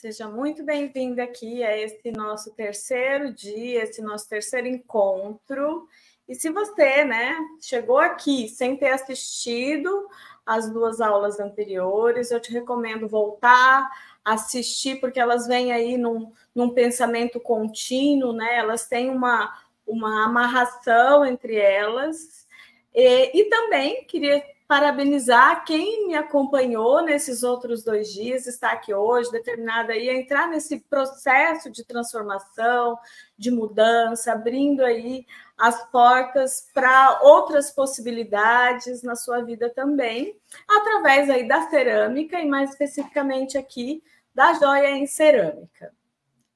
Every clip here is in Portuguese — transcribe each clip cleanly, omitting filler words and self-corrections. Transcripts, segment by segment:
Seja muito bem-vinda aqui a esse nosso terceiro dia, esse nosso terceiro encontro. E se você, chegou aqui sem ter assistido as duas aulas anteriores, eu te recomendo voltar, assistir, porque elas vêm aí num pensamento contínuo, Elas têm uma amarração entre elas. E também queria parabenizar quem me acompanhou nesses outros 2 dias, está aqui hoje, determinada aí a entrar nesse processo de transformação, de mudança, abrindo aí as portas para outras possibilidades na sua vida também, através aí da cerâmica e mais especificamente aqui da joia em cerâmica.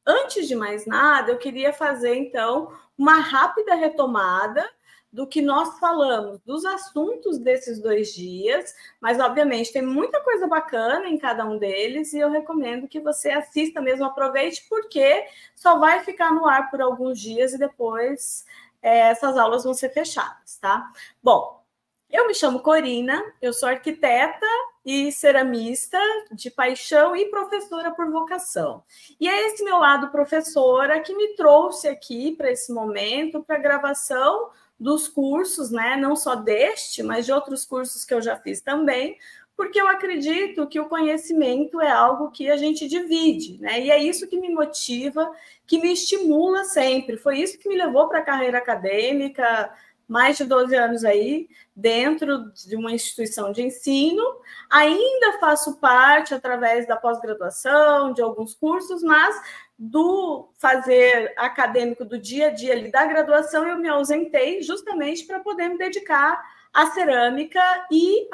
Antes de mais nada, eu queria fazer então uma rápida retomada do que nós falamos, dos assuntos desses 2 dias, mas, obviamente, tem muita coisa bacana em cada um deles e eu recomendo que você assista mesmo, aproveite, porque só vai ficar no ar por alguns dias e depois essas aulas vão ser fechadas, tá? Bom, eu me chamo Corina, eu sou arquiteta e ceramista de paixão e professora por vocação. E é esse meu lado professora que me trouxe aqui para esse momento, para a gravação dos cursos, não só deste, mas de outros cursos que eu já fiz também, porque eu acredito que o conhecimento é algo que a gente divide, E é isso que me motiva, que me estimula sempre. Foi isso que me levou para a carreira acadêmica, mais de 12 anos aí, dentro de uma instituição de ensino. Ainda faço parte, através da pós-graduação, de alguns cursos, mas do fazer acadêmico do dia a dia ali, da graduação, eu me ausentei justamente para poder me dedicar à cerâmica e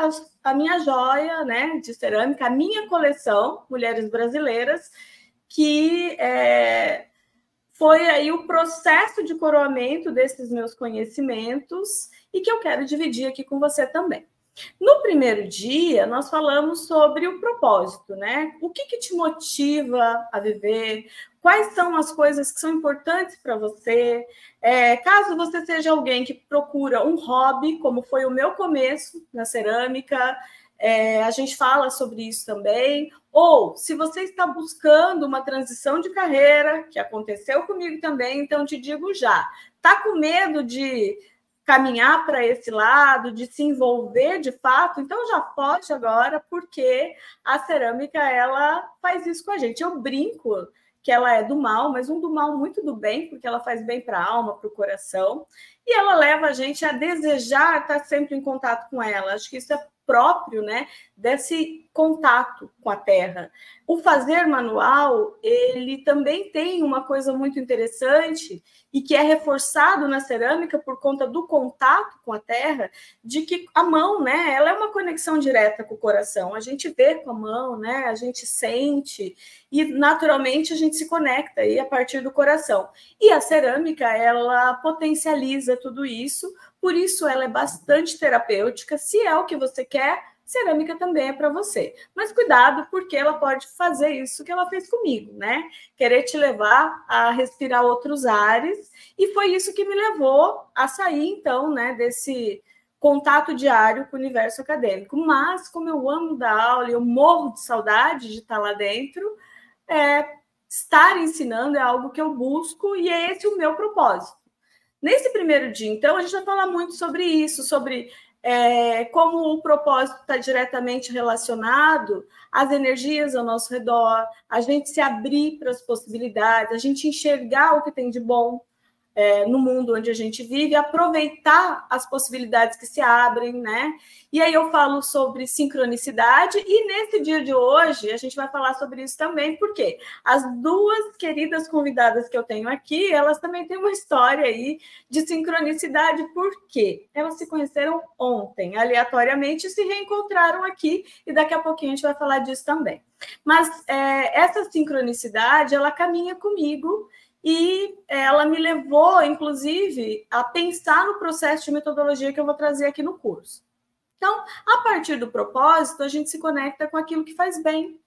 a minha joia, de cerâmica, a minha coleção, Mulheres Brasileiras, que foi aí o processo de coroamento desses meus conhecimentos e que eu quero dividir aqui com você também. No primeiro dia, nós falamos sobre o propósito, O que te motiva a viver? Quais são as coisas que são importantes para você? Caso você seja alguém que procura um hobby, como foi o meu começo na cerâmica, a gente fala sobre isso também. Ou, se você está buscando uma transição de carreira, que aconteceu comigo também, então te digo já, está com medo de caminhar para esse lado, de se envolver de fato, então já pode agora, porque a cerâmica, ela faz isso com a gente. Eu brinco que ela é do mal, mas do mal muito do bem, porque ela faz bem para a alma, para o coração, e ela leva a gente a desejar estar sempre em contato com ela. Acho que isso é próprio, desse contato com a terra. O fazer manual, ele também tem uma coisa muito interessante e que é reforçado na cerâmica por conta do contato com a terra, de que a mão, ela é uma conexão direta com o coração. A gente vê com a mão, a gente sente e naturalmente a gente se conecta aí a partir do coração. E a cerâmica, ela potencializa tudo isso. Por isso, ela é bastante terapêutica. Se é o que você quer, cerâmica também é para você. Mas cuidado, porque ela pode fazer isso que ela fez comigo, Querer te levar a respirar outros ares. E foi isso que me levou a sair, então, desse contato diário com o universo acadêmico. Mas, como eu amo dar aula e eu morro de saudade de estar lá dentro, estar ensinando é algo que eu busco e é esse o meu propósito. Nesse primeiro dia, então, a gente vai falar muito sobre isso, sobre como o propósito está diretamente relacionado às energias ao nosso redor, a gente se abrir para as possibilidades, a gente enxergar o que tem de bom no mundo onde a gente vive, aproveitar as possibilidades que se abrem, E aí eu falo sobre sincronicidade e nesse dia de hoje a gente vai falar sobre isso também, porque as 2 queridas convidadas que eu tenho aqui, elas também têm uma história aí de sincronicidade, porque elas se conheceram ontem, aleatoriamente, e se reencontraram aqui e daqui a pouquinho a gente vai falar disso também. Mas essa sincronicidade, ela caminha comigo e ela me levou, inclusive, a pensar no processo de metodologia que eu vou trazer aqui no curso. Então, a partir do propósito, a gente se conecta com aquilo que faz bem,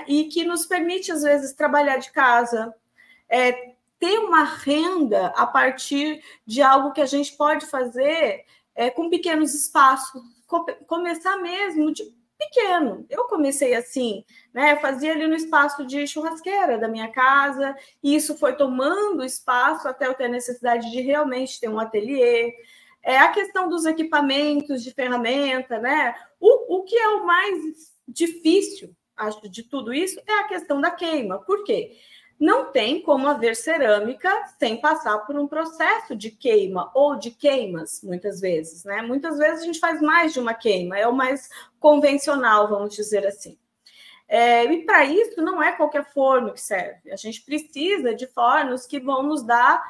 E que nos permite, às vezes, trabalhar de casa, ter uma renda a partir de algo que a gente pode fazer com pequenos espaços, começar mesmo de pequeno. Eu comecei assim, né? Eu fazia ali no espaço de churrasqueira da minha casa, e isso foi tomando espaço até eu ter a necessidade de realmente ter um ateliê. A questão dos equipamentos, de ferramenta, né? O que é o mais difícil, acho, de tudo isso é a questão da queima. Por quê? Não tem como haver cerâmica sem passar por um processo de queima ou de queimas, muitas vezes, né? Muitas vezes a gente faz mais de uma queima, é o mais convencional, vamos dizer assim. E para isso não é qualquer forno que serve. A gente precisa de fornos que vão nos dar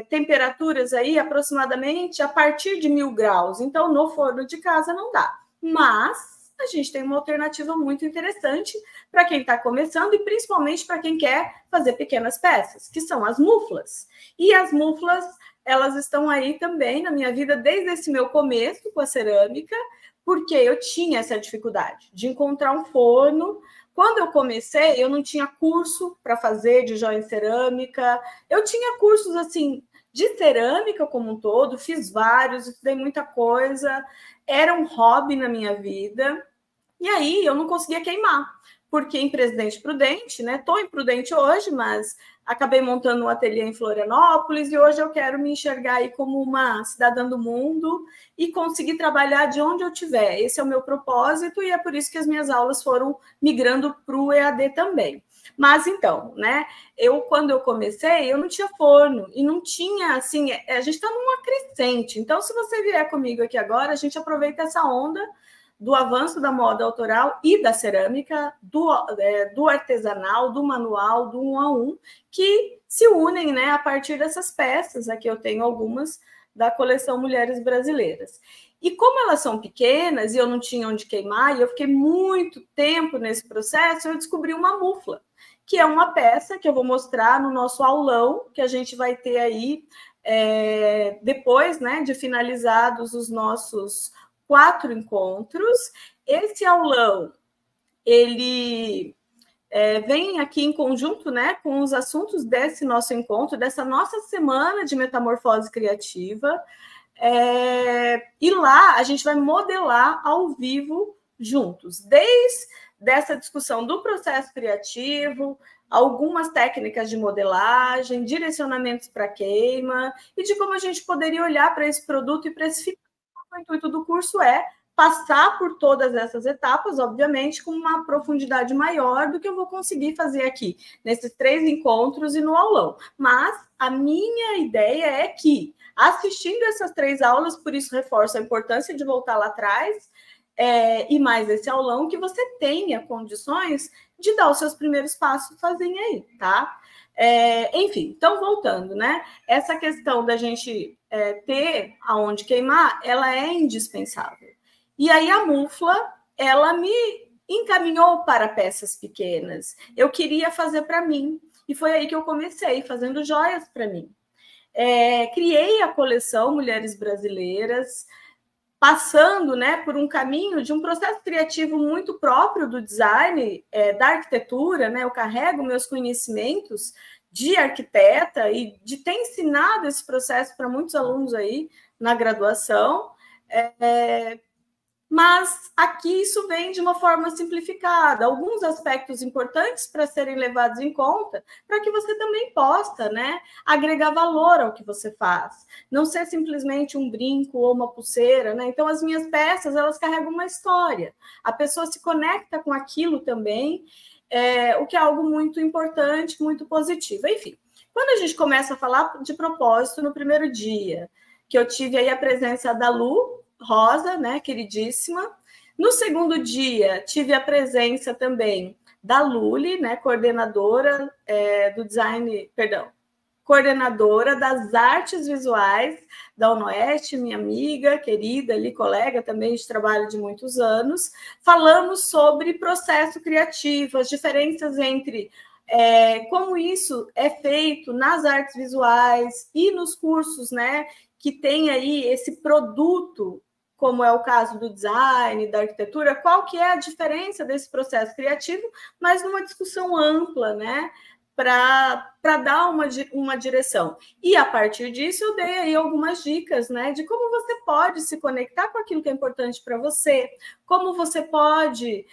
temperaturas aí aproximadamente a partir de 1000 graus. Então, no forno de casa não dá. Mas a gente tem uma alternativa muito interessante para quem está começando e principalmente para quem quer fazer pequenas peças, que são as muflas. E as muflas, elas estão aí também na minha vida desde esse meu começo com a cerâmica, porque eu tinha essa dificuldade de encontrar um forno. Quando eu comecei, eu não tinha curso para fazer de joia em cerâmica. Eu tinha cursos assim de cerâmica como um todo, fiz vários, estudei muita coisa. Era um hobby na minha vida. E aí eu não conseguia queimar, porque em Presidente Prudente, né? Estou em Prudente hoje, mas acabei montando um ateliê em Florianópolis e hoje eu quero me enxergar aí como uma cidadã do mundo e conseguir trabalhar de onde eu estiver. Esse é o meu propósito e é por isso que as minhas aulas foram migrando para o EAD também. Mas então, né? Quando eu comecei, eu não tinha forno e não tinha, assim, a gente está numa crescente. Então, se você vier comigo aqui agora, a gente aproveita essa onda do avanço da moda autoral e da cerâmica, do artesanal, do manual, do 1 a 1, que se unem, né, a partir dessas peças. Aqui eu tenho algumas da coleção Mulheres Brasileiras. E como elas são pequenas e eu não tinha onde queimar, e eu fiquei muito tempo nesse processo, eu descobri uma mufla, que é uma peça que eu vou mostrar no nosso aulão, que a gente vai ter aí depois, né, de finalizados os nossos 4 encontros. Esse aulão, ele vem aqui em conjunto, né, com os assuntos desse nosso encontro, dessa nossa semana de metamorfose criativa. E lá a gente vai modelar ao vivo juntos, desde essa discussão do processo criativo, algumas técnicas de modelagem, direcionamentos para queima, e de como a gente poderia olhar para esse produto e precificar. O intuito do curso é passar por todas essas etapas, obviamente, com uma profundidade maior do que eu vou conseguir fazer aqui, nesses 3 encontros e no aulão. Mas a minha ideia é que, assistindo essas 3 aulas, por isso reforço a importância de voltar lá atrás, e mais esse aulão, que você tenha condições de dar os seus primeiros passos sozinha aí, tá? Enfim, então voltando, né? Essa questão da gente ter aonde queimar, ela é indispensável. E aí a mufla, ela me encaminhou para peças pequenas. Eu queria fazer para mim e foi aí que eu comecei fazendo joias para mim. Criei a coleção Mulheres Brasileiras, passando, né, por um caminho de um processo criativo muito próprio do design, da arquitetura, né? Eu carrego meus conhecimentos de arquiteta e de ter ensinado esse processo para muitos alunos aí na graduação, mas aqui isso vem de uma forma simplificada, alguns aspectos importantes para serem levados em conta, para que você também possa, né, agregar valor ao que você faz, não ser simplesmente um brinco ou uma pulseira, né? Então as minhas peças, elas carregam uma história, a pessoa se conecta com aquilo também, o que é algo muito importante, muito positivo. Enfim, quando a gente começa a falar de propósito no primeiro dia, que eu tive aí a presença da Lu Rosa, né, queridíssima. No segundo dia, tive a presença também da Luli, né, coordenadora do design, perdão, coordenadora das artes visuais da UnoOeste, minha amiga, querida, ali, colega também de trabalho de muitos anos. Falamos sobre processo criativo, as diferenças entre como isso é feito nas artes visuais e nos cursos, né, que tem aí esse produto, como é o caso do design, da arquitetura, qual que é a diferença desse processo criativo, mas numa discussão ampla, né? para dar uma direção. E a partir disso eu dei aí algumas dicas, né, de como você pode se conectar com aquilo que é importante para você, como você pode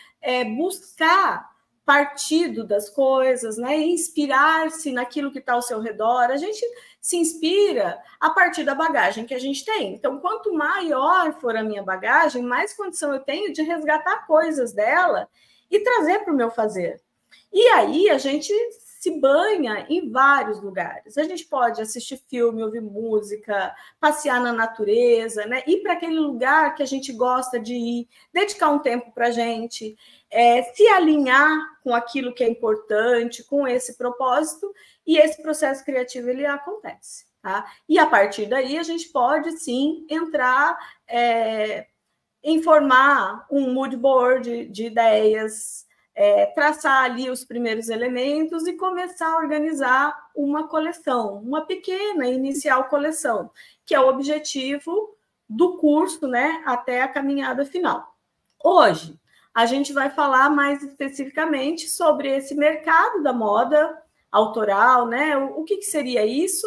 buscar partido das coisas, né, inspirar-se naquilo que está ao seu redor. A gente se inspira a partir da bagagem que a gente tem. Então, quanto maior for a minha bagagem, mais condição eu tenho de resgatar coisas dela e trazer para o meu fazer. E aí a gente se banha em vários lugares. A gente pode assistir filme, ouvir música, passear na natureza, né? Ir para aquele lugar que a gente gosta de ir, dedicar um tempo para a gente, se alinhar com aquilo que é importante, com esse propósito, e esse processo criativo ele acontece. Tá? E a partir daí a gente pode sim entrar em formar um mood board de ideias, traçar ali os primeiros elementos e começar a organizar uma coleção, uma pequena inicial coleção, que é o objetivo do curso, né, até a caminhada final. Hoje, a gente vai falar mais especificamente sobre esse mercado da moda autoral, né, o que seria isso,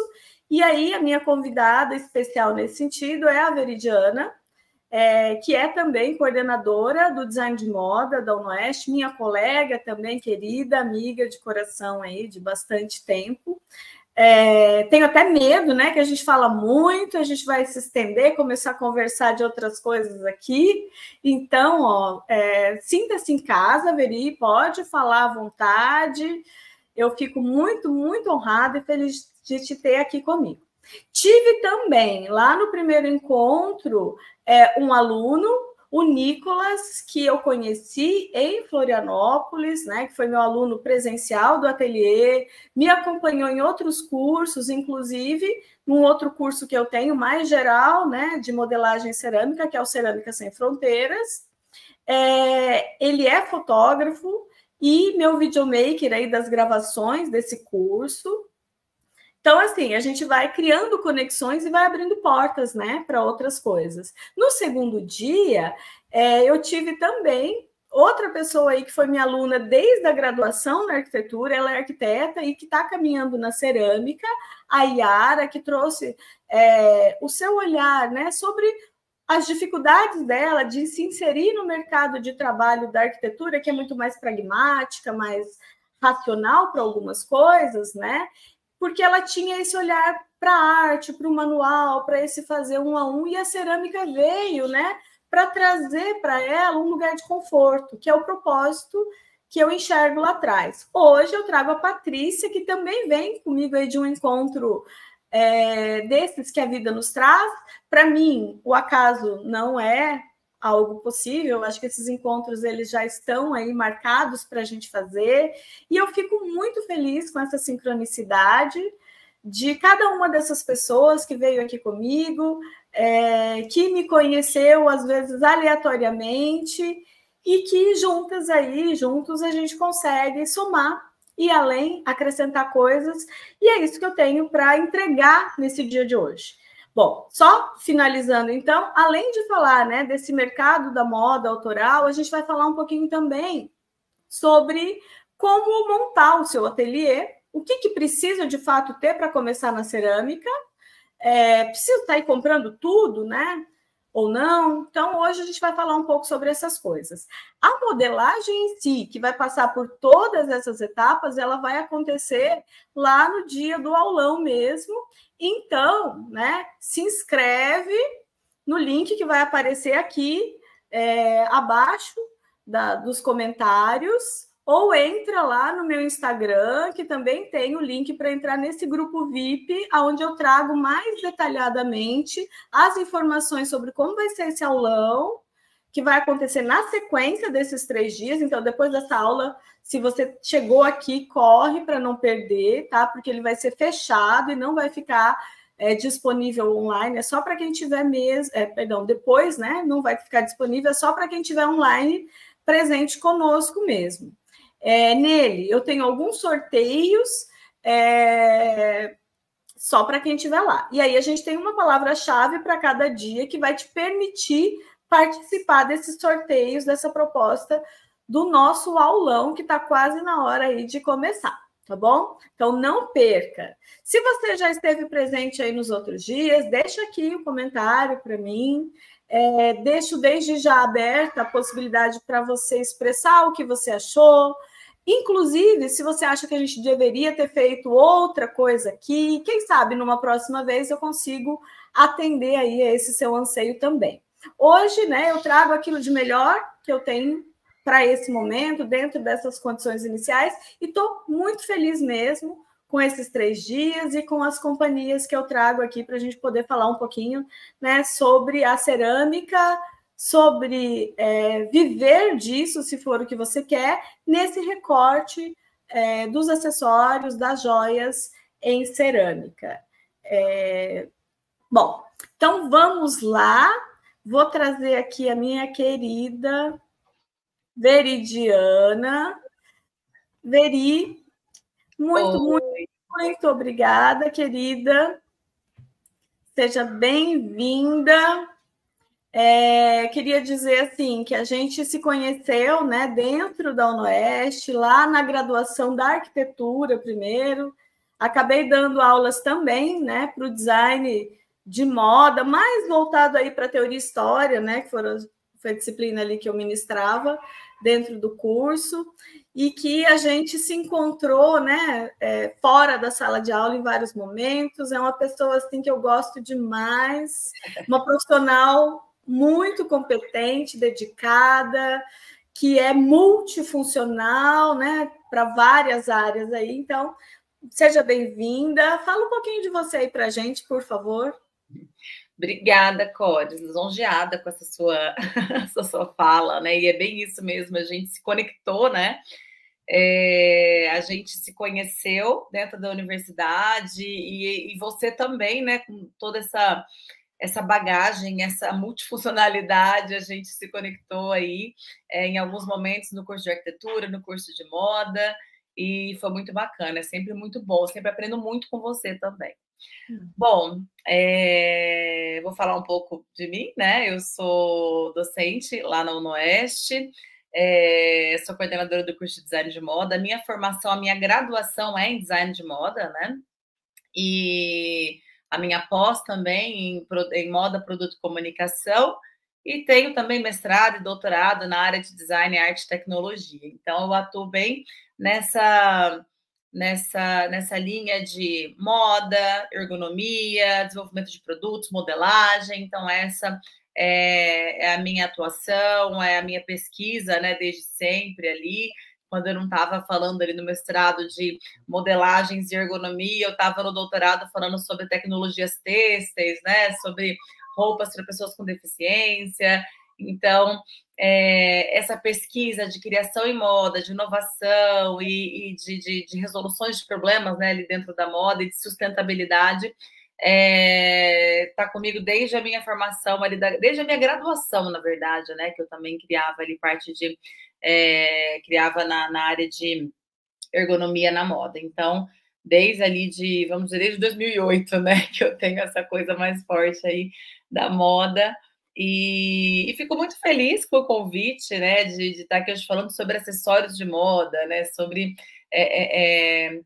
e aí a minha convidada especial nesse sentido é a Veridiana, que é também coordenadora do design de moda da UniOeste, minha colega também, querida, amiga de coração aí, de bastante tempo. Tenho até medo, né, que a gente fala muito, a gente vai se estender, começar a conversar de outras coisas aqui. Então, sinta-se em casa, Veri, pode falar à vontade. Eu fico muito, muito honrada e feliz de te ter aqui comigo. Tive também, lá no primeiro encontro, um aluno, o Nicolas, que eu conheci em Florianópolis, né, que foi meu aluno presencial do ateliê, me acompanhou em outros cursos, inclusive num outro curso que eu tenho, mais geral, né, de modelagem cerâmica, que é o Cerâmica Sem Fronteiras. Ele é fotógrafo e meu videomaker aí das gravações desse curso. Então, assim, a gente vai criando conexões e vai abrindo portas, né, para outras coisas. No segundo dia, eu tive também outra pessoa aí que foi minha aluna desde a graduação na arquitetura, ela é arquiteta e que está caminhando na cerâmica, a Yara, que trouxe o seu olhar, né, sobre as dificuldades dela de se inserir no mercado de trabalho da arquitetura, que é muito mais pragmática, mais racional para algumas coisas, né? Porque ela tinha esse olhar para a arte, para o manual, para esse fazer um a um, e a cerâmica veio, né, para trazer para ela um lugar de conforto, que é o propósito que eu enxergo lá atrás. Hoje eu trago a Patrícia, que também vem comigo aí de um encontro desses que a vida nos traz. Para mim, o acaso não é algo possível, eu acho que esses encontros eles já estão aí marcados para a gente fazer, e eu fico muito feliz com essa sincronicidade de cada uma dessas pessoas que veio aqui comigo, que me conheceu às vezes aleatoriamente, e que juntos a gente consegue somar e além acrescentar coisas, e é isso que eu tenho para entregar nesse dia de hoje. Bom, só finalizando, então, além de falar, né, desse mercado da moda autoral, a gente vai falar um pouquinho também sobre como montar o seu ateliê, o que precisa de fato ter para começar na cerâmica, precisa estar aí comprando tudo, né? Ou não. Então, hoje a gente vai falar um pouco sobre essas coisas. A modelagem em si, que vai passar por todas essas etapas, ela vai acontecer lá no dia do aulão mesmo. Então, né, se inscreve no link que vai aparecer aqui abaixo dos comentários, ou entra lá no meu Instagram, que também tem o link para entrar nesse grupo VIP, onde eu trago mais detalhadamente as informações sobre como vai ser esse aulão, que vai acontecer na sequência desses 3 dias. Então, depois dessa aula, se você chegou aqui, corre para não perder, tá? Porque ele vai ser fechado e não vai ficar disponível online, é só para quem tiver mesmo, depois, né? Não vai ficar disponível, é só para quem tiver online presente conosco mesmo. Nele, eu tenho alguns sorteios só para quem estiver lá. E aí a gente tem uma palavra-chave para cada dia que vai te permitir participar desses sorteios, dessa proposta do nosso aulão, que está quase na hora aí de começar. tá bom? Então, não perca. Se você já esteve presente aí nos outros dias, deixa aqui o comentário para mim. Deixo desde já aberta a possibilidade para você expressar o que você achou. Inclusive, se você acha que a gente deveria ter feito outra coisa aqui, quem sabe numa próxima vez eu consigo atender aí a esse seu anseio também. Hoje, né, eu trago aquilo de melhor que eu tenho para esse momento, dentro dessas condições iniciais, e estou muito feliz mesmo com esses 3 dias e com as companhias que eu trago aqui para a gente poder falar um pouquinho, né, sobre a cerâmica, sobre viver disso, se for o que você quer, nesse recorte dos acessórios, das joias em cerâmica. Bom, então vamos lá. Vou trazer aqui a minha querida Veridiana. Veri, muito obrigada, querida. Seja bem-vinda. Queria dizer assim que a gente se conheceu, né, dentro da UnoOeste, lá na graduação da arquitetura primeiro. Acabei dando aulas também, né, para o design de moda, mais voltado aí para teoria e história, né, que foi a disciplina ali que eu ministrava dentro do curso, e que a gente se encontrou, né, fora da sala de aula em vários momentos. É uma pessoa assim que eu gosto demais, uma profissional muito competente, dedicada, que é multifuncional, né, para várias áreas aí. Então, seja bem-vinda. Fala um pouquinho de você aí para a gente, por favor. Obrigada, Cores, lisonjeada com essa sua fala, né? E é bem isso mesmo, a gente se conectou, né? A gente se conheceu dentro da universidade e você também, né? Com toda essa bagagem, essa multifuncionalidade, a gente se conectou aí em alguns momentos no curso de arquitetura, no curso de moda, e foi muito bacana, é sempre muito bom, sempre aprendo muito com você também. Bom, vou falar um pouco de mim, né? Eu sou docente lá na UnoOeste, sou coordenadora do curso de design de moda. A minha formação, a minha graduação é em design de moda, né? E a minha pós também em moda, produto e comunicação. E tenho também mestrado e doutorado na área de design, arte e tecnologia. Então, eu atuo bem nessa linha de moda, ergonomia, desenvolvimento de produtos, modelagem. Então, essa é a minha atuação, é a minha pesquisa, né, desde sempre ali. Quando eu não estava falando ali no mestrado de modelagens e ergonomia, eu estava no doutorado falando sobre tecnologias têxteis, né, sobre roupas para pessoas com deficiência. Então, essa pesquisa de criação em moda, de inovação e de resoluções de problemas, né, ali dentro da moda e de sustentabilidade, está comigo desde a minha formação, ali desde a minha graduação, na verdade, né, que eu também criava ali parte de... criava na área de ergonomia na moda. Então, desde ali vamos dizer, desde 2008, né, que eu tenho essa coisa mais forte aí da moda. E fico muito feliz com o convite, né, de estar aqui hoje falando sobre acessórios de moda, né, sobre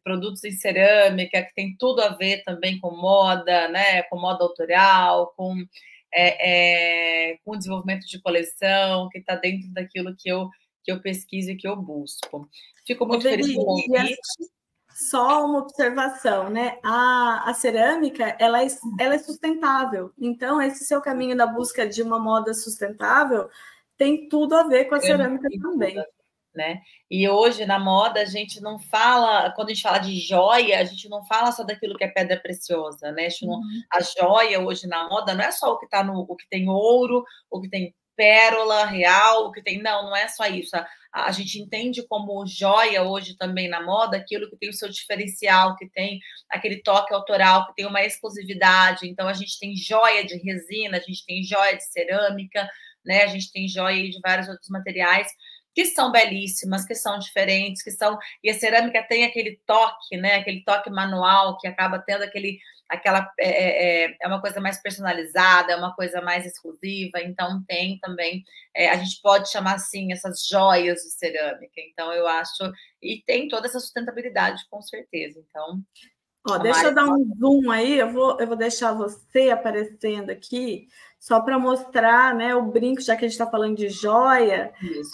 produtos em cerâmica, que tem tudo a ver também com moda, né, com moda autoral, com desenvolvimento de coleção, que está dentro daquilo que eu pesquiso e que eu busco. Fico muito feliz com o convite. Só uma observação, né? A cerâmica, ela é sustentável. Então, esse seu caminho da busca de uma moda sustentável tem tudo a ver com a cerâmica também. Né? E hoje, na moda, a gente não fala... Quando a gente fala de joia, a gente não fala só daquilo que é pedra preciosa, né? A joia hoje na moda não é só o que tem ouro, o que tem pérola real, o que tem... Não é só isso. A gente entende como joia hoje também na moda aquilo que tem o seu diferencial, que tem aquele toque autoral, que tem uma exclusividade. Então, a gente tem joia de resina, a gente tem joia de cerâmica, né? A gente tem joia de vários outros materiais que são belíssimas, que são diferentes, e a cerâmica tem aquele toque, né? Aquele toque manual que acaba tendo é uma coisa mais personalizada, é uma coisa mais exclusiva, então tem também, a gente pode chamar assim essas joias de cerâmica, então eu acho, e tem toda essa sustentabilidade com certeza, então... Ó, deixa eu dar um zoom aí, eu vou deixar você aparecendo aqui, só para mostrar, né, o brinco, já que a gente está falando de joia. Isso,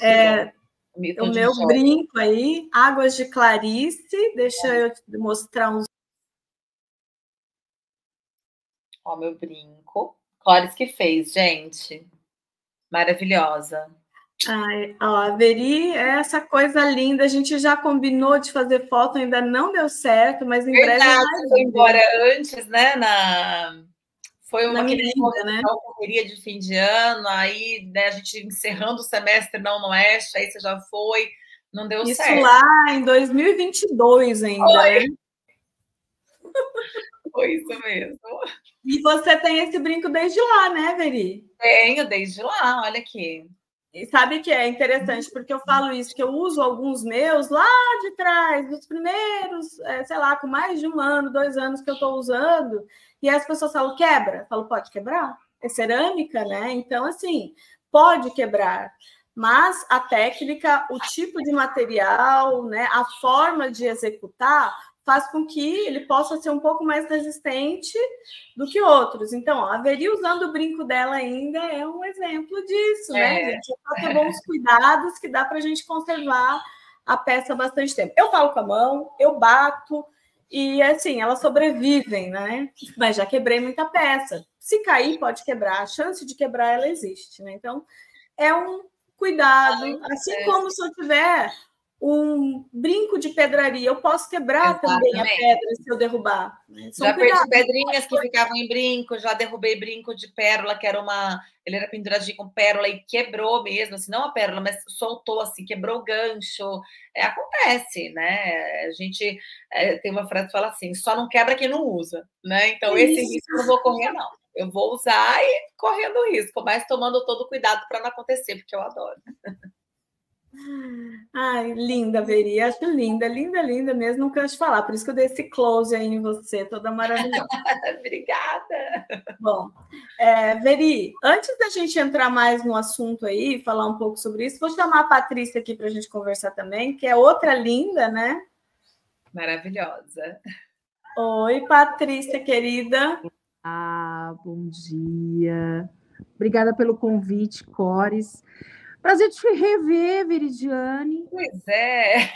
o meu brinco aí, Águas de Clarice, deixa eu mostrar uns. Ó, meu brinco. Clóris que fez, gente. Maravilhosa. Ai, ó, a Veri é essa coisa linda. A gente já combinou de fazer foto, ainda não deu certo, mas em breve. Você foi embora antes, né? Foi uma né? correria de fim de ano, aí né, a gente encerrando o semestre não Oeste, aí você já foi, não deu certo. Isso lá em 2022 ainda, foi. né? Foi isso mesmo. E você tem esse brinco desde lá, né, Veri? Tenho, desde lá, olha aqui. E sabe que é interessante, porque eu falo isso, que eu uso alguns meus lá de trás, dos primeiros, sei lá, com mais de 1 ano, 2 anos que eu estou usando, e as pessoas falam, quebra? Eu falo, pode quebrar. É cerâmica, né? Então, assim, pode quebrar. Mas a técnica, o tipo de material, né, a forma de executar, faz com que ele possa ser um pouco mais resistente do que outros. Então, ó, a Veri usando o brinco dela ainda é um exemplo disso, né, gente? É só ter bons cuidados que dá para a gente conservar a peça há bastante tempo. Eu falo com a mão, eu bato, e assim, elas sobrevivem, né? Mas já quebrei muita peça. Se cair, pode quebrar. A chance de quebrar, ela existe, né? Então, é um cuidado. Assim como se eu tiver um brinco de pedraria, eu posso quebrar também a pedra se eu derrubar. Né? Já perdi pedrinhas que ficavam em brinco, já derrubei brinco de pérola, que era ele era penduradinho com pérola e quebrou mesmo, assim, não a pérola, mas soltou, assim, quebrou o gancho. Acontece, né? A gente tem uma frase que fala assim, só não quebra quem não usa, né? Então, esse risco eu não vou correr, não. Eu vou usar e correndo o risco, mas tomando todo o cuidado para não acontecer, porque eu adoro. Ai, linda, Veri. Acho linda, linda, linda mesmo. Não canso de falar. Por isso que eu dei esse close aí em você, toda maravilhosa. Obrigada. Bom, Veri, antes da gente entrar mais no assunto aí, falar um pouco sobre isso, vou chamar a Patrícia aqui para a gente conversar também, que é outra linda, né? Maravilhosa. Oi, Patrícia, querida. Bom dia. Obrigada pelo convite, Cores. Prazer te rever, Veridiane. Pois é.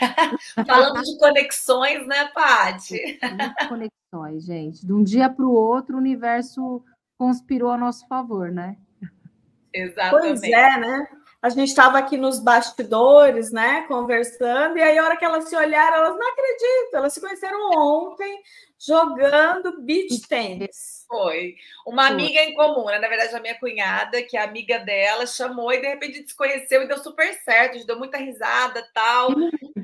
Falando de conexões, né, Paty? Conexões, gente. De um dia para o outro, o universo conspirou a nosso favor, né? Exatamente. Pois é, né? A gente estava aqui nos bastidores, né, conversando, e aí a hora que elas se olharam, elas não acreditam, elas se conheceram ontem jogando beach tennis. Foi. Uma amiga em comum, né? Na verdade, a minha cunhada, que é amiga dela, chamou e de repente desconheceu e deu super certo, a gente deu muita risada e tal.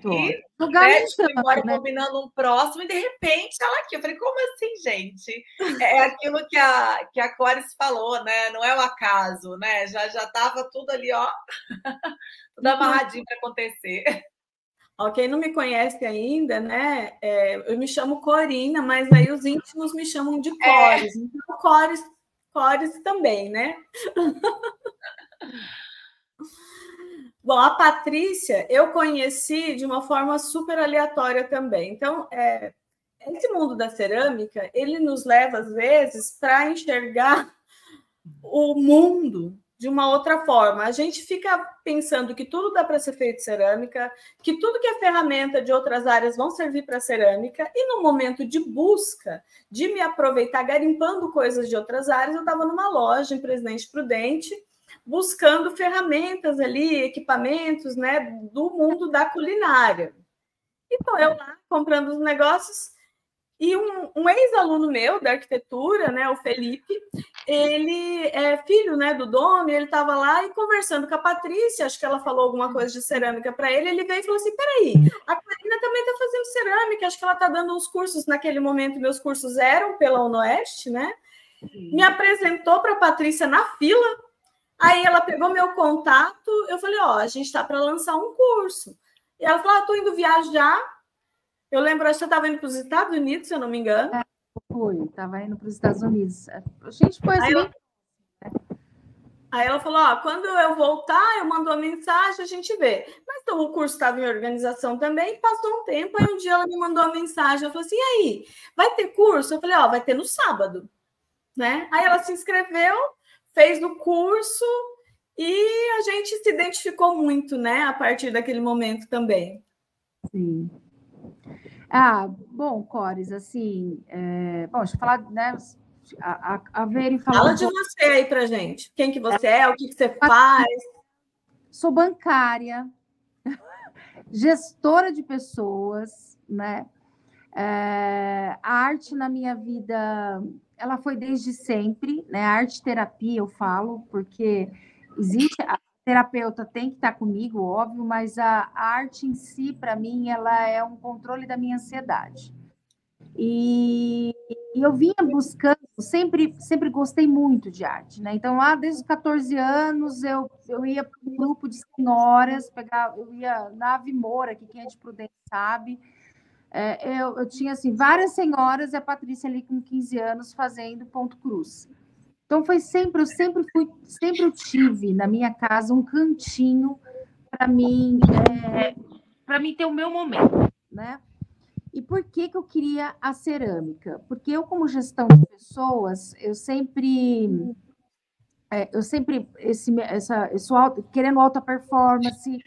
E a gente foi embora combinando um próximo e de repente ela aqui. Eu falei, como assim, gente? É aquilo que a Cores falou, né? Não é o acaso, né? Já estava tudo ali, ó, tudo amarradinho para acontecer. Ó, quem não me conhece ainda, né? Eu me chamo Corina, mas aí os íntimos me chamam de Cores. Então, Cores também, né? Bom, a Patrícia eu conheci de uma forma super aleatória também. Então, esse mundo da cerâmica, ele nos leva, às vezes, para enxergar o mundo de uma outra forma. A gente fica pensando que tudo dá para ser feito de cerâmica, que tudo que é ferramenta de outras áreas vão servir para cerâmica, e no momento de busca, de me aproveitar garimpando coisas de outras áreas, eu estava numa loja em Presidente Prudente, buscando ferramentas ali, equipamentos, né, do mundo da culinária. Então, eu lá comprando os negócios, e um ex-aluno meu da arquitetura, né, o Felipe, ele é filho, né, do dono, e ele estava lá e conversando com a Patrícia, acho que ela falou alguma coisa de cerâmica para ele, ele veio e falou assim, peraí, a Karina também está fazendo cerâmica, acho que ela está dando uns cursos, naquele momento meus cursos eram pela UnoOeste, né, me apresentou para a Patrícia na fila, aí ela pegou meu contato, eu falei, ó, a gente está para lançar um curso, e ela falou, estou indo viajar. Eu lembro, acho que você estava indo para os Estados Unidos, se eu não me engano. Estava indo para os Estados Unidos. A gente foi assim. Aí ela falou, ó, quando eu voltar, eu mando uma mensagem, a gente vê. Mas então, o curso estava em organização também, passou um tempo, aí um dia ela me mandou uma mensagem, ela falou assim, e aí, vai ter curso? Eu falei, ó, vai ter no sábado, né? Aí ela se inscreveu, fez o curso e a gente se identificou muito, né, a partir daquele momento também. Sim. Bom, Cores, assim, bom, deixa eu falar, né, a Veri falou... Fala de você aí pra gente. Quem que você é, o que você faz? Sou bancária, gestora de pessoas, né? A arte na minha vida, ela foi desde sempre, né? A arte terapia, eu falo, porque existe... A terapeuta tem que estar comigo, óbvio, mas a arte em si, para mim, ela é um controle da minha ansiedade. E eu vinha buscando, sempre gostei muito de arte, né? Então, lá desde os 14 anos, eu ia para um grupo de senhoras, eu ia na Ave Moura, que quem é de Prudente sabe. Eu tinha, assim, várias senhoras e a Patrícia ali com 15 anos fazendo ponto cruz. Então, eu tive na minha casa um cantinho para mim ter o meu momento, né? E por que eu queria a cerâmica? Porque eu, como gestão de pessoas, querendo alta performance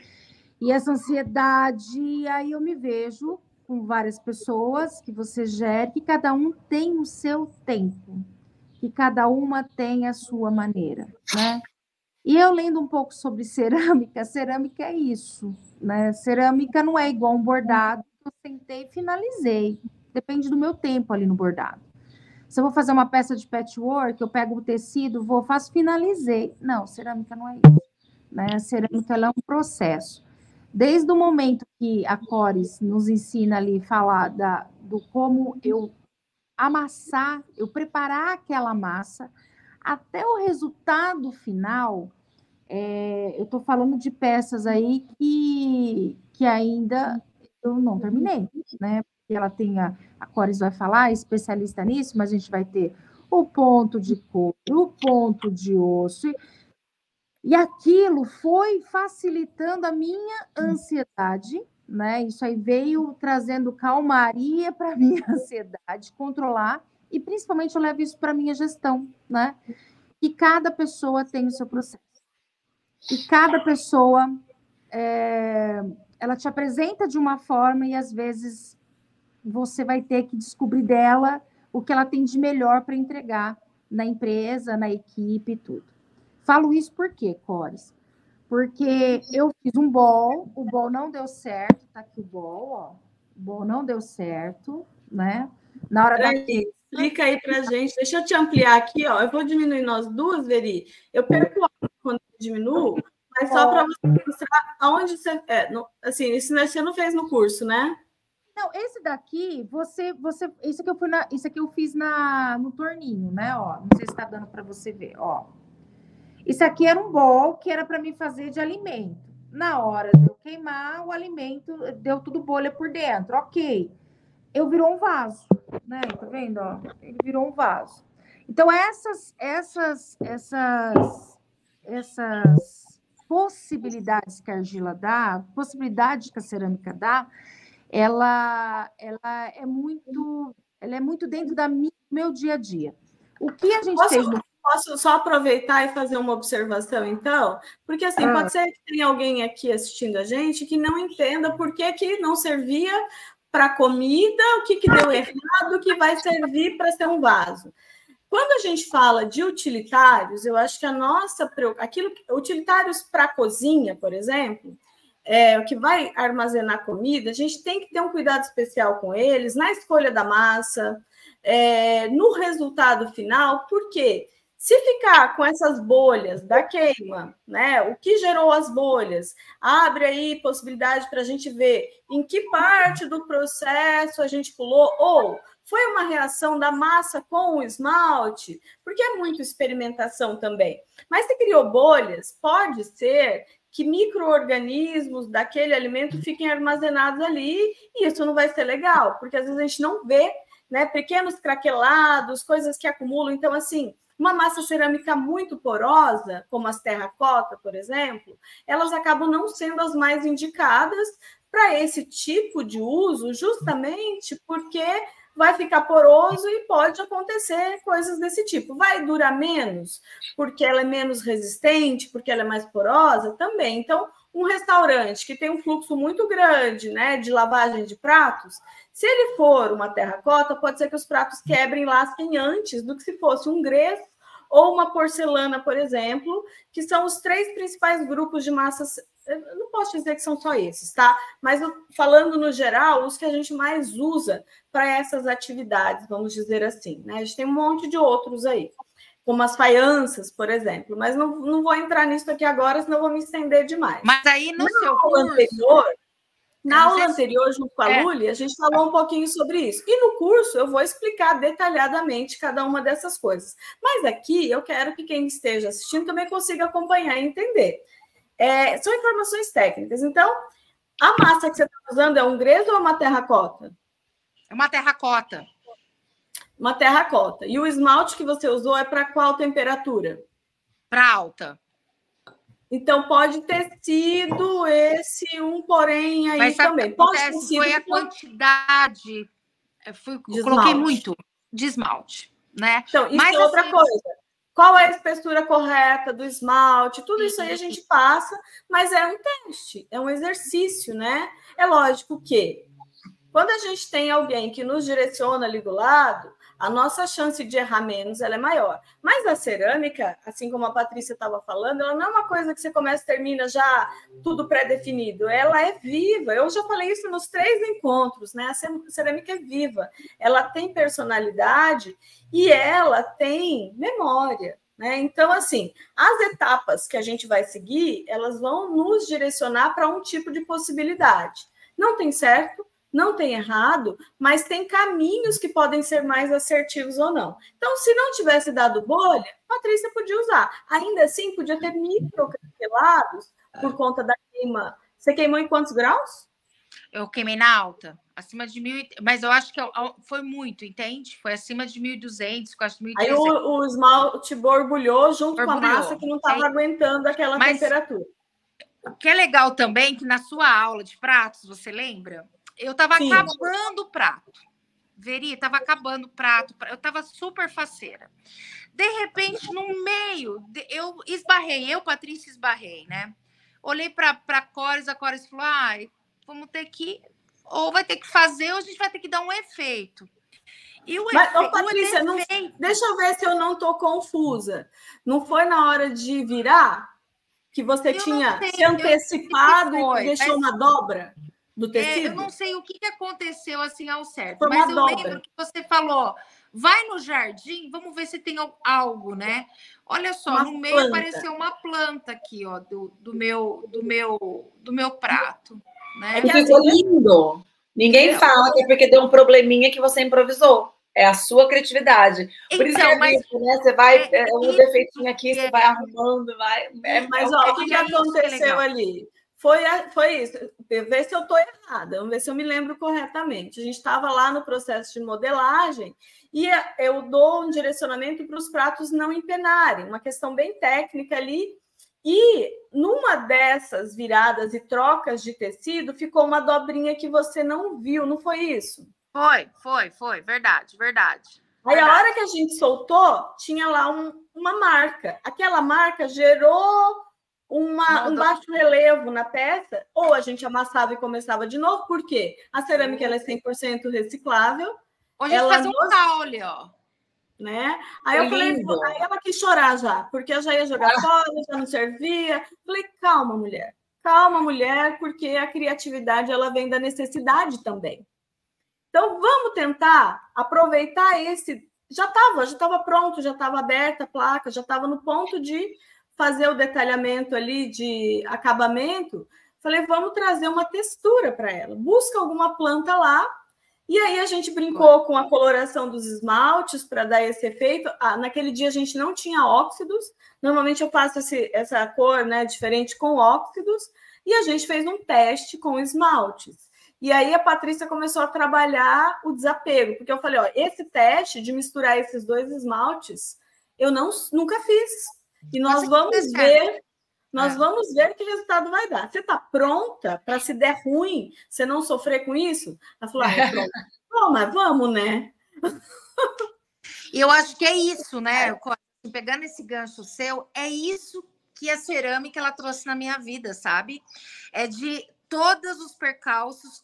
e essa ansiedade, aí eu me vejo com várias pessoas que você gera, que cada um tem o seu tempo, que cada uma tem a sua maneira, né? E eu lendo um pouco sobre cerâmica é isso, né? Cerâmica não é igual um bordado, eu sentei e finalizei. Depende do meu tempo ali no bordado. Se eu vou fazer uma peça de patchwork, eu pego o tecido, faço, finalizei. Não, cerâmica não é isso, né? A cerâmica ela é um processo. Desde o momento que a Cores nos ensina ali falar do como eu amassar, eu preparar aquela massa, até o resultado final, eu estou falando de peças aí que ainda eu não terminei, né? Porque ela tem a Cores vai falar, especialista nisso, mas a gente vai ter o ponto de couro, o ponto de osso, e aquilo foi facilitando a minha ansiedade, né? Isso aí veio trazendo calmaria para a minha ansiedade, controlar, e principalmente eu levo isso para a minha gestão, né? E cada pessoa tem o seu processo. E cada pessoa, ela te apresenta de uma forma e, às vezes, você vai ter que descobrir dela o que ela tem de melhor para entregar na empresa, na equipe e tudo. Falo isso por quê, Cores? Porque eu fiz um bol, o bol não deu certo, tá aqui o bol, ó. O bol não deu certo, né? Na hora da... Explica aí pra gente. Deixa eu te ampliar aqui, ó. Eu vou diminuir nós duas, Veri. Eu perco quando eu diminuo, mas só para você mostrar aonde você... assim, isso você não fez no curso, né? Não, esse daqui, isso aqui eu fiz no torninho, né? Ó, não sei se está dando para você ver, ó. Isso aqui era um bol que era para mim fazer de alimento. Na hora de eu queimar, o alimento deu tudo bolha por dentro, ok. Eu virou um vaso, né? Tá vendo? Ó? Ele virou um vaso. Então, essas possibilidades que a argila dá, possibilidades que a cerâmica dá, ela é muito dentro do meu dia a dia. O que a gente fez no... Posso só aproveitar e fazer uma observação, então? Porque, assim, pode ser que tenha alguém aqui assistindo a gente que não entenda por que não servia para comida, o que deu errado, o que vai servir para ser um vaso. Quando a gente fala de utilitários, eu acho que utilitários para cozinha, por exemplo, o que vai armazenar comida, a gente tem que ter um cuidado especial com eles, na escolha da massa, no resultado final, porque se ficar com essas bolhas da queima, né, o que gerou as bolhas, abre aí possibilidade para a gente ver em que parte do processo a gente pulou, ou foi uma reação da massa com o esmalte, porque é muito experimentação também. Mas se criou bolhas, pode ser que micro-organismos daquele alimento fiquem armazenados ali, e isso não vai ser legal, porque às vezes a gente não vê né? Pequenos craquelados, coisas que acumulam. Então, assim, uma massa cerâmica muito porosa, como as terracota, por exemplo, elas acabam não sendo as mais indicadas para esse tipo de uso, justamente porque vai ficar poroso e pode acontecer coisas desse tipo. Vai durar menos, porque ela é menos resistente, porque ela é mais porosa? Também. Então, um restaurante que tem um fluxo muito grande, né, de lavagem de pratos, se ele for uma terracota, pode ser que os pratos quebrem, lasquem antes do que se fosse um gresso ou uma porcelana, por exemplo, que são os 3 principais grupos de massas. Eu não posso dizer que são só esses, tá? Mas falando no geral, os que a gente mais usa para essas atividades, vamos dizer assim, né? A gente tem um monte de outros aí, como as faianças, por exemplo, mas não vou entrar nisso aqui agora, senão vou me estender demais. Mas aí no seu curso... Na aula anterior, junto com a Luli, a gente falou um pouquinho sobre isso. E no curso eu vou explicar detalhadamente cada uma dessas coisas. Mas aqui eu quero que quem esteja assistindo também consiga acompanhar e entender. São informações técnicas. Então, a massa que você está usando é um gresso ou uma terracota? É uma terracota. Uma terracota. E o esmalte que você usou é para qual temperatura? Para alta. Então, pode ter sido esse um porém aí. Mas também. Pode ter sido foi a quantidade. Eu coloquei muito de esmalte, né? Então, isso é outra coisa. Qual é a espessura correta do esmalte? Tudo isso aí a gente passa, mas é um teste, é um exercício, né? É lógico que quando a gente tem alguém que nos direciona ali do lado, a nossa chance de errar menos ela é maior. Mas a cerâmica, assim como a Patrícia estava falando, ela não é uma coisa que você começa e termina já tudo pré-definido. Ela é viva. Eu já falei isso nos 3 encontros, né? A cerâmica é viva. Ela tem personalidade e ela tem memória, né? Então, assim, as etapas que a gente vai seguir, elas vão nos direcionar para um tipo de possibilidade. Não tem certo, não tem errado, mas tem caminhos que podem ser mais assertivos ou não. Então, se não tivesse dado bolha, a Patrícia podia usar. Ainda assim, podia ter microcraquelados por conta da queima. Você queimou em quantos graus? Eu queimei na alta, acima de 1.000, mas eu acho que foi muito, entende? Foi acima de 1.200, quase 1.300. Aí o esmalte borbulhou junto com a massa que não estava aguentando aquela temperatura. O que é legal também, que na sua aula de pratos, você lembra? Eu estava acabando o prato. Veri, estava acabando o prato. Eu estava super faceira. De repente, no meio, eu esbarrei. Eu, Patrícia, esbarrei, né? Olhei para a Cores falou, vamos ter que... Ou vai ter que fazer, ou a gente vai ter que dar um efeito. E Patrícia, deixa eu ver se eu não estou confusa. Não foi na hora de virar que você tinha se antecipado e deixou uma dobra? Do tecido? Eu não sei o que aconteceu assim ao certo, mas eu lembro que você falou, vai no jardim, vamos ver se tem algo, né? Olha só, no meio apareceu uma planta aqui, ó, do meu prato, né? Ficou lindo. Ninguém fala que é porque deu um probleminha que você improvisou. É a sua criatividade. Por isso que é isso, né? Você vai, um defeitinho aqui, você vai arrumando, vai. Mas o que aconteceu ali? Foi isso. Ver se eu estou errada, vamos ver se eu me lembro corretamente. A gente estava lá no processo de modelagem e eu dou um direcionamento para os pratos não empenarem, uma questão bem técnica ali. E numa dessas viradas e trocas de tecido, ficou uma dobrinha que você não viu, não foi isso? Foi. Verdade. Aí a hora que a gente soltou, tinha lá uma marca. Aquela marca gerou um baixo relevo na peça, ou a gente amassava e começava de novo, porque a cerâmica ela é 100% reciclável. Ou a gente faz um caule, ó. Né? Aí eu falei, aí ela quis chorar já, porque eu já ia jogar fora, já não servia. Falei, calma, mulher, porque a criatividade ela vem da necessidade também. Então, vamos tentar aproveitar esse... Já estava pronto, já estava aberta a placa, já estava no ponto de fazer o detalhamento ali de acabamento. Falei, vamos trazer uma textura para ela. Busca alguma planta lá. E aí a gente brincou com a coloração dos esmaltes para dar esse efeito. Naquele dia a gente não tinha óxidos. Normalmente eu faço essa cor, né, diferente com óxidos. E a gente fez um teste com esmaltes. E aí a Patrícia começou a trabalhar o desapego, porque eu falei, ó, esse teste de misturar esses 2 esmaltes, eu nunca fiz. E nós vamos ver, vamos ver que resultado vai dar. Você está pronta para, se der ruim, você não sofrer com isso? Ela falou, pronto. Bom, mas vamos, né? E eu acho que é isso, né? Pegando esse gancho seu, é isso que a cerâmica ela trouxe na minha vida, sabe? É de todos os percalços,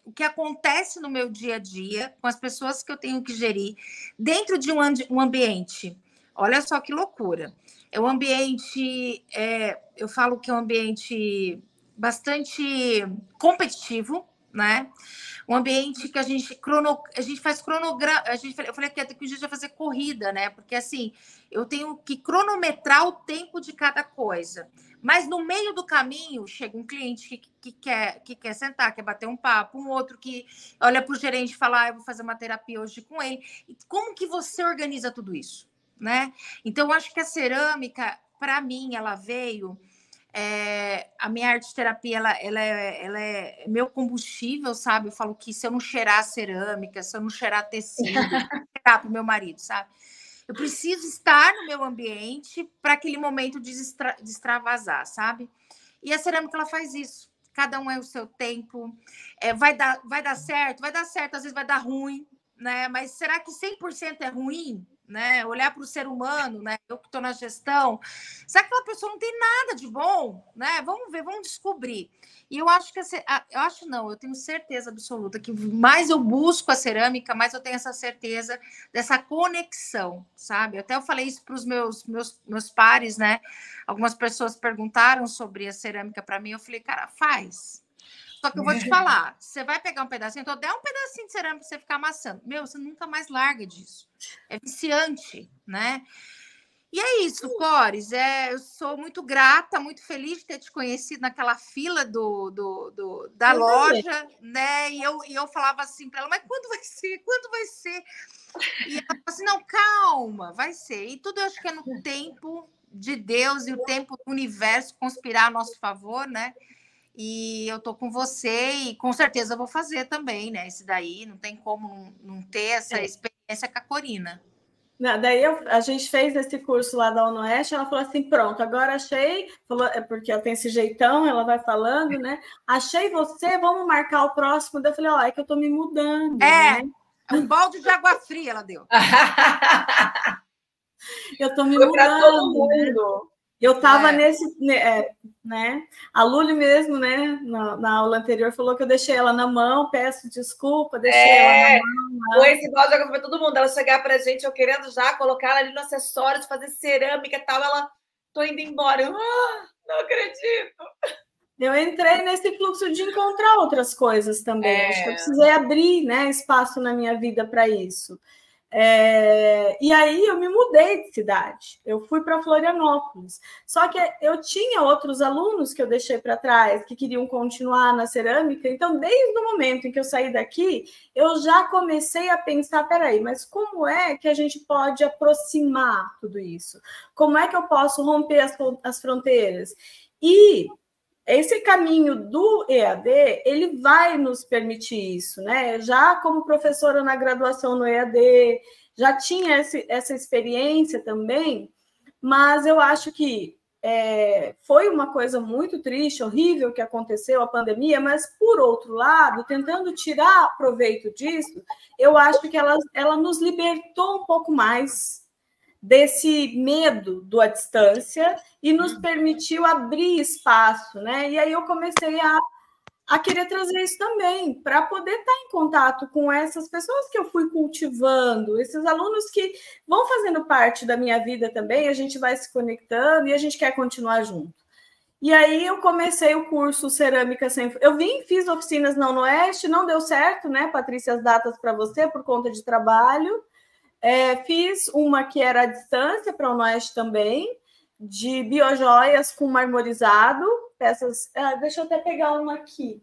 o que acontece no meu dia a dia, com as pessoas que eu tenho que gerir, dentro de um ambiente. Olha só que loucura. É um ambiente, eu falo que é um ambiente bastante competitivo, né? Um ambiente que a gente faz cronograma. Eu falei que a gente vai fazer corrida, né? Porque assim, eu tenho que cronometrar o tempo de cada coisa. Mas no meio do caminho chega um cliente que quer sentar, quer bater um papo, um outro que olha para o gerente e fala: eu vou fazer uma terapia hoje com ele. E como que você organiza tudo isso, né? Então, eu acho que a cerâmica, para mim, ela veio. A minha arte-terapia ela é meu combustível, sabe? Eu falo que se eu não cheirar cerâmica, se eu não cheirar tecido, cheirar para o meu marido, sabe? Eu preciso estar no meu ambiente para aquele momento de extravasar, sabe? E a cerâmica ela faz isso. Cada um é o seu tempo. Vai dar certo? Vai dar certo, às vezes vai dar ruim, né? Mas será que 100% é ruim? Né? Olhar para o ser humano, né? Eu que estou na gestão, será que aquela pessoa não tem nada de bom, né? Vamos ver, vamos descobrir. E eu acho que eu tenho certeza absoluta que mais eu busco a cerâmica, mais eu tenho essa certeza dessa conexão, sabe? Até eu falei isso para os meus pares, né? Algumas pessoas perguntaram sobre a cerâmica para mim, eu falei, cara, faz. Só que eu vou te falar, você vai pegar um pedacinho, então dá um pedacinho de cerâmica para você ficar amassando. Meu, você nunca mais larga disso. É viciante, né? E é isso, Cores. Eu sou muito grata, muito feliz de ter te conhecido naquela fila da loja, né? E eu falava assim para ela, mas quando vai ser? Quando vai ser? E ela falou assim, não, calma, vai ser. E tudo eu acho que é no tempo de Deus e o tempo do universo conspirar a nosso favor, né? E eu tô com você e com certeza eu vou fazer também, né? Esse daí não tem como não ter essa experiência com a Corina. Daí a gente fez esse curso lá da UNOeste, ela falou assim, pronto, agora achei, falou, porque ela tem esse jeitão, ela vai falando, né? Achei você, vamos marcar o próximo. Daí eu falei, é que eu tô me mudando, né? Um balde de água fria ela deu. Eu tô me mudando. Foi para todo mundo. Né? Eu estava nesse, né? A Luli mesmo, né? Na aula anterior falou que eu deixei ela na mão, peço desculpa, deixei ela na mão. Foi esse balde para todo mundo. Ela chegar para a gente, eu querendo já colocar ela ali no acessório, de fazer cerâmica e tal. Ela, tô indo embora. Eu, não acredito. Eu entrei nesse fluxo de encontrar outras coisas também. Acho que eu precisei abrir, né, espaço na minha vida para isso. E aí eu me mudei de cidade, eu fui para Florianópolis, só que eu tinha outros alunos que eu deixei para trás, que queriam continuar na cerâmica, então desde o momento em que eu saí daqui, eu já comecei a pensar, peraí, mas como é que a gente pode aproximar tudo isso? Como é que eu posso romper as fronteiras? E esse caminho do EAD, ele vai nos permitir isso, né? Já como professora na graduação no EAD, já tinha essa experiência também, mas eu acho que foi uma coisa muito triste, horrível que aconteceu, a pandemia, mas, por outro lado, tentando tirar proveito disso, eu acho que ela nos libertou um pouco mais desse medo à distância e nos permitiu abrir espaço, né? E aí eu comecei a querer trazer isso também, para poder estar em contato com essas pessoas que eu fui cultivando, esses alunos que vão fazendo parte da minha vida também, a gente vai se conectando e a gente quer continuar junto. E aí eu comecei o curso Cerâmica Sem... Eu fiz oficinas na UNOeste, não deu certo, né, Patrícia, as datas para você, por conta de trabalho. Fiz uma que era à distância para o UNOeste também, de biojoias com marmorizado, peças... deixa eu até pegar uma aqui.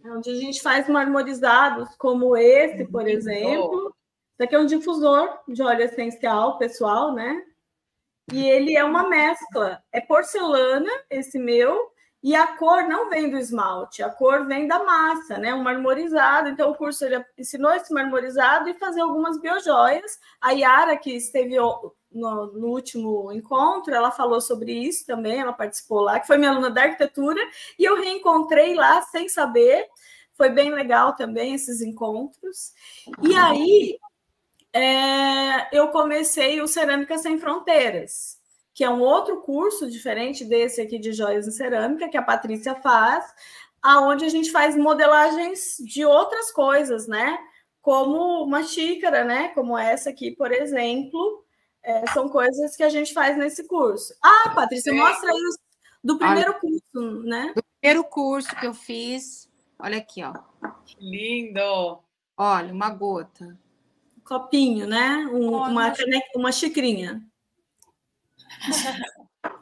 Onde a gente faz marmorizados, como esse, por exemplo. Isso aqui é um difusor de óleo essencial pessoal, né? e ele é uma mescla. É porcelana, esse meu, e a cor não vem do esmalte, a cor vem da massa, né? Um marmorizado. Então, o curso ele ensinou esse marmorizado e fazer algumas biojoias. A Yara, que esteve no último encontro, ela falou sobre isso também, ela participou lá, que foi minha aluna da arquitetura, e eu reencontrei lá sem saber. Foi bem legal também esses encontros. E aí, eu comecei o Cerâmica Sem Fronteiras, que é um outro curso diferente desse aqui de joias em cerâmica, que a Patrícia faz, aonde a gente faz modelagens de outras coisas, né? Como uma xícara, né? Como essa aqui, por exemplo. São coisas que a gente faz nesse curso. Ah, Patrícia, mostra aí do primeiro curso, né? Do primeiro curso que eu fiz. Olha aqui, ó. Que lindo! Olha, uma gota. Copinho, né? Uma xicrinha.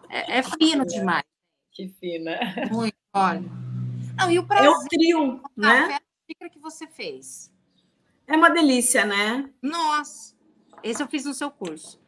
É fino demais. Que fina. Muito, olha. Não, e o prazer, é o trio, né? Foi a xícara que você fez. É uma delícia, né? Nossa, esse eu fiz no seu curso.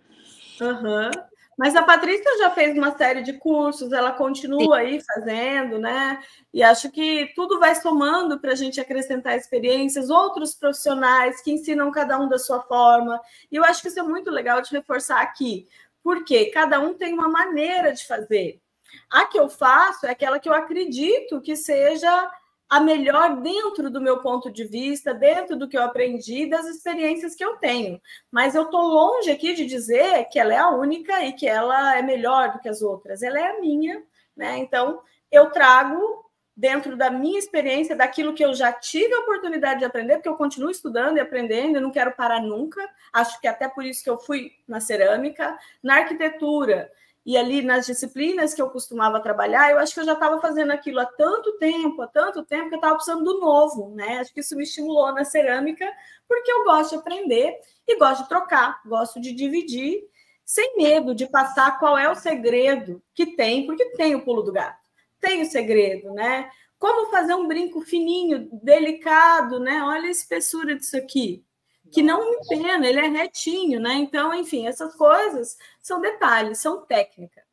Uhum. Mas a Patrícia já fez uma série de cursos, ela continua aí fazendo, né? E acho que tudo vai somando para a gente acrescentar experiências, outros profissionais que ensinam cada um da sua forma. E eu acho que isso é muito legal de reforçar aqui, porque cada um tem uma maneira de fazer. A que eu faço é aquela que eu acredito que seja a melhor dentro do meu ponto de vista, dentro do que eu aprendi, das experiências que eu tenho. Mas eu estou longe aqui de dizer que ela é a única e que ela é melhor do que as outras. Ela é a minha, né? Então, eu trago dentro da minha experiência, daquilo que eu já tive a oportunidade de aprender, porque eu continuo estudando e aprendendo, eu não quero parar nunca. Acho que até por isso que eu fui na cerâmica, na arquitetura. E ali nas disciplinas que eu costumava trabalhar, eu acho que eu já estava fazendo aquilo há tanto tempo, que eu estava precisando do novo, né? Acho que isso me estimulou na cerâmica, porque eu gosto de aprender e gosto de trocar, gosto de dividir, sem medo de passar qual é o segredo que tem, porque tem o pulo do gato, tem o segredo, né? Como fazer um brinco fininho, delicado, né? Olha a espessura disso aqui. Que não empena, ele é retinho, né? Então, enfim, essas coisas são detalhes, são técnica.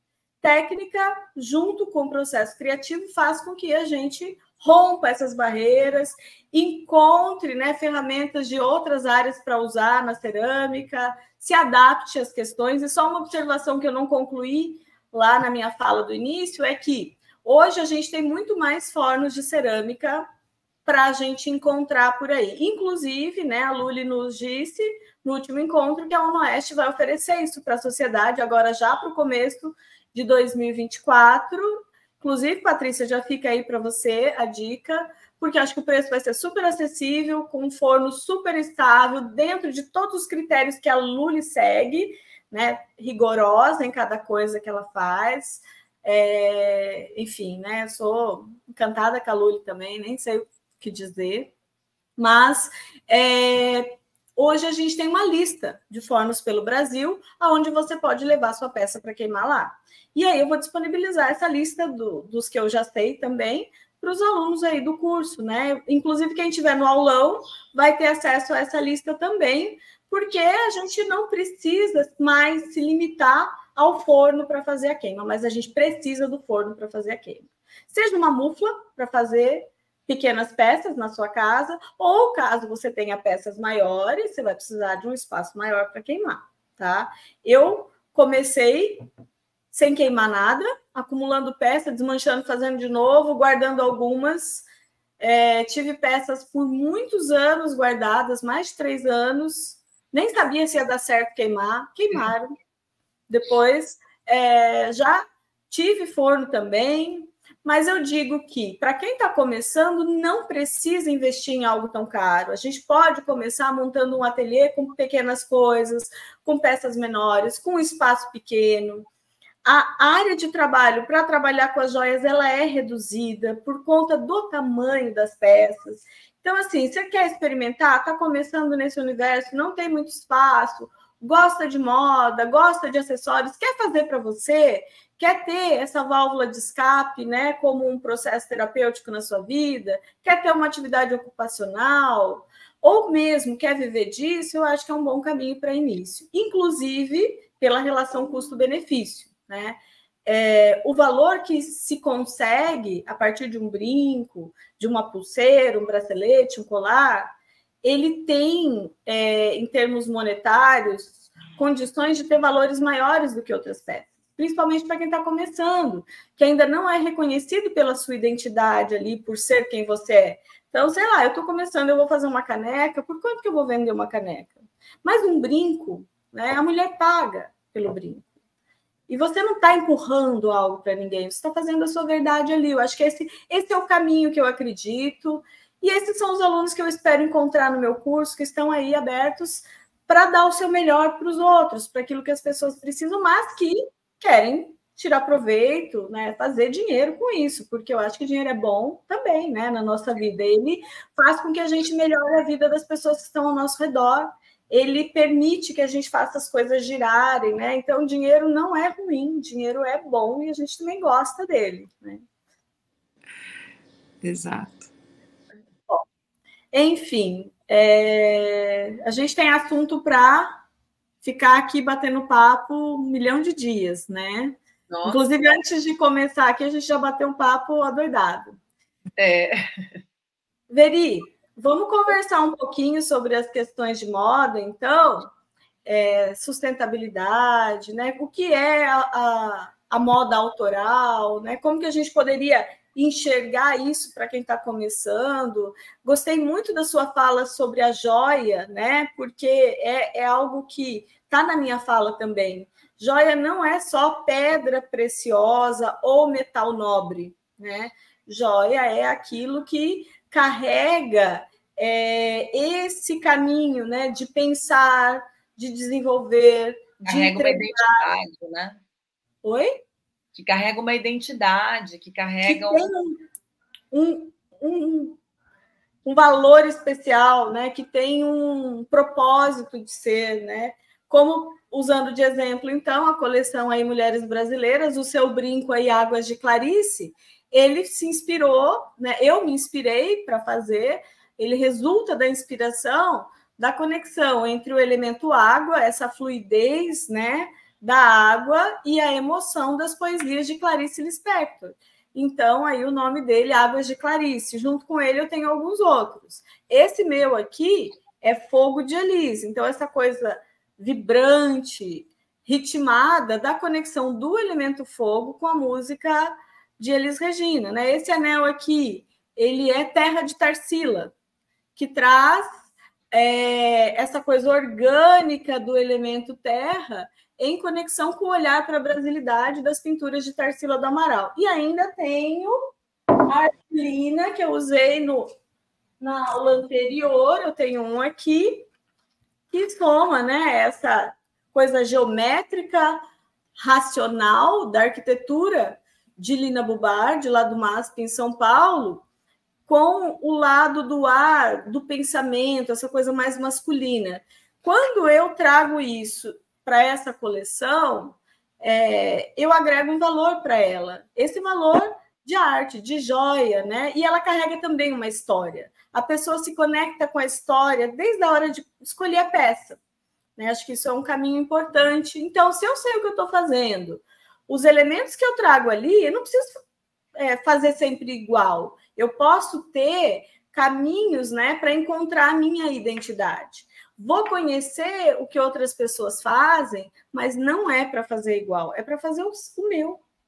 Técnica, junto com o processo criativo, faz com que a gente rompa essas barreiras, encontre, né, ferramentas de outras áreas para usar na cerâmica, se adapte às questões. E só uma observação que eu não concluí lá na minha fala do início é que hoje a gente tem muito mais fornos de cerâmica para a gente encontrar por aí. Inclusive, né, a Luli nos disse no último encontro que a UNOeste vai oferecer isso para a sociedade agora já para o começo de 2024. Inclusive, Patrícia, já fica aí para você a dica, porque acho que o preço vai ser super acessível, com um forno super estável, dentro de todos os critérios que a Luli segue, né, rigorosa em cada coisa que ela faz. Enfim, né, sou encantada com a Luli também, nem sei o que dizer, mas hoje a gente tem uma lista de fornos pelo Brasil, onde você pode levar sua peça para queimar lá. E aí eu vou disponibilizar essa lista dos que eu já sei também para os alunos aí do curso, né? Inclusive, quem estiver no aulão vai ter acesso a essa lista também, porque a gente não precisa mais se limitar ao forno para fazer a queima, mas a gente precisa do forno para fazer a queima. Seja uma mufla para fazer pequenas peças na sua casa, ou caso você tenha peças maiores, você vai precisar de um espaço maior para queimar, tá? Eu comecei sem queimar nada, acumulando peças, desmanchando, fazendo de novo, guardando algumas. Tive peças por muitos anos guardadas, mais de 3 anos, nem sabia se ia dar certo queimar, queimaram. Depois, já tive forno também, mas eu digo que, para quem está começando, não precisa investir em algo tão caro. A gente pode começar montando um ateliê com pequenas coisas, com peças menores, com um espaço pequeno. A área de trabalho para trabalhar com as joias ela é reduzida por conta do tamanho das peças. Então, assim, você quer experimentar, está começando nesse universo, não tem muito espaço, gosta de moda, gosta de acessórios, quer fazer para você, quer ter essa válvula de escape, né, como um processo terapêutico na sua vida, quer ter uma atividade ocupacional, ou mesmo quer viver disso, eu acho que é um bom caminho para início. Inclusive, pela relação custo-benefício, né? O valor que se consegue a partir de um brinco, de uma pulseira, um bracelete, um colar, ele tem, em termos monetários, condições de ter valores maiores do que outras peças, principalmente para quem está começando, que ainda não é reconhecido pela sua identidade ali, por ser quem você é. Então, sei lá, eu estou começando, eu vou fazer uma caneca, por quanto que eu vou vender uma caneca? Mas um brinco, né, a mulher paga pelo brinco. E você não está empurrando algo para ninguém, você está fazendo a sua verdade ali. Eu acho que esse é o caminho que eu acredito, e esses são os alunos que eu espero encontrar no meu curso, que estão aí abertos para dar o seu melhor para os outros, para aquilo que as pessoas precisam, mas que querem tirar proveito, né, fazer dinheiro com isso, porque eu acho que dinheiro é bom também, né, na nossa vida. Ele faz com que a gente melhore a vida das pessoas que estão ao nosso redor, ele permite que a gente faça as coisas girarem, né? Então, dinheiro não é ruim, dinheiro é bom e a gente também gosta dele, né? Exato. Bom, enfim, a gente tem assunto para ficar aqui batendo papo 1 milhão de dias, né? Nossa. Inclusive, antes de começar aqui, a gente já bateu um papo adoidado. Veri, vamos conversar um pouquinho sobre as questões de moda, então, sustentabilidade, né? O que é a moda autoral, né? Como que a gente poderia enxergar isso para quem está começando? Gostei muito da sua fala sobre a joia, né? Porque é algo que está na minha fala também. Joia não é só pedra preciosa ou metal nobre, né? Joia é aquilo que carrega esse caminho, né, de pensar, de desenvolver, carrega uma identidade, né? Oi? Que carrega uma identidade, que carrega que tem um valor especial, né? Que tem um propósito de ser, né? Como, usando de exemplo, então, a coleção aí Mulheres Brasileiras, o seu brinco aí Águas de Clarice, ele se inspirou, né? Eu me inspirei para fazer, ele resulta da inspiração da conexão entre o elemento água, essa fluidez, né, da água, e a emoção das poesias de Clarice Lispector. Então, aí o nome dele, Águas de Clarice. Junto com ele, eu tenho alguns outros. Esse meu aqui é Fogo de Elis. Então, essa coisa vibrante, ritmada, da conexão do elemento fogo com a música de Elis Regina, né? Esse anel aqui, ele é Terra de Tarsila, que traz essa coisa orgânica do elemento terra em conexão com o olhar para a brasilidade das pinturas de Tarsila do Amaral. E ainda tenho a argilina que eu usei na aula anterior, eu tenho um aqui, que soma, né, essa coisa geométrica, racional da arquitetura de Lina Bubardi, lá do MASP em São Paulo, com o lado do ar, do pensamento, essa coisa mais masculina. Quando eu trago isso para essa coleção, eu agrego um valor para ela. Esse valor de arte, de joia, né? E ela carrega também uma história. A pessoa se conecta com a história desde a hora de escolher a peça, né? Acho que isso é um caminho importante. Então, se eu sei o que eu estou fazendo, os elementos que eu trago ali, eu não preciso fazer sempre igual. Eu posso ter caminhos, né, para encontrar a minha identidade. Vou conhecer o que outras pessoas fazem, mas não é para fazer igual, é para fazer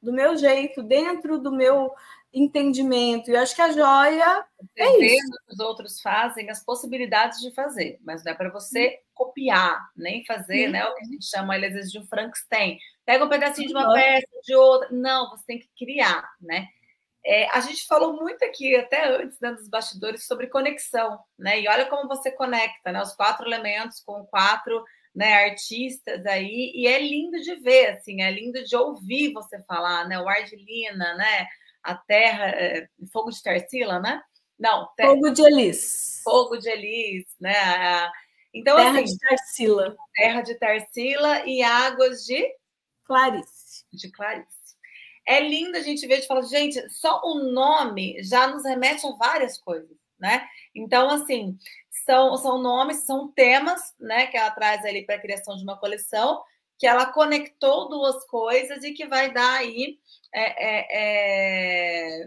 do meu jeito, dentro do meu entendimento. E acho que a joia isso. O que os outros fazem, as possibilidades de fazer, mas não é para você copiar, nem fazer, né, o que a gente chama, às vezes, de um Frankenstein. Pega um pedacinho de uma peça, de outra. Não, você tem que criar, né? A gente falou muito aqui, até antes, né, dos bastidores, sobre conexão, né? E olha como você conecta, né? Os 4 elementos com 4, né, artistas aí, e é lindo de ver, assim, é lindo de ouvir você falar, né? O Argilina, né? A terra, Fogo de Tarsila, né? Não, Fogo de Elis. Fogo de Elis, né? Então, terra assim, de Tarsila. Terra de Tarsila e Águas de Clarice. De Clarice. É lindo a gente ver, de falar, gente, só o nome já nos remete a várias coisas, né? Então, assim, são nomes, são temas, né, que ela traz ali para a criação de uma coleção, que ela conectou duas coisas e que vai dar aí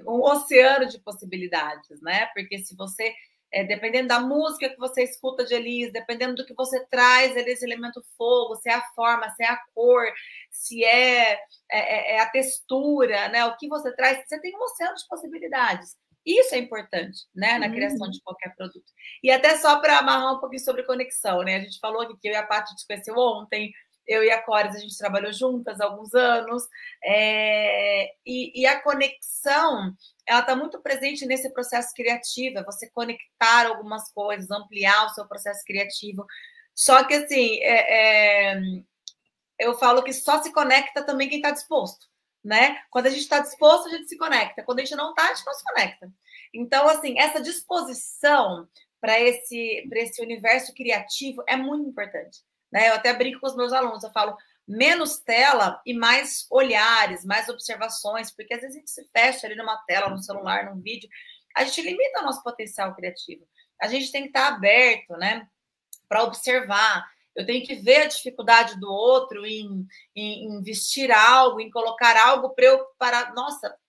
um oceano de possibilidades, né? Porque se você, dependendo da música que você escuta de Elis, dependendo do que você traz, esse elemento fogo, se é a forma, se é a cor, se é a textura, né? O que você traz, você tem um oceano de possibilidades. Isso é importante, né, na criação de qualquer produto. E até só para amarrar um pouquinho sobre conexão, né? A gente falou aqui que eu e a Paty te conheceu ontem, eu e a Cores, a gente trabalhou juntas há alguns anos, e a conexão, ela está muito presente nesse processo criativo, é você conectar algumas coisas, ampliar o seu processo criativo. Só que, assim, eu falo que só se conecta também quem está disposto, né? Quando a gente está disposto, a gente se conecta. Quando a gente não está, a gente não se conecta. Então, assim, essa disposição para esse universo criativo é muito importante, né? Eu até brinco com os meus alunos, eu falo menos tela e mais olhares, mais observações, porque às vezes a gente se fecha ali numa tela, no celular, num vídeo, a gente limita o nosso potencial criativo. A gente tem que estar aberto, né, para observar. Eu tenho que ver a dificuldade do outro em vestir algo, em colocar algo para eu parar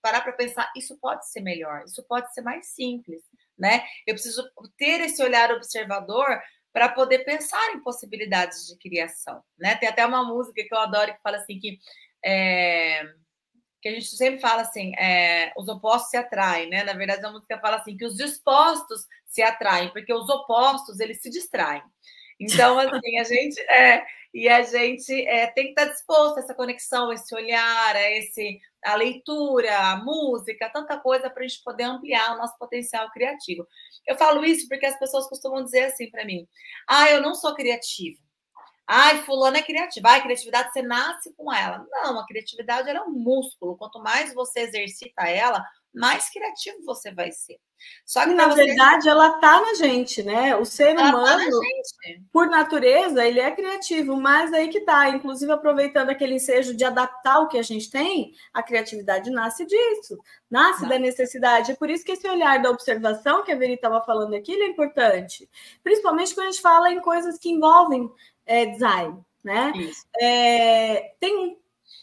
para pensar, isso pode ser melhor, isso pode ser mais simples, né? Eu preciso ter esse olhar observador para poder pensar em possibilidades de criação, né? Tem até uma música que eu adoro que fala assim que a gente sempre fala assim, os opostos se atraem, né? Na verdade, a música fala assim que os dispostos se atraem, porque os opostos eles se distraem. Então, assim, a gente tem que estar disposto a essa conexão, esse olhar, a leitura, a música, tanta coisa para a gente poder ampliar o nosso potencial criativo. Eu falo isso porque as pessoas costumam dizer assim para mim: eu não sou criativa. Fulana é criativa. A criatividade você nasce com ela. Não, a criatividade ela é um músculo. Quanto mais você exercita ela, mais criativo você vai ser. Só que na verdade, ela está na gente, né? O ser humano, por natureza, ele é criativo, mas aí que está. Inclusive, aproveitando aquele ensejo de adaptar o que a gente tem, a criatividade nasce disso, nasce da necessidade. É por isso que esse olhar da observação que a Veri estava falando aqui, ele é importante. Principalmente quando a gente fala em coisas que envolvem design, né? Tem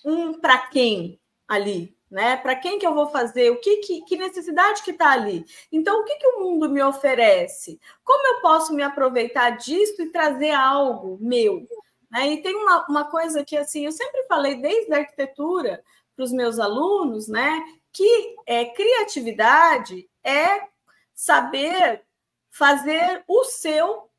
um para quem ali, né? Para quem que eu vou fazer? O que necessidade que está ali? Então, o que o mundo me oferece? Como eu posso me aproveitar disso e trazer algo meu? Né? E tem uma coisa que assim eu sempre falei desde a arquitetura para os meus alunos, né? Que criatividade é saber fazer o seu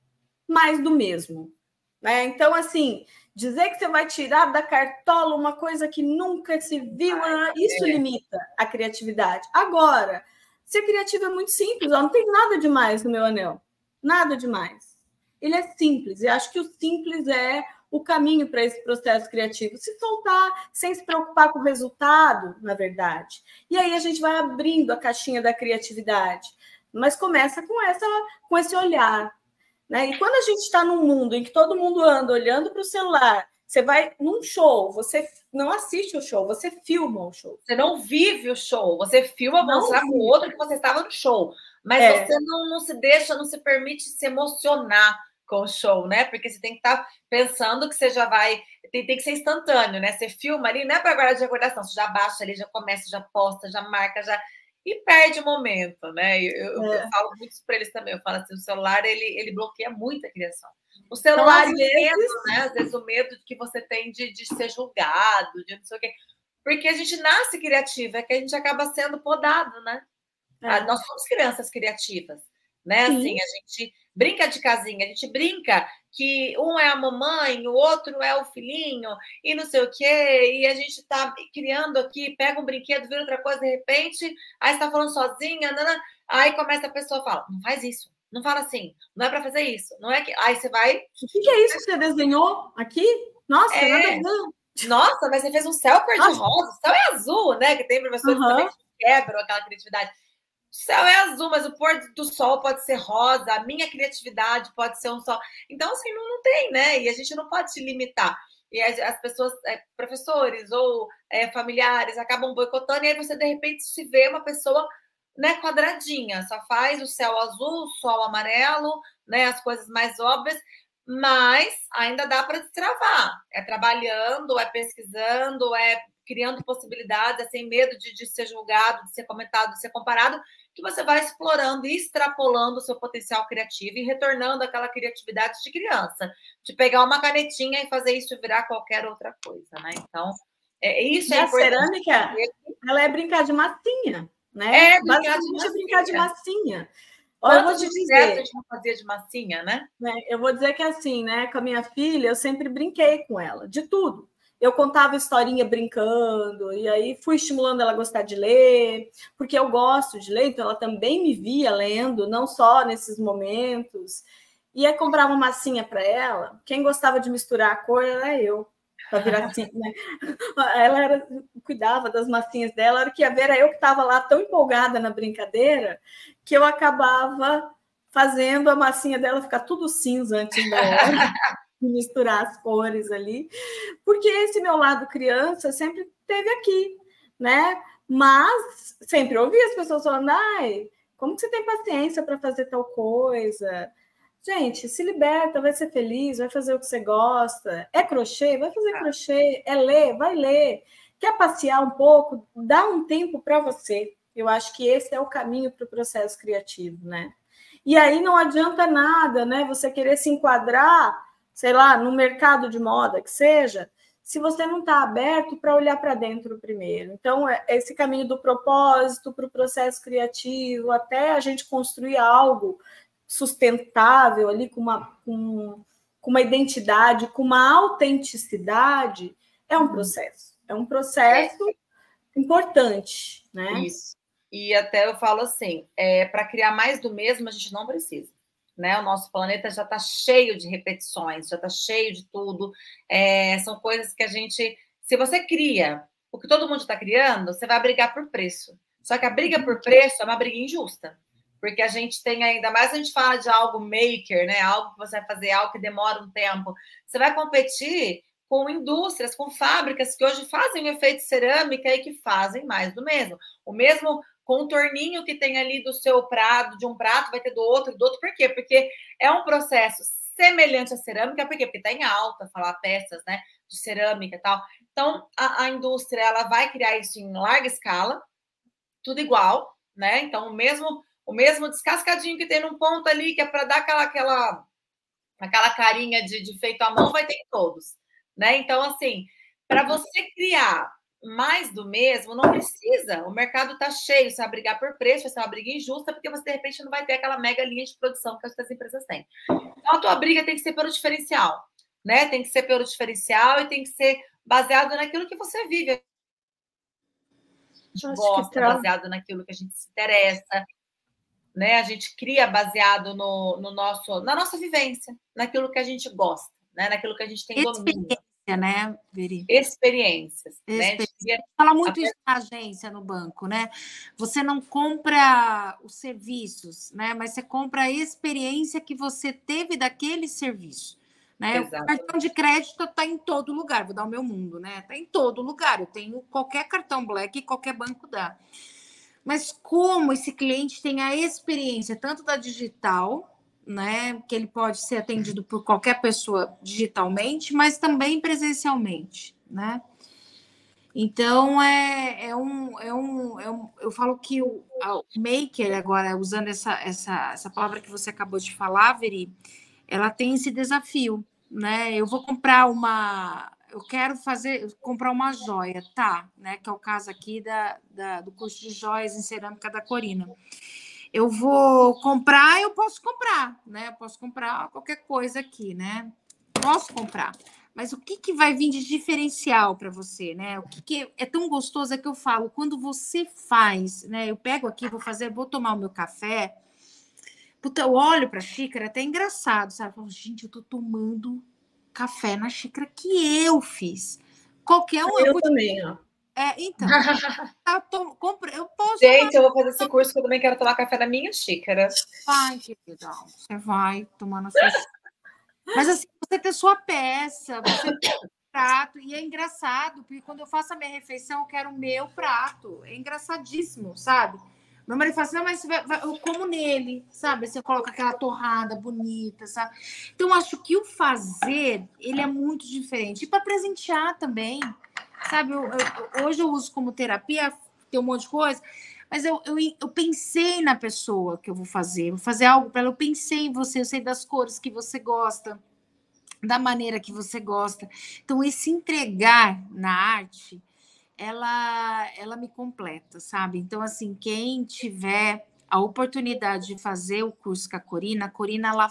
mais do mesmo. Né? Então, assim, dizer que você vai tirar da cartola uma coisa que nunca se viu, isso limita a criatividade. Agora, ser criativo é muito simples, não tem nada demais no meu anel. Nada demais. Ele é simples, e acho que o simples é o caminho para esse processo criativo. Se soltar, sem se preocupar com o resultado, na verdade. E aí a gente vai abrindo a caixinha da criatividade. Mas começa com esse olhar. Né? E quando a gente está num mundo em que todo mundo anda olhando para o celular, você vai num show, você não assiste o show, você filma o show. Você não vive o show, você filma mostrar para o outro que você estava no show, mas você não se deixa, não se permite se emocionar com o show, né? Porque você tem que estar pensando que você já vai... Tem que ser instantâneo, né? Você filma ali, não é para guardar de recordação, você já baixa ali, já começa, já posta, já marca, já... E perde o momento, né? Eu falo muito isso para eles também. Eu falo assim, o celular, ele bloqueia muito a criação. O celular, então, às vezes o medo que você tem de ser julgado, de não sei o quê. Porque a gente nasce criativa, é que a gente acaba sendo podado, né? Nós somos crianças criativas, né? Sim. Assim, a gente brinca de casinha, a gente brinca que um é a mamãe, o outro é o filhinho, e não sei o quê, e a gente está criando aqui, pega um brinquedo, vira outra coisa, de repente, aí você está falando sozinha, aí começa a pessoa a falar, não faz isso, não fala assim, não é para fazer isso, não é que... Aí você vai... O que é isso que você desenhou aqui? Nossa, nada a ver. Nossa, mas você fez um céu cor-de-rosa, o céu é azul, né? Que tem professores também que quebram aquela criatividade. O céu é azul, mas o pôr do sol pode ser rosa, a minha criatividade pode ser um sol. Então, assim, não tem, né? E a gente não pode se limitar. E as pessoas, professores ou familiares, acabam boicotando, e aí você, de repente, se vê uma pessoa, né, quadradinha, só faz o céu azul, o sol amarelo, né, as coisas mais óbvias, mas ainda dá para destravar. É trabalhando, é pesquisando, é criando possibilidades, é sem medo de ser julgado, de ser comentado, de ser comparado, que você vai explorando e extrapolando o seu potencial criativo e retornando aquela criatividade de criança, de pegar uma canetinha e fazer isso virar qualquer outra coisa, né? Então, isso é importante. A cerâmica, ela é brincar de massinha, né? Basicamente brincar de massinha. Eu vou te dizer, a gente não fazia de massinha, né? Eu vou dizer que assim, né? Com a minha filha, eu sempre brinquei com ela, de tudo. Eu contava historinha brincando, e aí fui estimulando ela a gostar de ler, porque eu gosto de ler, então ela também me via lendo, não só nesses momentos. E aí comprava uma massinha para ela. Quem gostava de misturar a cor era eu, para virar assim, né? Ela cuidava das massinhas dela, era que ia ver, era eu que estava lá tão empolgada na brincadeira que eu acabava fazendo a massinha dela ficar tudo cinza antes da hora. Misturar as cores ali, porque esse meu lado criança sempre teve aqui, né? Mas sempre ouvi as pessoas falando, ai, como que você tem paciência para fazer tal coisa? Gente, se liberta, vai ser feliz, vai fazer o que você gosta. É crochê? Vai fazer crochê. É ler? Vai ler. Quer passear um pouco? Dá um tempo para você. Eu acho que esse é o caminho para o processo criativo, né? E aí não adianta nada, né? Você querer se enquadrar, sei lá, no mercado de moda que seja, se você não está aberto para olhar para dentro primeiro. Então, esse caminho do propósito para o processo criativo, até a gente construir algo sustentável ali, com uma identidade, com uma autenticidade, é um processo. É um processo importante, né? Isso. E até eu falo assim, para criar mais do mesmo, a gente não precisa. Né? O nosso planeta já está cheio de repetições, já está cheio de tudo. São coisas que a gente... Se você cria o que todo mundo está criando, você vai brigar por preço. Só que a briga por preço é uma briga injusta. Porque a gente tem, ainda mais a gente fala de algo maker, né? Algo que você vai fazer, algo que demora um tempo. Você vai competir com indústrias, com fábricas que hoje fazem o efeito cerâmica e que fazem mais do mesmo. O mesmo contorninho que tem ali do seu prato, de um prato, vai ter do outro. Por quê? Porque é um processo semelhante à cerâmica. Por quê? Porque está em alta, falar peças, né, de cerâmica e tal. Então, a indústria, ela vai criar isso em larga escala, tudo igual, né? Então, o mesmo descascadinho que tem num ponto ali, que é para dar aquela carinha de feito à mão, vai ter em todos, né? Então, assim, para você criar mais do mesmo, não precisa. O mercado está cheio, você vai brigar por preço, vai ser uma briga injusta, porque você, de repente, não vai ter aquela mega linha de produção que as empresas têm. Então, a tua briga tem que ser pelo diferencial, né? Tem que ser pelo diferencial e tem que ser baseado naquilo que você vive. A gente gosta, baseado naquilo que a gente se interessa, né? A gente cria baseado na nossa vivência, naquilo que a gente gosta, né? Naquilo que a gente tem domínio. Né, Veri? Experiências. Né? Fala muito isso na agência, no banco, né? Você não compra os serviços, né? Mas você compra a experiência que você teve daquele serviço. Né? O cartão de crédito está em todo lugar, vou dar o meu mundo, né? Está em todo lugar. Eu tenho qualquer cartão Black e qualquer banco dá. Mas como esse cliente tem a experiência tanto da digital, né, que ele pode ser atendido por qualquer pessoa digitalmente, mas também presencialmente, né? Então, eu falo que o maker, agora, usando essa palavra que você acabou de falar, Veri, ela tem esse desafio, né? Eu vou comprar eu quero comprar uma joia, tá? Né? Que é o caso aqui do curso de joias em cerâmica da Corina. Eu vou comprar, eu posso comprar, né? Eu posso comprar qualquer coisa aqui, né? Posso comprar. Mas o que vai vir de diferencial para você, né? O que é tão gostoso é que eu falo, quando você faz, né? Eu pego aqui, vou tomar o meu café, puta, eu olho para a xícara, é até engraçado, sabe? Eu falo, gente, eu tô tomando café na xícara que eu fiz. Qualquer um... Eu também, ó. Então, eu posso... Gente, eu vou fazer esse curso que eu também quero tomar café na minha xícara. Vai, querida, você vai tomar na sua xícara. Mas assim, você tem sua peça, você tem um prato, e é engraçado, porque quando eu faço a minha refeição, eu quero o meu prato. É engraçadíssimo, sabe? Meu marido fala assim, não, mas eu como nele, sabe? Você coloca aquela torrada bonita, sabe? Então, acho que o fazer, ele é muito diferente. E para presentear também, sabe? Hoje eu uso como terapia, tem um monte de coisa, mas eu pensei na pessoa que eu vou fazer algo para ela, eu pensei em você, eu sei das cores que você gosta, da maneira que você gosta. Então, esse entregar na arte, ela me completa, sabe? Então, assim, quem tiver a oportunidade de fazer o curso com a Corina, ela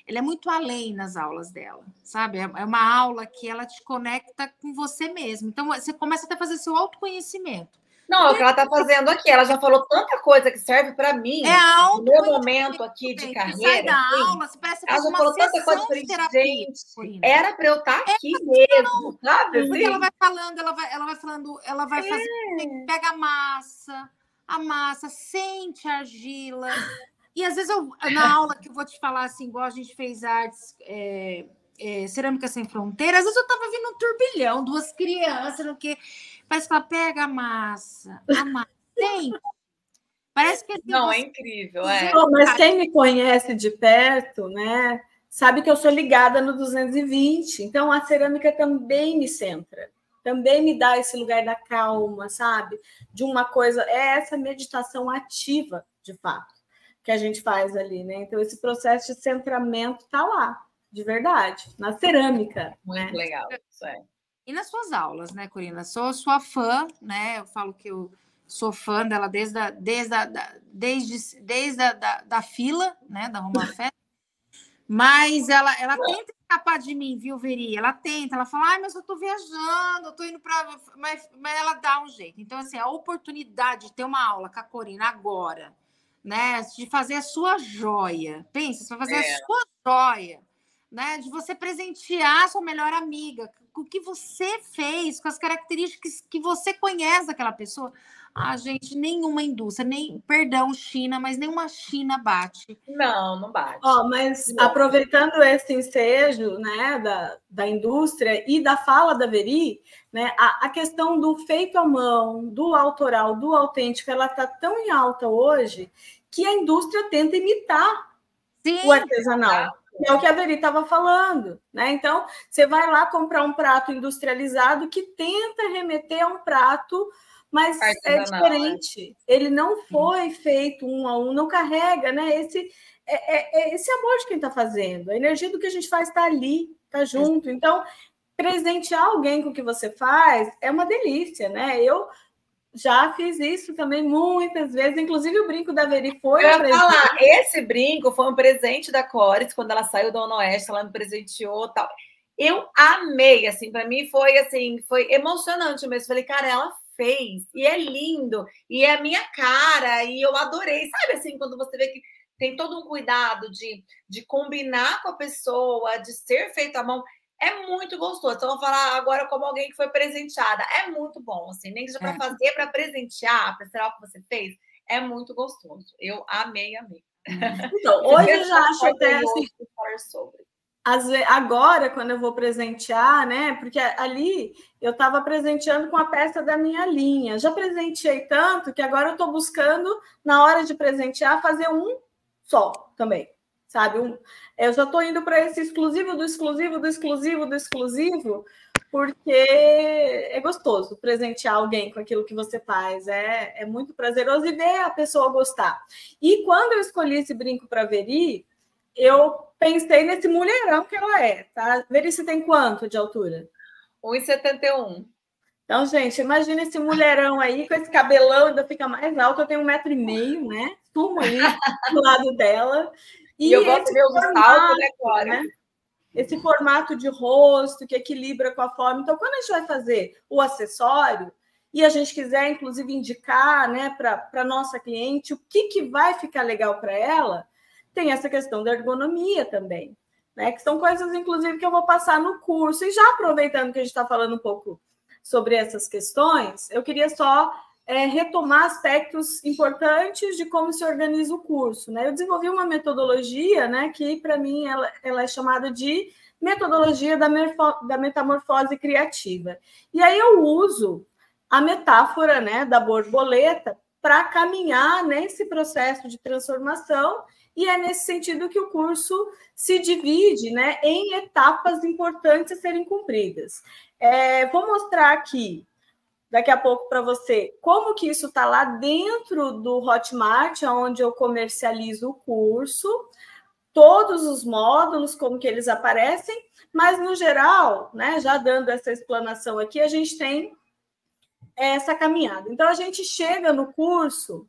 é muito além nas aulas dela, sabe? É uma aula que ela te conecta com você mesmo. Então, você começa até a fazer seu autoconhecimento. Não, é o que ela está fazendo aqui. Ela já falou tanta coisa que serve para mim, no meu momento aqui de carreira. Sai da aula, você parece que ela já falou tanta coisa para terapia, gente. Era para eu estar aqui mesmo, sabe? Porque ela vai falando, ela vai fazendo, pega a massa, sente a argila. E às vezes na aula que eu vou te falar assim, igual a gente fez artes, Cerâmica Sem Fronteira, às vezes eu tava vindo um turbilhão, 2 crianças, no que parece que ela pega a massa, sente. Parece que assim, não, é incrível, Mas quem me conhece de perto, né, sabe que eu sou ligada no 220, então a cerâmica também me centra, também me dá esse lugar da calma, sabe? De uma coisa, é essa meditação ativa, de fato, que a gente faz ali, né? Então esse processo de centramento tá lá, de verdade, na cerâmica. Muito legal, isso é. E nas suas aulas, né, Corina? Sou sua fã, né? Eu falo que eu sou fã dela desde a fila, né, da Roma Festa. Mas ela tenta escapar de mim, viu, Veri? Ela tenta, ela fala, mas eu tô viajando, eu tô indo para... Mas ela dá um jeito. Então, assim, a oportunidade de ter uma aula com a Corina agora, né, de fazer a sua joia. Pensa, você vai fazer a sua joia, né, de você presentear a sua melhor amiga, com o que você fez, com as características que você conhece daquela pessoa. Gente, nenhuma indústria, perdão, China, mas nenhuma China bate. Não bate. Mas aproveitando esse ensejo, né, da indústria e da fala da Veri, né, a questão do feito à mão, do autoral, do autêntico, ela está tão em alta hoje que a indústria tenta imitar o artesanal. É o que a Veri estava falando, né? Então, você vai lá comprar um prato industrializado que tenta remeter a um prato, mas é diferente. Ele não foi feito um a um, não carrega, né? Esse amor de quem está fazendo. A energia do que a gente faz está ali, está junto. Então, presentear alguém com o que você faz é uma delícia, né? Eu já fiz isso também muitas vezes, inclusive o brinco da Veri foi um presente. Falar, esse brinco foi um presente da Cores, quando ela saiu da Onoeste, ela me presenteou, tal. Eu amei, assim, para mim foi emocionante mesmo. Falei, cara, ela fez, e é lindo, e é a minha cara, e eu adorei. Sabe assim, quando você vê que tem todo um cuidado de combinar com a pessoa, de ser feito à mão, é muito gostoso. Então, eu vou falar agora como alguém que foi presenteada. É muito bom, assim, nem que seja para fazer, para presentear, para ser algo que você fez, é muito gostoso. Eu amei. Então, hoje eu já acho até assim, agora, quando eu vou presentear, né? Porque ali eu estava presenteando com a peça da minha linha. Já presenteei tanto que agora eu estou buscando, na hora de presentear, fazer um só também. Sabe? Eu já estou indo para esse exclusivo do exclusivo do exclusivo do exclusivo, porque é gostoso presentear alguém com aquilo que você faz. É muito prazeroso e ver a pessoa gostar. E quando eu escolhi esse brinco para Veri, eu pensei nesse mulherão que ela é, tá? Veri, você tem quanto de altura? 1,71. Então, gente, imagina esse mulherão aí com esse cabelão, ainda fica mais alto. Eu tenho 1,5 m, né? Sumo ali do lado dela. E eu gosto de ver o salto, né, Cora? Né? Esse formato de rosto que equilibra com a forma. Então, quando a gente vai fazer o acessório e a gente quiser, inclusive, indicar, né, para a nossa cliente o que vai ficar legal para ela, tem essa questão da ergonomia também, né? Que são coisas, inclusive, que eu vou passar no curso. E já aproveitando que a gente está falando um pouco sobre essas questões, eu queria só retomar aspectos importantes de como se organiza o curso, né? Eu desenvolvi uma metodologia, né, que para mim ela é chamada de metodologia da metamorfose criativa. E aí eu uso a metáfora, né, da borboleta para caminhar nesse processo de transformação, e é nesse sentido que o curso se divide, né, em etapas importantes a serem cumpridas. Vou mostrar aqui, daqui a pouco, para você, como que isso está lá dentro do Hotmart, onde eu comercializo o curso, todos os módulos, como que eles aparecem, mas, no geral, né, já dando essa explanação aqui, a gente tem essa caminhada. Então, a gente chega no curso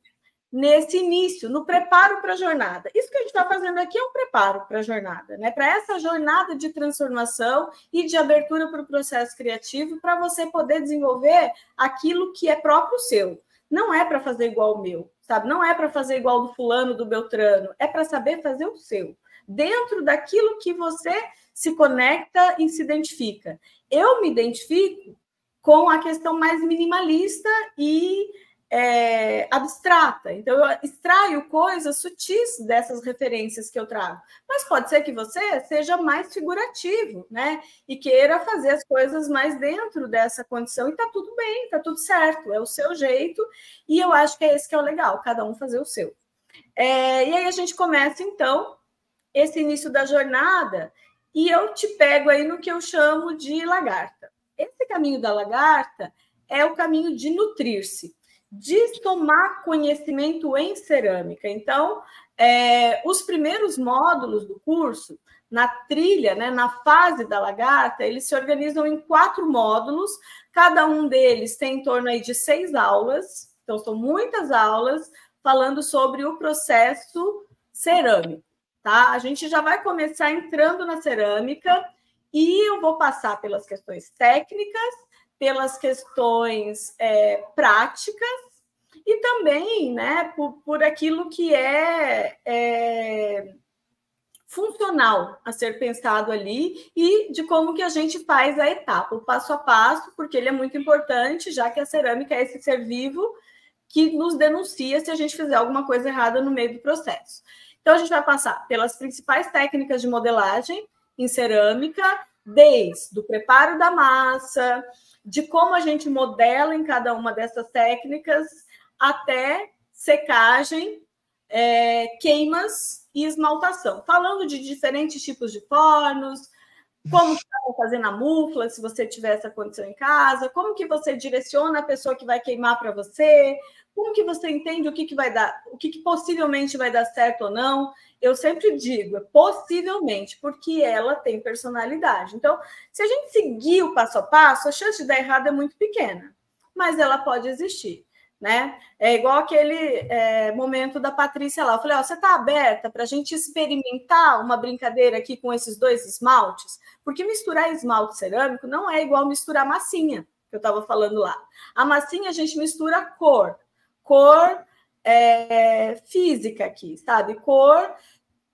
nesse início, no preparo para a jornada. Isso que a gente está fazendo aqui é um preparo para a jornada, né? Para essa jornada de transformação e de abertura para o processo criativo, para você poder desenvolver aquilo que é próprio seu. Não é para fazer igual o meu, sabe? Não é para fazer igual do fulano, do Beltrano. É para saber fazer o seu, dentro daquilo que você se conecta e se identifica. Eu me identifico com a questão mais minimalista e abstrata. Então, eu extraio coisas sutis dessas referências que eu trago. Mas pode ser que você seja mais figurativo, né? E queira fazer as coisas mais dentro dessa condição. E tá tudo bem, tá tudo certo. É o seu jeito. E eu acho que é esse que é o legal, cada um fazer o seu. E aí a gente começa, então, esse início da jornada, e eu te pego aí no que eu chamo de lagarta. Esse caminho da lagarta é o caminho de nutrir-se, de tomar conhecimento em cerâmica. Então, os primeiros módulos do curso, na trilha, né, na fase da lagarta, eles se organizam em 4 módulos, cada um deles tem em torno aí de 6 aulas, então são muitas aulas, falando sobre o processo cerâmico, tá? A gente já vai começar entrando na cerâmica, e eu vou passar pelas questões técnicas, pelas questões práticas e também, né, por aquilo que é funcional a ser pensado ali e de como que a gente faz a etapa, o passo a passo, porque ele é muito importante, já que a cerâmica é esse ser vivo que nos denuncia se a gente fizer alguma coisa errada no meio do processo. Então, a gente vai passar pelas principais técnicas de modelagem em cerâmica, desde o preparo da massa, de como a gente modela em cada uma dessas técnicas, até secagem, queimas e esmaltação. Falando de diferentes tipos de fornos, como que dá para fazer na mufla, se você tiver essa condição em casa, como que você direciona a pessoa que vai queimar para você, como que você entende o que vai dar, o que possivelmente vai dar certo ou não. Eu sempre digo, possivelmente, porque ela tem personalidade. Então, se a gente seguir o passo a passo, a chance de dar errado é muito pequena, mas ela pode existir, né? É igual aquele momento da Patrícia lá. Eu falei, você está aberta para a gente experimentar uma brincadeira aqui com esses 2 esmaltes? Porque misturar esmalte cerâmico não é igual misturar massinha, que eu estava falando lá. A massinha a gente mistura cor física aqui, sabe? Cor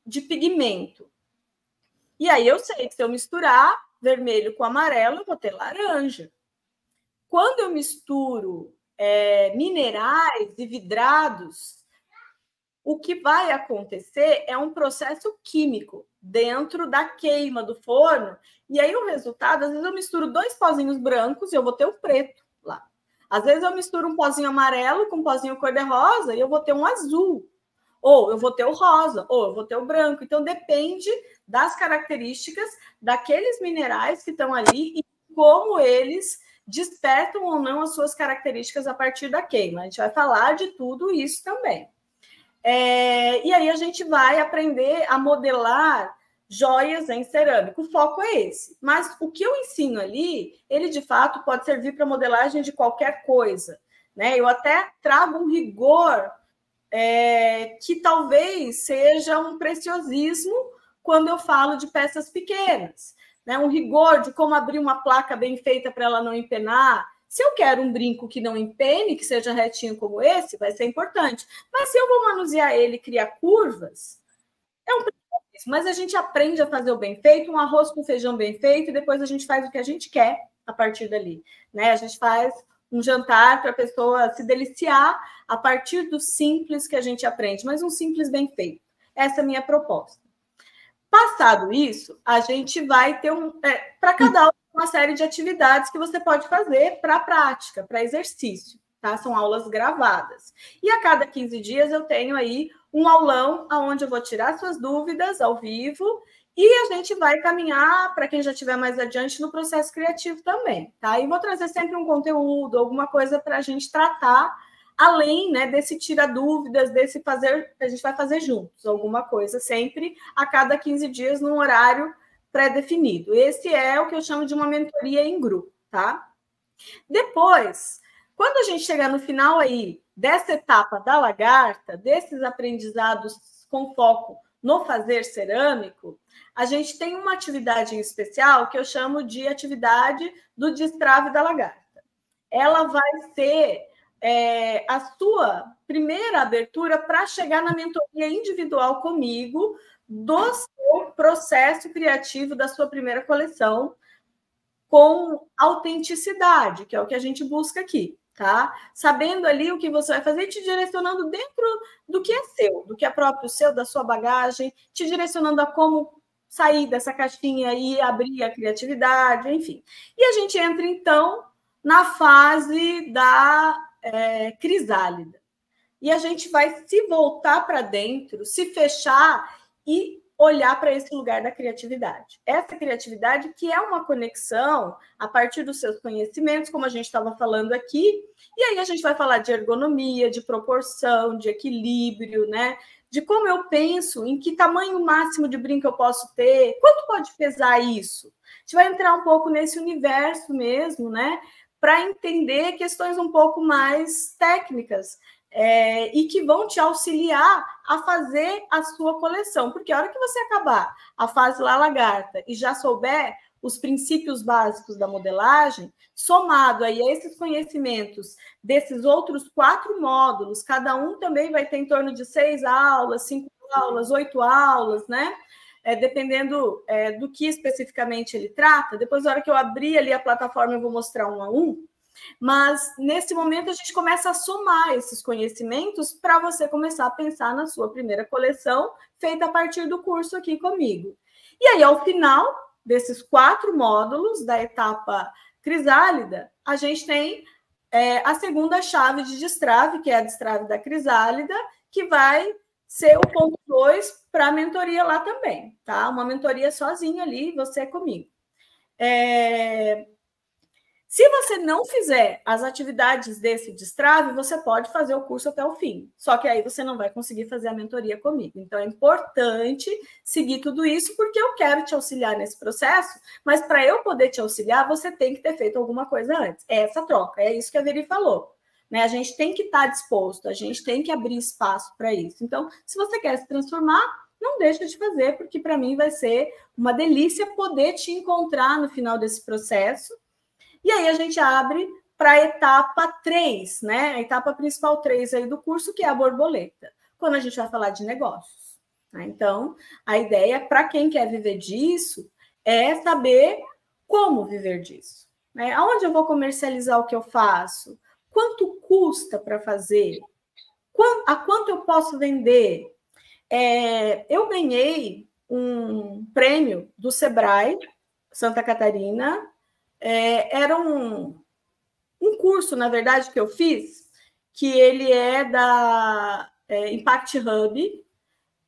de pigmento. E aí eu sei que se eu misturar vermelho com amarelo, eu vou ter laranja. Quando eu misturo minerais e vidrados, o que vai acontecer é um processo químico dentro da queima do forno, e aí o resultado, às vezes eu misturo 2 pozinhos brancos e eu vou ter o preto lá. Às vezes eu misturo um pozinho amarelo com um pozinho cor-de-rosa e eu vou ter um azul. Ou eu vou ter o rosa, ou eu vou ter o branco. Então, depende das características daqueles minerais que estão ali e como eles despertam ou não as suas características a partir da queima. A gente vai falar de tudo isso também. E aí a gente vai aprender a modelar joias em cerâmica. O foco é esse. Mas o que eu ensino ali, ele de fato pode servir para modelagem de qualquer coisa, né? Eu até trago um rigor que talvez seja um preciosismo quando eu falo de peças pequenas, né? Um rigor de como abrir uma placa bem feita para ela não empenar. Se eu quero um brinco que não empene, que seja retinho como esse, vai ser importante. Mas se eu vou manusear ele e criar curvas, é um preciosismo. Mas a gente aprende a fazer o bem feito, um arroz com feijão bem feito, e depois a gente faz o que a gente quer a partir dali, né? A gente faz um jantar para a pessoa se deliciar a partir do simples que a gente aprende, mas um simples bem feito. Essa é a minha proposta. Passado isso, a gente vai ter para cada uma série de atividades que você pode fazer para a prática, para exercício. tá? São aulas gravadas. E a cada 15 dias eu tenho aí um aulão onde eu vou tirar suas dúvidas ao vivo e a gente vai caminhar, para quem já estiver mais adiante, no processo criativo também, tá? E vou trazer sempre um conteúdo, alguma coisa para a gente tratar, além, né, desse tira dúvidas, desse fazer, que a gente vai fazer juntos, alguma coisa sempre a cada 15 dias num horário pré-definido. Esse é o que eu chamo de uma mentoria em grupo, tá? Depois, quando a gente chegar no final aí dessa etapa da lagarta, desses aprendizados com foco no fazer cerâmico, a gente tem uma atividade em especial que eu chamo de atividade do destrave da lagarta. Ela vai ser a sua primeira abertura para chegar na mentoria individual comigo do seu processo criativo da sua primeira coleção com autenticidade, que é o que a gente busca aqui, tá? Sabendo ali o que você vai fazer e te direcionando dentro do que é seu, do que é próprio seu, da sua bagagem, te direcionando a como sair dessa caixinha e abrir a criatividade, enfim. E a gente entra, então, na fase da crisálida. E a gente vai se voltar para dentro, se fechar e olhar para esse lugar da criatividade. Essa criatividade que é uma conexão a partir dos seus conhecimentos, como a gente estava falando aqui, e aí a gente vai falar de ergonomia, de proporção, de equilíbrio, né? De como eu penso, em que tamanho máximo de brinco eu posso ter, quanto pode pesar isso? A gente vai entrar um pouco nesse universo mesmo, né? Para entender questões um pouco mais técnicas, e que vão te auxiliar a fazer a sua coleção. Porque a hora que você acabar a fase lá lagarta e já souber os princípios básicos da modelagem, somado aí a esses conhecimentos desses outros 4 módulos, cada um também vai ter em torno de 6 aulas, 5 aulas, 8 aulas, né? Dependendo do que especificamente ele trata. Depois, na hora que eu abrir ali a plataforma, eu vou mostrar um a um. Mas, nesse momento, a gente começa a somar esses conhecimentos para você começar a pensar na sua primeira coleção, feita a partir do curso aqui comigo. E aí, ao final desses 4 módulos da etapa crisálida, a gente tem a segunda chave de destrave, que é a destrave da crisálida, que vai ser o ponto 2 para a mentoria lá também, tá? Uma mentoria sozinha ali, você comigo. Se você não fizer as atividades desse destrave, você pode fazer o curso até o fim. Só que aí você não vai conseguir fazer a mentoria comigo. Então, é importante seguir tudo isso, porque eu quero te auxiliar nesse processo, mas para eu poder te auxiliar, você tem que ter feito alguma coisa antes. É essa troca, é isso que a Veri falou. Né? A gente tem que estar disposto, a gente tem que abrir espaço para isso. Então, se você quer se transformar, não deixa de fazer, porque para mim vai ser uma delícia poder te encontrar no final desse processo. E aí a gente abre para a etapa 3, né? A etapa principal 3 aí do curso, que é a borboleta, quando a gente vai falar de negócios. Né? Então, a ideia para quem quer viver disso é saber como viver disso. Né? Aonde eu vou comercializar o que eu faço? Quanto custa para fazer? A quanto eu posso vender? Eu ganhei um prêmio do Sebrae, Santa Catarina. Era um curso, na verdade, que eu fiz, que ele é da Impact Hub,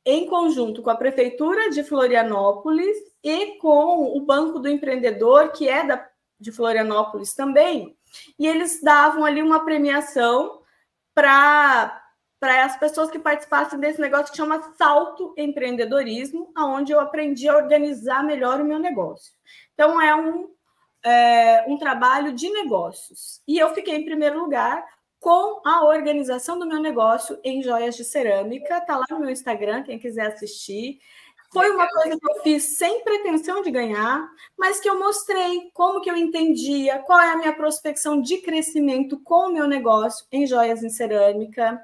em conjunto com a Prefeitura de Florianópolis e com o Banco do Empreendedor, que é de Florianópolis também, e eles davam ali uma premiação para as pessoas que participassem desse negócio que chama Salto Empreendedorismo, onde eu aprendi a organizar melhor o meu negócio. Então, um trabalho de negócios. E eu fiquei em primeiro lugar com a organização do meu negócio em joias de cerâmica. Está lá no meu Instagram, quem quiser assistir. Foi uma coisa que eu fiz sem pretensão de ganhar, mas que eu mostrei como que eu entendia, qual é a minha prospecção de crescimento com o meu negócio em joias em cerâmica.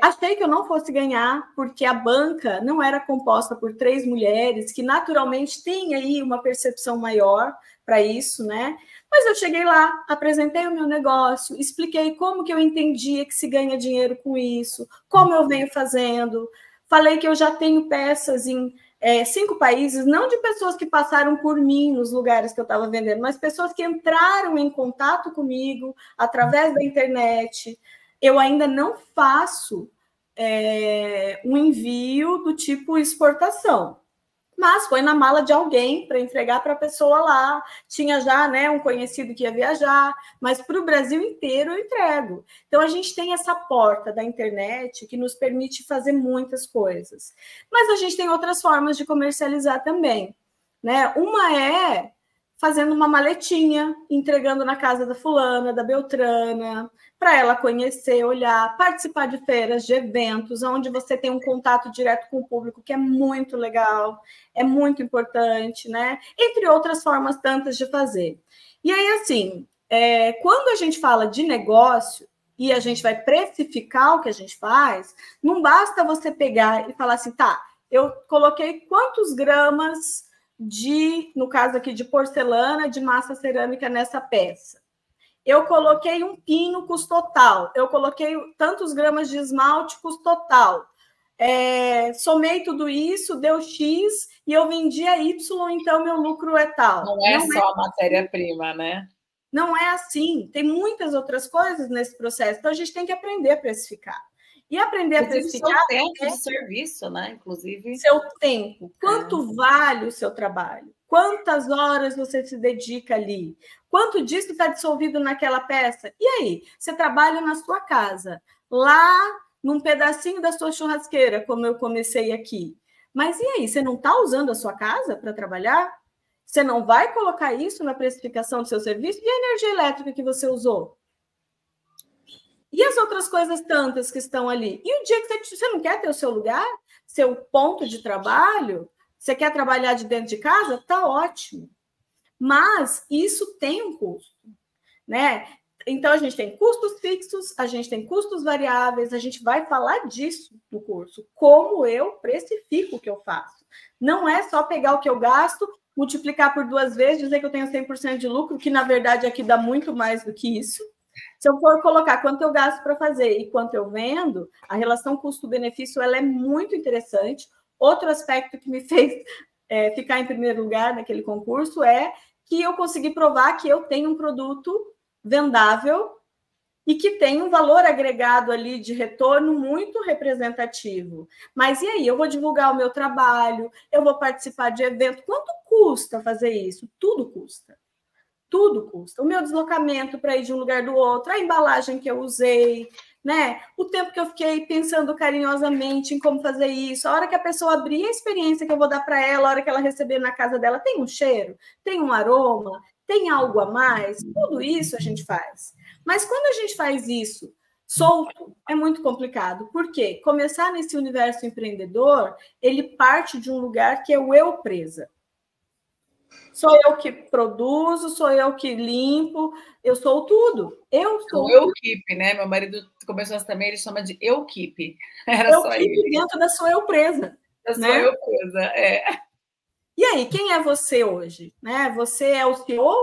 Achei que eu não fosse ganhar, porque a banca não era composta por 3 mulheres, que naturalmente têm aí uma percepção maior para isso, né? Mas eu cheguei lá, apresentei o meu negócio, expliquei como que eu entendia que se ganha dinheiro com isso, como eu venho fazendo, falei que eu já tenho peças em 5 países, não de pessoas que passaram por mim nos lugares que eu estava vendendo, mas pessoas que entraram em contato comigo através da internet. Eu ainda não faço um envio do tipo exportação, mas foi na mala de alguém para entregar para a pessoa lá. Tinha já, né, um conhecido que ia viajar, mas para o Brasil inteiro eu entrego. Então a gente tem essa porta da internet que nos permite fazer muitas coisas. Mas a gente tem outras formas de comercializar também, né? Uma é fazendo uma maletinha, entregando na casa da fulana, da Beltrana, para ela conhecer, olhar, participar de feiras, de eventos, onde você tem um contato direto com o público, que é muito legal, é muito importante, né? Entre outras formas tantas de fazer. E aí, assim, quando a gente fala de negócio e a gente vai precificar o que a gente faz, não basta você pegar e falar assim, tá, eu coloquei quantos gramas no caso aqui, de porcelana, de massa cerâmica nessa peça. Eu coloquei um pino, custou tal. Eu coloquei tantos gramas de esmalte, custou tal. Somei tudo isso, deu X, e eu vendi a Y, então meu lucro é tal. Não é só a matéria-prima, né? Não é assim. Tem muitas outras coisas nesse processo, então a gente tem que aprender a precificar. E aprender a precificar... Seu tempo de serviço, né? Inclusive... Seu tempo. Quanto vale o seu trabalho? Quantas horas você se dedica ali? Quanto disso está dissolvido naquela peça? E aí? Você trabalha na sua casa, lá num pedacinho da sua churrasqueira, como eu comecei aqui. Mas e aí? Você não está usando a sua casa para trabalhar? Você não vai colocar isso na precificação do seu serviço? E a energia elétrica que você usou? E as outras coisas tantas que estão ali? E o dia que você não quer ter o seu lugar, seu ponto de trabalho, você quer trabalhar de dentro de casa? Tá ótimo. Mas isso tem um custo, né? Então, a gente tem custos fixos, a gente tem custos variáveis, a gente vai falar disso no curso, como eu precifico o que eu faço. Não é só pegar o que eu gasto, multiplicar por 2 vezes, dizer que eu tenho 100% de lucro, que, na verdade, aqui dá muito mais do que isso. Se eu for colocar quanto eu gasto para fazer e quanto eu vendo, a relação custo-benefício ela é muito interessante. Outro aspecto que me fez ficar em primeiro lugar naquele concurso é que eu consegui provar que eu tenho um produto vendável e que tem um valor agregado ali de retorno muito representativo. Mas e aí? Eu vou divulgar o meu trabalho, eu vou participar de evento. Quanto custa fazer isso? Tudo custa. Tudo custa. O meu deslocamento para ir de um lugar do outro, a embalagem que eu usei, né? O tempo que eu fiquei pensando carinhosamente em como fazer isso, a hora que a pessoa abrir a experiência que eu vou dar para ela, a hora que ela receber na casa dela, tem um cheiro, tem um aroma, tem algo a mais, tudo isso a gente faz. Mas quando a gente faz isso solto, é muito complicado. Por quê? Começar nesse universo empreendedor, ele parte de um lugar que é o eu presa. Sou eu que produzo, sou eu que limpo, eu sou tudo. Eu sou o eu-keep, né? Meu marido começou também, ele chama de eu-keep. Era só ele. Dentro da sua eu presa. Da sua eu presa, E aí, quem é você hoje? Né? Você é o CEO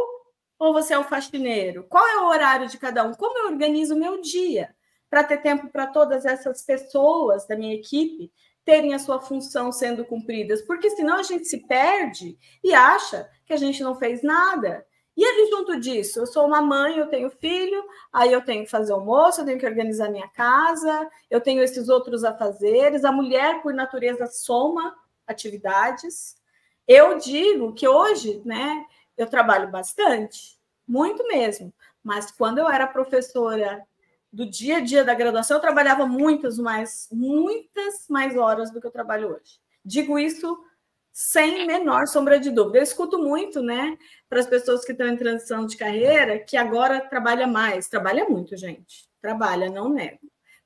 ou você é o faxineiro? Qual é o horário de cada um? Como eu organizo o meu dia para ter tempo para todas essas pessoas da minha equipe terem a sua função sendo cumpridas? Porque senão a gente se perde e acha que a gente não fez nada. E ali junto disso, eu sou uma mãe, eu tenho filho, aí eu tenho que fazer almoço, eu tenho que organizar minha casa, eu tenho esses outros afazeres. A mulher, por natureza, soma atividades. Eu digo que hoje, né, eu trabalho bastante, muito mesmo, mas quando eu era professora do dia a dia da graduação, eu trabalhava muitas mais horas do que eu trabalho hoje. Digo isso sem menor sombra de dúvida. Eu escuto muito, né, para as pessoas que estão em transição de carreira, que agora trabalha mais. Trabalha muito, gente. Trabalha, não nego.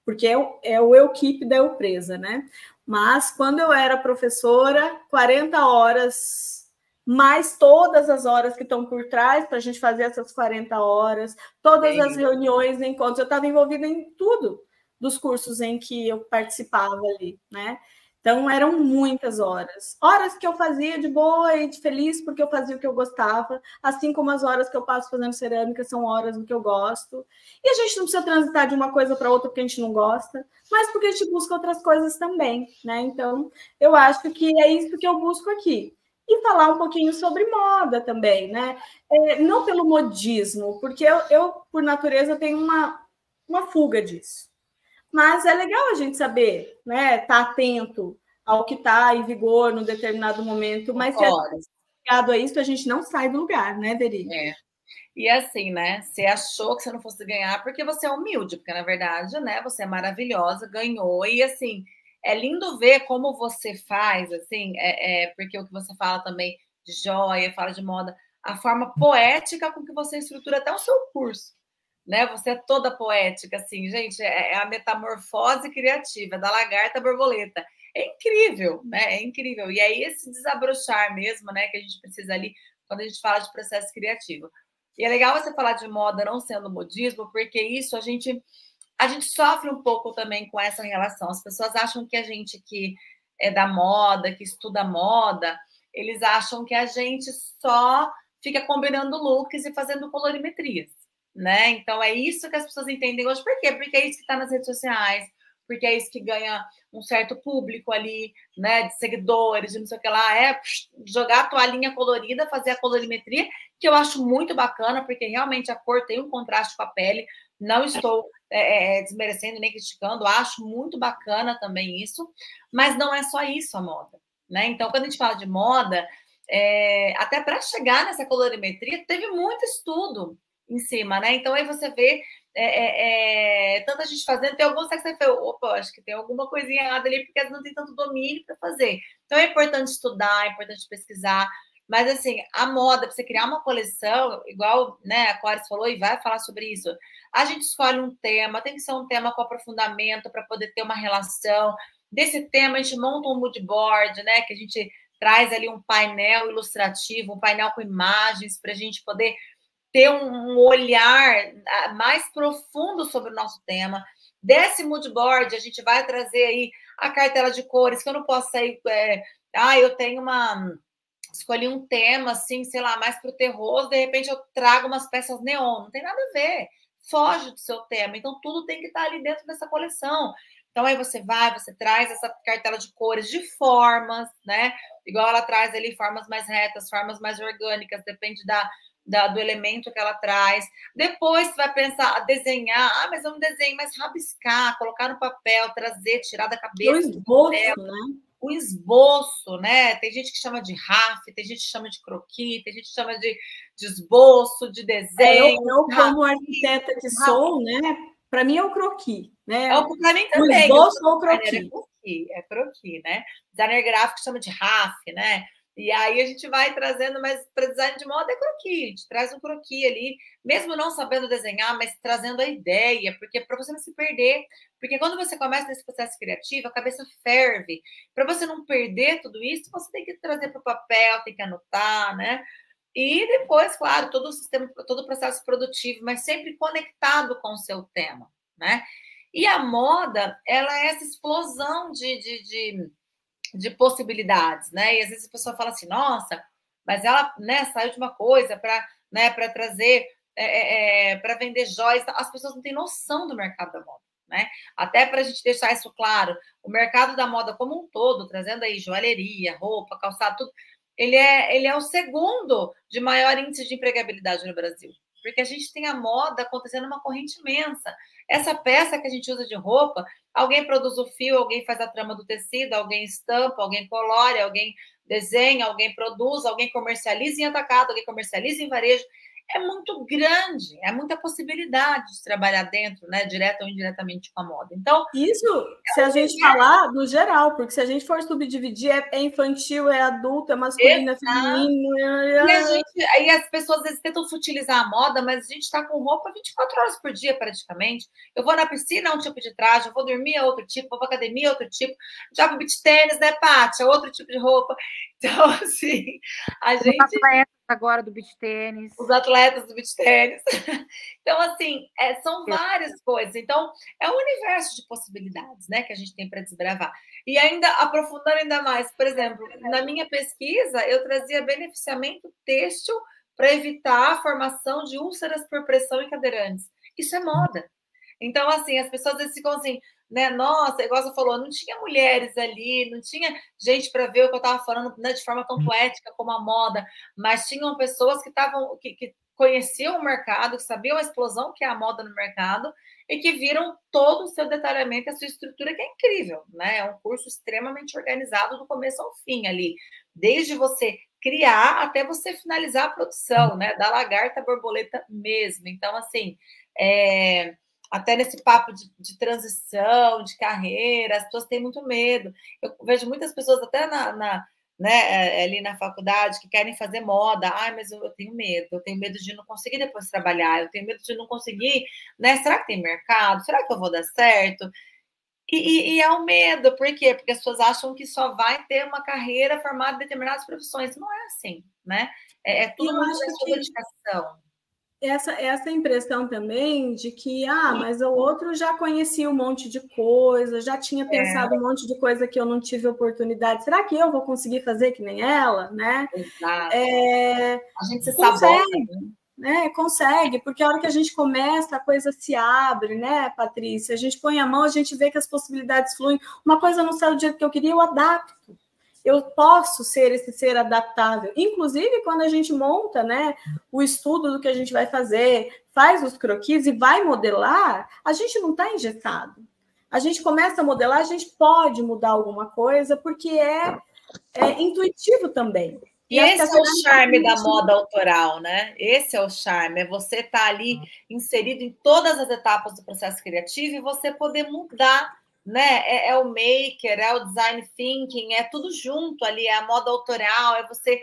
Porque é o eu-keep da eu presa, né? Mas quando eu era professora, 40 horas, mais todas as horas que estão por trás para a gente fazer essas 40 horas, todas as reuniões, encontros, eu estava envolvida em tudo dos cursos em que eu participava ali, né? Então, eram muitas horas. Horas que eu fazia de boa e de feliz, porque eu fazia o que eu gostava, assim como as horas que eu passo fazendo cerâmica são horas do que eu gosto. E a gente não precisa transitar de uma coisa para outra porque a gente não gosta, mas porque a gente busca outras coisas também, né? Então, eu acho que é isso que eu busco aqui. E falar um pouquinho sobre moda também, né? Não pelo modismo, porque eu por natureza, tenho uma fuga disso. Mas é legal a gente saber, né? Tá atento ao que está em vigor num determinado momento. Mas se a gente é ligado a isso, a gente não sai do lugar, né, Veri? E assim, né? Você achou que você não fosse ganhar porque você é humilde, porque na verdade, né? Você é maravilhosa, ganhou. E assim, é lindo ver como você faz, assim, porque o que você fala também de joia, fala de moda, a forma poética com que você estrutura até o seu curso. Né? Você é toda poética, assim, gente, é a metamorfose criativa, da lagarta à borboleta. É incrível, né? É incrível. E é esse desabrochar mesmo, né, que a gente precisa ali quando a gente fala de processo criativo. E é legal você falar de moda não sendo modismo, porque isso a gente sofre um pouco também com essa relação. As pessoas acham que a gente que é da moda, que estuda moda, eles acham que a gente só fica combinando looks e fazendo colorimetrias. Né? Então é isso que as pessoas entendem hoje. Por quê? Porque é isso que está nas redes sociais, porque é isso que ganha um certo público ali, né? De seguidores, de não sei o que lá, jogar a toalhinha colorida, fazer a colorimetria, que eu acho muito bacana, porque realmente a cor tem um contraste com a pele. Não estou desmerecendo nem criticando, acho muito bacana também isso, mas não é só isso a moda, né? Então, quando a gente fala de moda, até para chegar nessa colorimetria, teve muito estudo em cima, né? Então aí você vê tanta gente fazendo, tem alguns que você fala, opa, acho que tem alguma coisinha errada ali, porque não tem tanto domínio para fazer. Então é importante estudar, é importante pesquisar, mas assim, a moda, para você criar uma coleção, igual, né, a Cores falou e vai falar sobre isso, a gente escolhe um tema, tem que ser um tema com aprofundamento para poder ter uma relação. Desse tema, a gente monta um mood board, né? Que a gente traz ali um painel ilustrativo, um painel com imagens para a gente poder ter um olhar mais profundo sobre o nosso tema. Desse mood board, a gente vai trazer aí a cartela de cores, que eu não posso sair... eu tenho escolhi um tema, assim, sei lá, mais para o terror, de repente eu trago umas peças neon, não tem nada a ver, foge do seu tema. Então, tudo tem que estar ali dentro dessa coleção. Então, aí você traz essa cartela de cores, de formas, né? Igual ela traz ali formas mais retas, formas mais orgânicas, depende do elemento que ela traz. Depois você vai pensar, desenhar, mas vamos desenhar, mas rabiscar, colocar no papel, trazer, tirar da cabeça. O esboço, né? O esboço, né? Tem gente que chama de RAF, tem gente que chama de croquis, tem gente que chama de esboço, de desenho. Eu como arquiteta que sou, né? Para mim é o croquis, né? Para mim também. O esboço ou o croquis? É croquis, né? Designer gráfico chama de RAF, né? E aí a gente vai trazendo, mas para design de moda é croquis, a gente traz um croquis ali, mesmo não sabendo desenhar, mas trazendo a ideia, porque para você não se perder, porque quando você começa nesse processo criativo, a cabeça ferve. Para você não perder tudo isso, você tem que trazer para o papel, tem que anotar, né? E depois, claro, todo o sistema, todo o processo produtivo, mas sempre conectado com o seu tema, né? E a moda, ela é essa explosão de possibilidades, né? E às vezes a pessoa fala assim, nossa, mas ela, né, saiu de uma coisa para, né, para trazer, para vender joias. As pessoas não têm noção do mercado da moda, né? Até para a gente deixar isso claro, o mercado da moda como um todo, trazendo aí joalheria, roupa, calçado, tudo, ele é o segundo de maior índice de empregabilidade no Brasil, porque a gente tem a moda acontecendo uma corrente imensa. Essa peça que a gente usa de roupa, alguém produz o fio, alguém faz a trama do tecido, alguém estampa, alguém colore, alguém desenha, alguém produz, alguém comercializa em atacado, alguém comercializa em varejo. É muito grande, é muita possibilidade de trabalhar dentro, né, direta ou indiretamente com a moda. Então, isso, se a gente falar no geral, porque se a gente for subdividir, é infantil, é adulto, é masculino, é feminino. E aí as pessoas às vezes tentam futilizar a moda, mas a gente está com roupa 24 horas por dia, praticamente. Eu vou na piscina, é um tipo de traje, eu vou dormir, é outro tipo, vou para academia, é outro tipo, jogo beach tênis, né, Paty? É outro tipo de roupa. Então, assim, a gente... agora do beach tênis. Os atletas do beach tênis. Então, assim, são várias coisas. Então, é um universo de possibilidades, né, que a gente tem para desbravar. E ainda, aprofundando ainda mais, por exemplo, na minha pesquisa, eu trazia beneficiamento têxtil para evitar a formação de úlceras por pressão em cadeirantes. Isso é moda. Então, assim, as pessoas às vezes ficam assim, né? Nossa, igual você falou, não tinha mulheres ali, não tinha gente para ver o que eu estava falando, né, de forma tão poética como a moda, mas tinham pessoas que que conheciam o mercado, que sabiam a explosão que é a moda no mercado e que viram todo o seu detalhamento, a sua estrutura, que é incrível, né? É um curso extremamente organizado do começo ao fim ali, desde você criar até você finalizar a produção, né? Da lagarta à borboleta mesmo. Então, assim, até nesse papo de transição, de carreira, as pessoas têm muito medo. Eu vejo muitas pessoas até né, ali na faculdade que querem fazer moda. Ai, mas eu tenho medo de não conseguir depois trabalhar, eu tenho medo de não conseguir, né? Será que tem mercado? Será que eu vou dar certo? E é um medo, por quê? Porque as pessoas acham que só vai ter uma carreira formada em determinadas profissões. Não é assim, né? É tudo muito da sua dedicação. Essa impressão também de que, mas o outro já conhecia um monte de coisa, já tinha pensado um monte de coisa que eu não tive oportunidade. Será que eu vou conseguir fazer que nem ela, né? Exato. A gente se sabota, né? Consegue, porque a hora que a gente começa, a coisa se abre, né, Patrícia? A gente põe a mão, a gente vê que as possibilidades fluem. Uma coisa não sai do jeito que eu queria, eu adapto. Eu posso ser esse ser adaptável. Inclusive, quando a gente monta, né, o estudo do que a gente vai fazer, faz os croquis e vai modelar, a gente não está engessado. A gente começa a modelar, a gente pode mudar alguma coisa, porque é intuitivo também. E esse é o charme da moda autoral, né? Esse é o charme, é você estar ali inserido em todas as etapas do processo criativo e você poder mudar, né? É o maker, é o design thinking, é tudo junto ali, é a moda autoral, é você,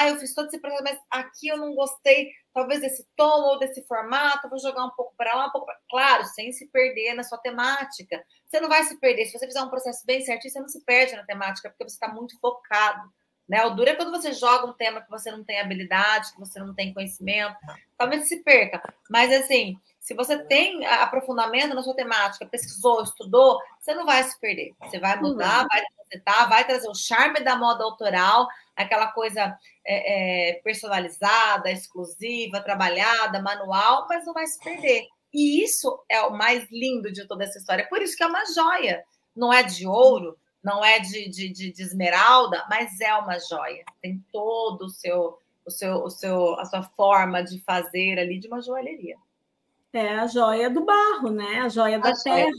eu fiz todo esse processo, mas aqui eu não gostei, talvez desse tom ou desse formato, vou jogar um pouco para lá, um pouco para... Claro, sem se perder na sua temática. Você não vai se perder, se você fizer um processo bem certinho, você não se perde na temática, porque você está muito focado. Né? O duro é quando você joga um tema que você não tem habilidade, que você não tem conhecimento, talvez se perca. Mas, assim, se você tem aprofundamento na sua temática, pesquisou, estudou, você não vai se perder. Você vai mudar, vai transitar, vai trazer o charme da moda autoral, aquela coisa personalizada, exclusiva, trabalhada, manual, mas não vai se perder. E isso é o mais lindo de toda essa história. Por isso que é uma joia. Não é de ouro, não é de esmeralda, mas é uma joia. Tem todo a sua forma de fazer ali de uma joalheria. É a joia do barro, né? A joia da terra.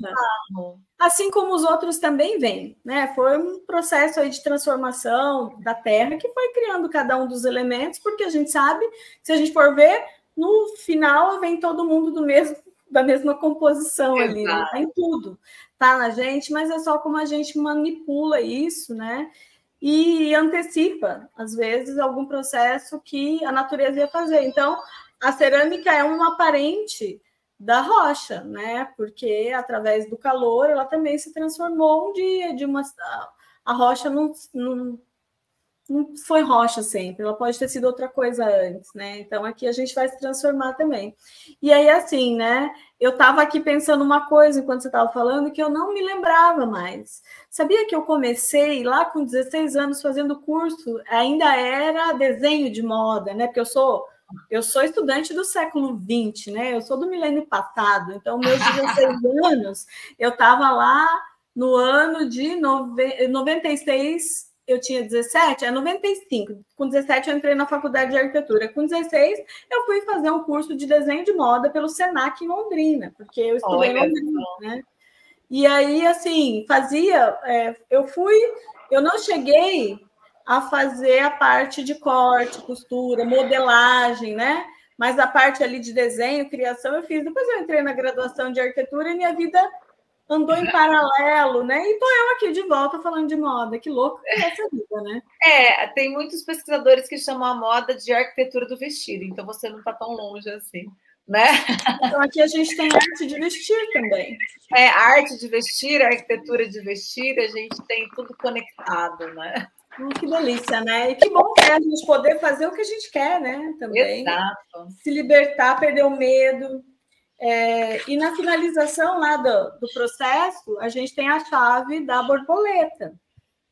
Assim como os outros também vêm, né? Foi um processo aí de transformação da terra que foi criando cada um dos elementos, porque a gente sabe, se a gente for ver, no final vem todo mundo da mesma composição ali, né? Tá em tudo. Tá na gente, mas é só como a gente manipula isso, né? E antecipa, às vezes, algum processo que a natureza ia fazer. Então, a cerâmica é uma parente da rocha, né? Porque através do calor ela também se transformou um dia a rocha não foi rocha sempre, ela pode ter sido outra coisa antes, né? Então aqui a gente vai se transformar também. E aí, assim, né? Eu estava aqui pensando uma coisa enquanto você estava falando que eu não me lembrava mais. Sabia que eu comecei lá com 16 anos fazendo curso, ainda era desenho de moda, né? Porque eu sou estudante do século XX, né? Eu sou do milênio passado, então meus 16 anos, eu estava lá no ano de 96. Eu tinha 17, 95. Com 17 eu entrei na faculdade de arquitetura. Com 16 eu fui fazer um curso de desenho de moda pelo Senac em Londrina, porque eu estudei em Londrina, né? E aí, assim, eu não cheguei a fazer a parte de corte, costura, modelagem, né? Mas a parte ali de desenho, criação, eu fiz. Depois eu entrei na graduação de arquitetura e minha vida andou em paralelo, né? E tô eu aqui de volta falando de moda. Que louco que é essa vida, né? Tem muitos pesquisadores que chamam a moda de arquitetura do vestido, então você não está tão longe assim, né? Então aqui a gente tem arte de vestir também. A arte de vestir, a arquitetura de vestir, a gente tem tudo conectado, né? Que delícia, né? E que bom que é a gente poder fazer o que a gente quer, né? Também. Exato. Se libertar, perder o medo. E na finalização lá do processo, a gente tem a chave da borboleta,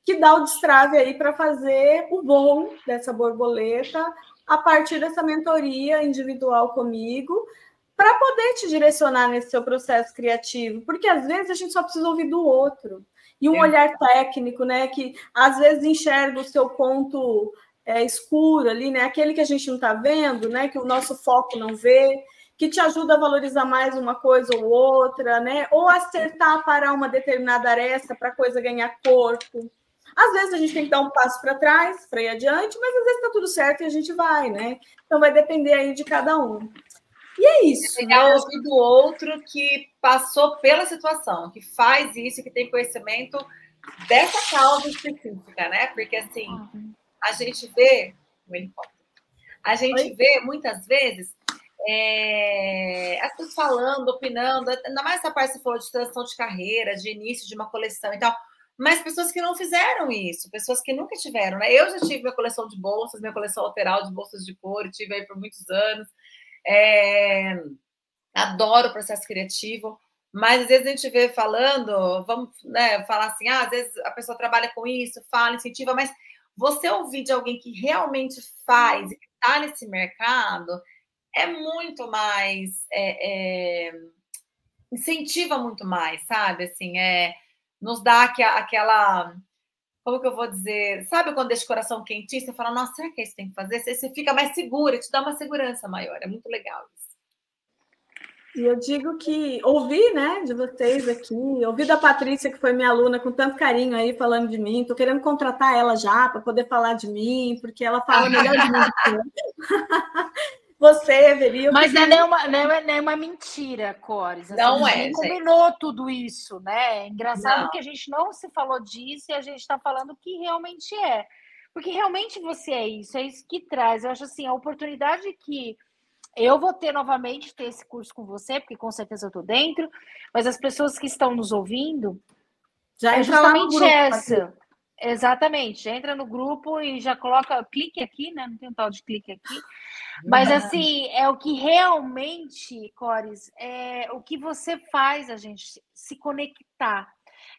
que dá o destrave aí para fazer o voo dessa borboleta a partir dessa mentoria individual comigo, para poder te direcionar nesse seu processo criativo, porque às vezes a gente só precisa ouvir do outro. E um olhar técnico, né, que às vezes enxerga o seu ponto escuro ali, né, aquele que a gente não está vendo, né, que o nosso foco não vê, que te ajuda a valorizar mais uma coisa ou outra, né, ou acertar para uma determinada aresta para a coisa ganhar corpo. Às vezes a gente tem que dar um passo para trás para ir adiante, mas às vezes está tudo certo e a gente vai, né? Então vai depender aí de cada um. E é isso. É legal ouvir do outro que passou pela situação, que faz isso, que tem conhecimento dessa causa específica, né? Porque assim, a gente vê o helicóptero. A gente vê muitas vezes as pessoas falando, opinando, ainda mais essa parte que você falou de transição de carreira, de início de uma coleção e tal. Mas pessoas que não fizeram isso, pessoas que nunca tiveram, né? Eu já tive minha coleção de bolsas, minha coleção lateral de bolsas de couro, tive aí por muitos anos. Adoro o processo criativo, mas às vezes a gente vê falando, vamos, né, falar assim, às vezes a pessoa trabalha com isso, fala, incentiva, mas você ouvir de alguém que realmente faz e que está nesse mercado é muito mais, incentiva muito mais, sabe? Assim, nos dá aquela, como que eu vou dizer, sabe quando deixa o coração quentinho, você fala, nossa, será que é isso que tem que fazer? Você fica mais segura, te dá uma segurança maior, é muito legal isso. E eu digo que ouvi, né, de vocês aqui, ouvi da Patrícia, que foi minha aluna, com tanto carinho aí, falando de mim, tô querendo contratar ela já, para poder falar de mim, porque ela fala melhor de mim do que eu. Você, Veri. Mas não é uma mentira, Cores. Assim, não a gente combinou tudo isso, né? É engraçado que a gente não se falou disso e a gente está falando que realmente é. Porque realmente você é isso que traz. Eu acho assim, a oportunidade que eu vou ter novamente ter esse curso com você, porque com certeza eu estou dentro, mas as pessoas que estão nos ouvindo, já é justamente essa. Exatamente, já entra no grupo e já coloca, clique aqui, né? Não tem um tal de clique aqui. Mas assim, é o que realmente, Cores, é o que você faz a gente se conectar.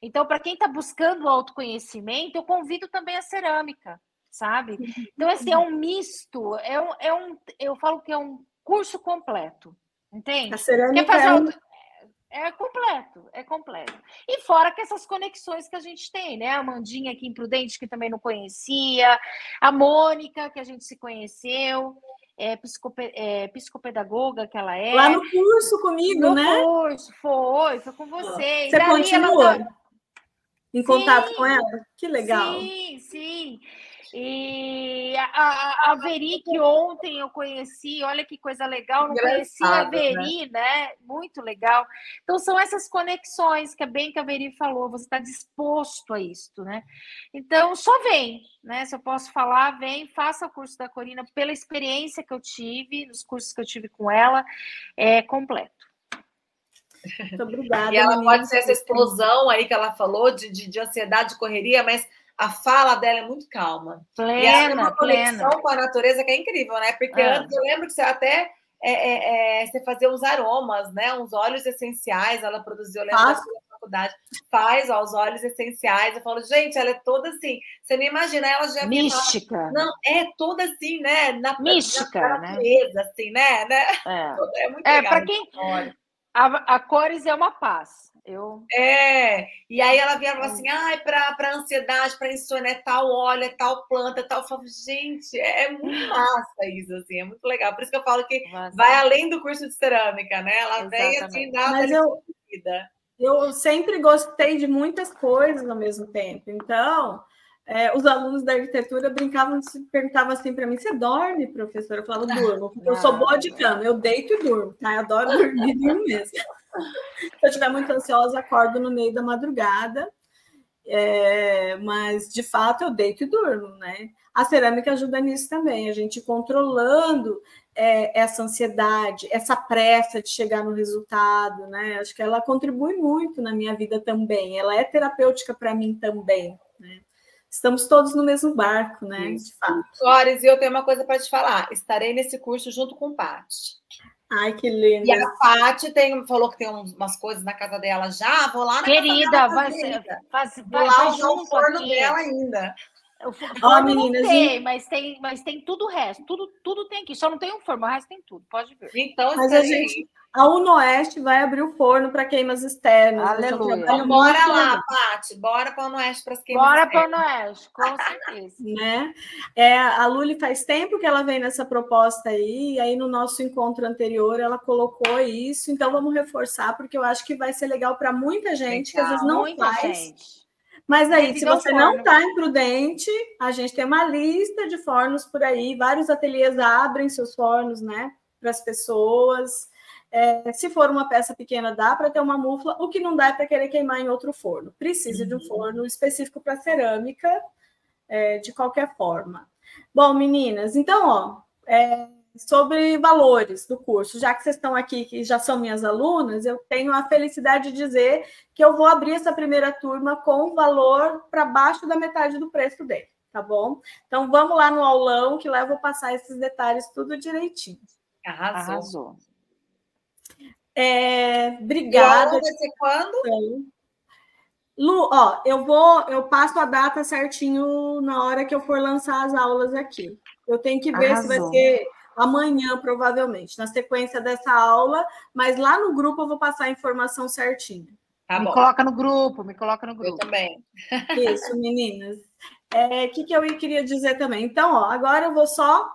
Então, para quem está buscando autoconhecimento, eu convido também a cerâmica, sabe? Então, assim, é um misto, eu falo que é um curso completo, entende? A cerâmica é completo. E fora que essas conexões que a gente tem, né? A Amandinha aqui em Prudente, que também não conhecia, a Mônica, que a gente se conheceu, psicopedagoga que ela é. Lá no curso comigo, né? No curso, foi com vocês. Você continua em contato com ela? Que legal. Sim. E a Veri, que ontem eu conheci, olha que coisa legal, não conhecia a Veri, né? Muito legal. Então, são essas conexões que é bem que a Veri falou, você está disposto a isso, né? Então, só vem, né? Se eu posso falar, vem, faça o curso da Corina, pela experiência que eu tive, nos cursos que eu tive com ela, é completo. Muito obrigada. E ela pode ser essa explosão aí que ela falou, de ansiedade, de correria, mas a fala dela é muito calma. Plena, e ela tem uma conexão com a natureza que é incrível, né? Porque antes eu lembro que você até você fazia uns aromas, né? Uns óleos essenciais, ela produziu, eu lembro da faculdade, faz os óleos essenciais. Eu falo, gente, ela é toda assim, você nem imagina, ela já mística. Fala, não, é toda assim, né? Mística, na natureza, né? Assim, né? É muito legal. Para quem... A Cores é uma paz. E aí ela vinha e falava assim, para ansiedade, para insônia, é tal óleo, é tal planta, é tal. Eu falo, gente, é muito massa isso, assim, é muito legal. Por isso que eu falo que vai além do curso de cerâmica, né? Ela vem assim, dá uma vida. Eu sempre gostei de muitas coisas ao mesmo tempo. Então, os alunos da arquitetura perguntavam assim para mim, você dorme, professora? Eu falava, durmo, porque eu sou boa de cama, eu deito e durmo, tá? Eu adoro dormir mesmo. Se eu estiver muito ansiosa, acordo no meio da madrugada, mas de fato eu deito e durmo, né? A cerâmica ajuda nisso também, a gente controlando essa ansiedade, essa pressa de chegar no resultado, né? Acho que ela contribui muito na minha vida também, ela é terapêutica para mim também, né? estamos todos no mesmo barco, né? Isso. De fato. Cores, e eu tenho uma coisa para te falar. Estarei nesse curso junto com Paty. Ai, que linda. E a Paty falou que tem umas coisas na casa dela já. Vou lá na Querida, casa dela vai lá usar o junto forno aqui. dela ainda. O forno meninas, não tem, mas tem tudo o resto. Tudo tem aqui. Só não tem um forno, o resto tem tudo. Pode ver. Então, mas a Unoeste vai abrir o forno para queimas externas. Aleluia. Então, bora lá, Paty. Bora para a Unoeste para as queimas Bora externas. para a Unoeste, com certeza. Né? A Luli faz tempo que ela vem nessa proposta aí, e aí no nosso encontro anterior ela colocou isso, então vamos reforçar, porque eu acho que vai ser legal para muita gente, que às vezes não faz. Gente. Mas aí, se você não está imprudente, a gente tem uma lista de fornos por aí, vários ateliês abrem seus fornos, né, para as pessoas. Se for uma peça pequena, dá para ter uma mufla, o que não dá é para querer queimar em outro forno. Precisa de um forno específico para cerâmica, de qualquer forma. Bom, meninas, então, ó, sobre valores do curso, já que vocês estão aqui, que já são minhas alunas, eu tenho a felicidade de dizer que eu vou abrir essa primeira turma com valor para baixo da metade do preço dele, tá bom? Então, vamos lá no aulão, que lá eu vou passar esses detalhes tudo direitinho. Arrasou. Obrigada. Vai ser quando? Lu, ó, eu passo a data certinho na hora que eu for lançar as aulas aqui. Eu tenho que ver se vai ser amanhã, provavelmente, na sequência dessa aula, mas lá no grupo eu vou passar a informação certinha. Tá bom. Coloca no grupo. Eu também. Isso, meninas. Que eu queria dizer também? Então, ó, agora eu vou só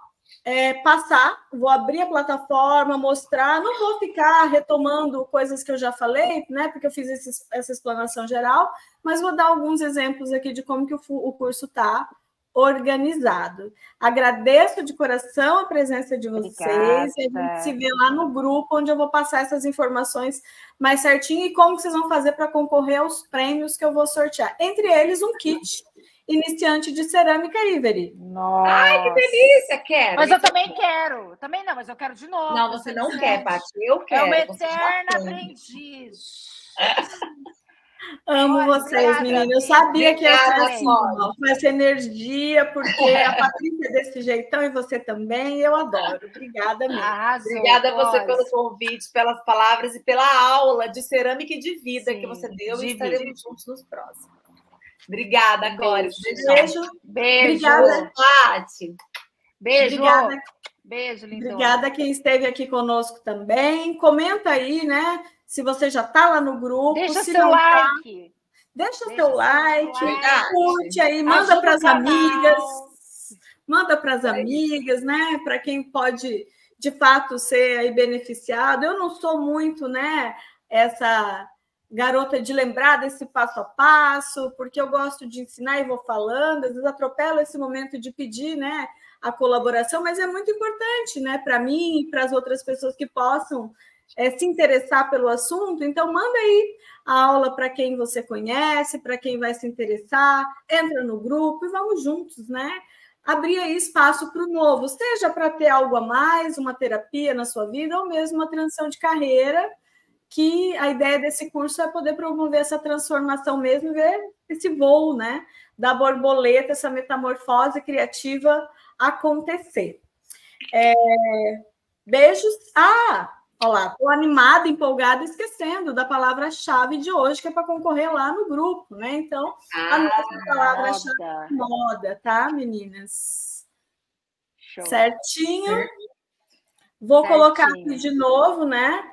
vou abrir a plataforma, mostrar, não vou ficar retomando coisas que eu já falei, né, porque eu fiz essa explanação geral, mas vou dar alguns exemplos aqui de como que o curso está organizado. Agradeço de coração a presença de vocês, e a gente se vê lá no grupo, onde eu vou passar essas informações mais certinho e como que vocês vão fazer para concorrer aos prêmios que eu vou sortear. Entre eles, um kit iniciante de cerâmica, Iveri. Nossa. Ai, que delícia, quero. Mas eu também quero. Também não, mas eu quero de novo. Não, você não quer, Paty. Eu quero. É uma eterna aprendiz. Amo vocês, meninas. Eu sabia que ia ser assim, com essa energia, porque a Patrícia é desse jeitão e você também. Eu adoro. Obrigada mesmo. Obrigada a você pelo convite, pelas palavras e pela aula de cerâmica e de vida que você deu. E estaremos juntos nos próximos. Obrigada, Cores. Beijo. Obrigada, Paty. Beijo. Beijo, lindona. Obrigada a quem esteve aqui conosco também. Comenta aí, né? Se você já está lá no grupo. Deixa seu like. Deixa seu like. Curte aí, manda para as amigas. Manda para as amigas, né? Para quem pode, de fato, ser aí beneficiado. Eu não sou muito, né? Essa garota de lembrar desse passo a passo, porque eu gosto de ensinar e vou falando, às vezes atropelo esse momento de pedir, né, a colaboração, mas é muito importante, né, para mim e para as outras pessoas que possam se interessar pelo assunto. Então, manda aí a aula para quem você conhece, para quem vai se interessar, entra no grupo e vamos juntos, né, abrir aí espaço para o novo, seja para ter algo a mais, uma terapia na sua vida, ou mesmo uma transição de carreira, que a ideia desse curso é poder promover essa transformação mesmo, ver esse voo, né, da borboleta, essa metamorfose criativa acontecer. Beijos. Olha lá, estou animada, empolgada, esquecendo da palavra-chave de hoje, que é para concorrer lá no grupo, né? Então, a nossa palavra-chave é moda, tá, meninas? Show. Certinho? Vou colocar aqui de novo, né?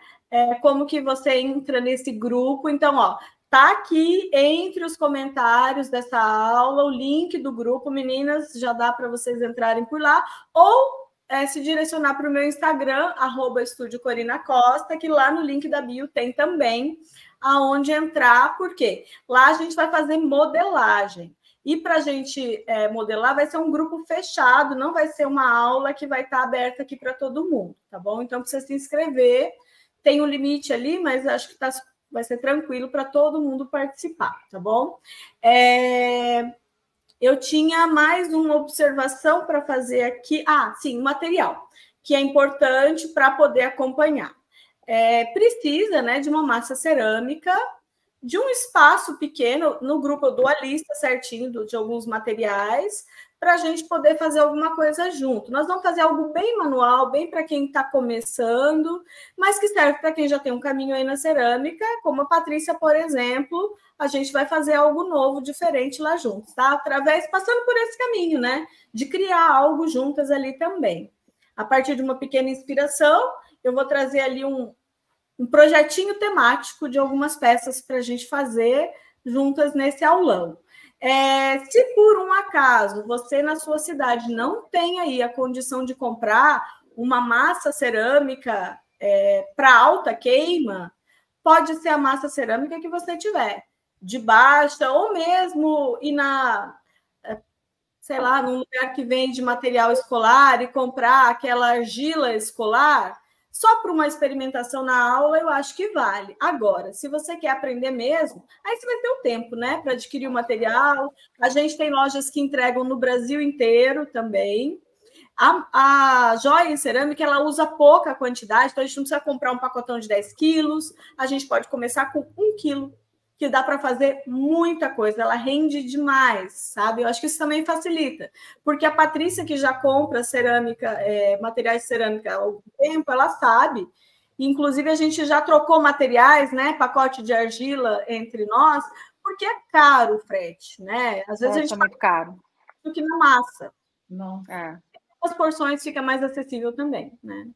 Como que você entra nesse grupo. Então, ó, tá aqui entre os comentários dessa aula o link do grupo, meninas, já dá para vocês entrarem por lá, ou se direcionar para o meu Instagram, @estudiocorinacosta, que lá no link da bio tem também aonde entrar, porque lá a gente vai fazer modelagem. E para a gente modelar, vai ser um grupo fechado, não vai ser uma aula que vai estar aberta aqui para todo mundo, tá bom? Então, para você se inscrever, tem um limite ali, mas acho que vai ser tranquilo para todo mundo participar, tá bom? Eu tinha mais uma observação para fazer aqui. Sim, material, que é importante para poder acompanhar. Precisa, né, de uma massa cerâmica de um espaço pequeno. No grupo eu dou a lista certinho de alguns materiais para a gente poder fazer alguma coisa junto. Nós vamos fazer algo bem manual, bem para quem está começando, mas que serve para quem já tem um caminho aí na cerâmica, como a Patrícia, por exemplo. A gente vai fazer algo novo, diferente lá juntos, tá? Passando por esse caminho, né? De criar algo juntas ali também. A partir de uma pequena inspiração, eu vou trazer ali um projetinho temático de algumas peças para a gente fazer juntas nesse aulão. Se por um acaso você na sua cidade não tem aí a condição de comprar uma massa cerâmica para alta queima, pode ser a massa cerâmica que você tiver, de baixa, ou mesmo ir sei lá, num lugar que vende material escolar e comprar aquela argila escolar, só para uma experimentação na aula, eu acho que vale. Agora, se você quer aprender mesmo, aí você vai ter o tempo, né, para adquirir o material. A gente tem lojas que entregam no Brasil inteiro também. A joia em cerâmica, ela usa pouca quantidade, então a gente não precisa comprar um pacotão de 10 quilos, a gente pode começar com 1 quilo, que dá para fazer muita coisa, ela rende demais, sabe? Eu acho que isso também facilita, porque a Patrícia, que já compra cerâmica, materiais de cerâmica há algum tempo, ela sabe. Inclusive, a gente já trocou materiais, né? Pacote de argila entre nós, porque é caro o frete, né? Às vezes a gente é muito caro do que na massa. Não. As porções fica mais acessível também, né?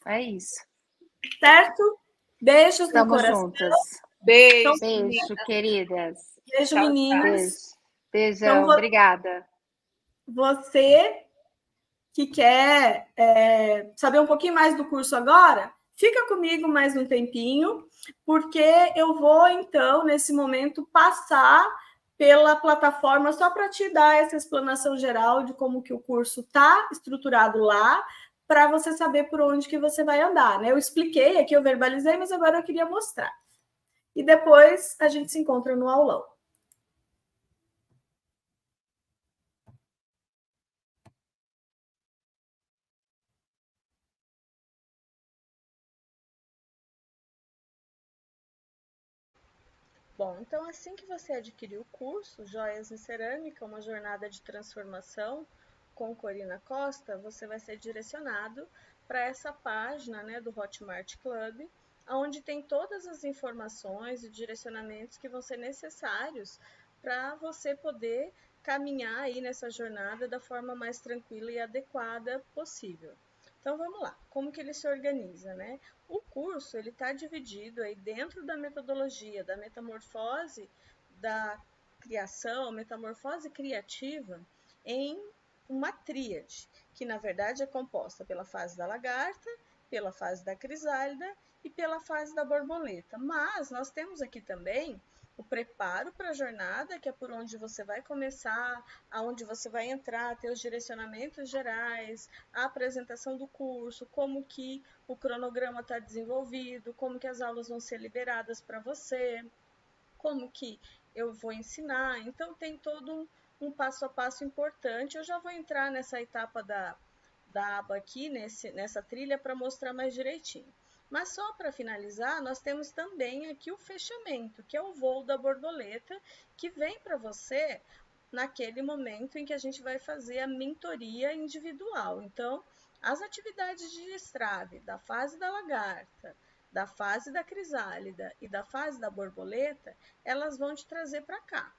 É isso. Certo? Beijos no coração. Juntas. Beijo, beijo, queridas. Beijo, meninas. Beijão, então, obrigada. Você que quer saber um pouquinho mais do curso agora, fica comigo mais um tempinho, porque eu vou, então, nesse momento, passar pela plataforma só para te dar essa explanação geral de como que o curso está estruturado lá, para você saber por onde que você vai andar, né? Eu expliquei aqui, eu verbalizei, mas agora eu queria mostrar. E depois a gente se encontra no aulão. Bom, então assim que você adquirir o curso Joias em Cerâmica, uma jornada de transformação com Corina Costa, você vai ser direcionado para essa página, né, do Hotmart Club, onde tem todas as informações e direcionamentos que vão ser necessários para você poder caminhar aí nessa jornada da forma mais tranquila e adequada possível. Então vamos lá, como que ele se organiza, né? O curso ele está dividido aí dentro da metodologia da metamorfose da criação, metamorfose criativa, em uma tríade, que na verdade é composta pela fase da lagarta, pela fase da crisálida e pela fase da borboleta. Mas nós temos aqui também o preparo para a jornada, que é por onde você vai começar, aonde você vai entrar, ter os direcionamentos gerais, a apresentação do curso, como que o cronograma está desenvolvido, como que as aulas vão ser liberadas para você, como que eu vou ensinar. Então, tem todo um passo a passo importante. Eu já vou entrar nessa etapa da aba aqui, nessa trilha, para mostrar mais direitinho. Mas só para finalizar, nós temos também aqui o fechamento, que é o voo da borboleta, que vem para você naquele momento em que a gente vai fazer a mentoria individual. Então, as atividades de destrave da fase da lagarta, da fase da crisálida e da fase da borboleta, elas vão te trazer para cá,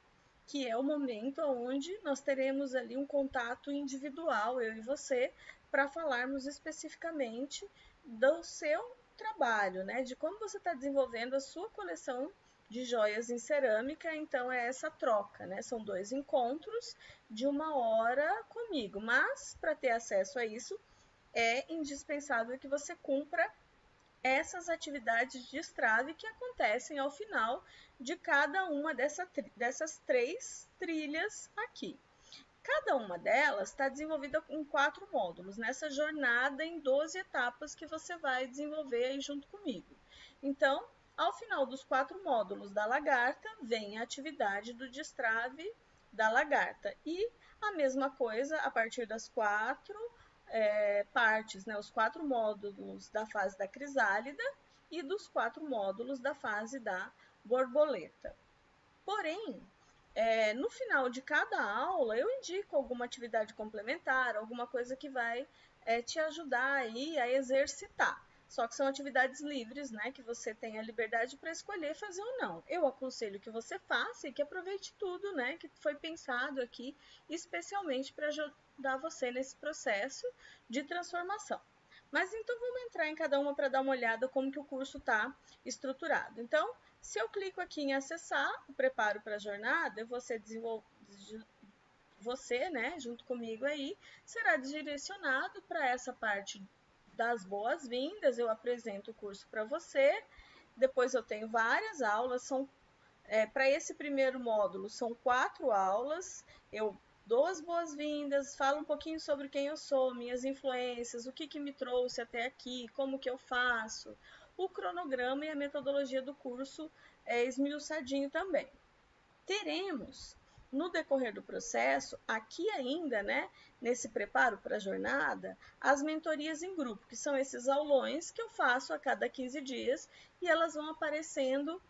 que é o momento onde nós teremos ali um contato individual, eu e você, para falarmos especificamente do seu trabalho, né? De como você está desenvolvendo a sua coleção de joias em cerâmica. Então é essa troca, né? São 2 encontros de 1 hora comigo, mas para ter acesso a isso é indispensável que você cumpra essas atividades de destrave que acontecem ao final de cada uma dessas 3 trilhas aqui. Cada uma delas está desenvolvida em 4 módulos, nessa jornada em 12 etapas que você vai desenvolver aí junto comigo. Então, ao final dos 4 módulos da lagarta, vem a atividade do destrave da lagarta. E a mesma coisa a partir das 4 partes, né, os 4 módulos da fase da crisálida e dos 4 módulos da fase da borboleta. Porém, no final de cada aula, eu indico alguma atividade complementar, alguma coisa que vai te ajudar aí a exercitar. Só que são atividades livres, né? Que você tem a liberdade para escolher fazer ou não. Eu aconselho que você faça e que aproveite tudo, né? Que foi pensado aqui especialmente para ajudar você nesse processo de transformação. Mas então vamos entrar em cada uma para dar uma olhada como que o curso está estruturado. Então, se eu clico aqui em acessar o preparo para a jornada, você, né, junto comigo aí, será direcionado para essa parte das boas-vindas. Eu apresento o curso para você, depois eu tenho várias aulas, para esse primeiro módulo são 4 aulas, eu dou as boas-vindas, falo um pouquinho sobre quem eu sou, minhas influências, o que me trouxe até aqui, como que eu faço, o cronograma e a metodologia do curso esmiuçadinho também. Teremos, no decorrer do processo, aqui ainda, né, nesse preparo para a jornada, as mentorias em grupo, que são esses aulões que eu faço a cada 15 dias e elas vão aparecendo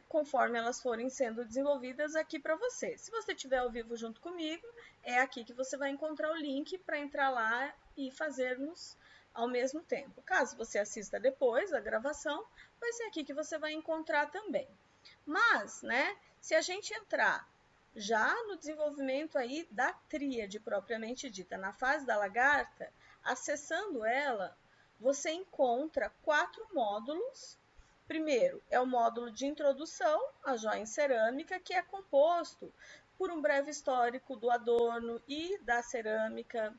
conforme elas forem sendo desenvolvidas aqui para você. Se você estiver ao vivo junto comigo, é aqui que você vai encontrar o link para entrar lá e fazermos ao mesmo tempo. Caso você assista depois a gravação, vai ser aqui que você vai encontrar também. Mas, né, se a gente entrar já no desenvolvimento aí da tríade propriamente dita, na fase da lagarta, acessando ela, você encontra 4 módulos. Primeiro é o módulo de introdução à joia em cerâmica, que é composto por um breve histórico do adorno e da cerâmica,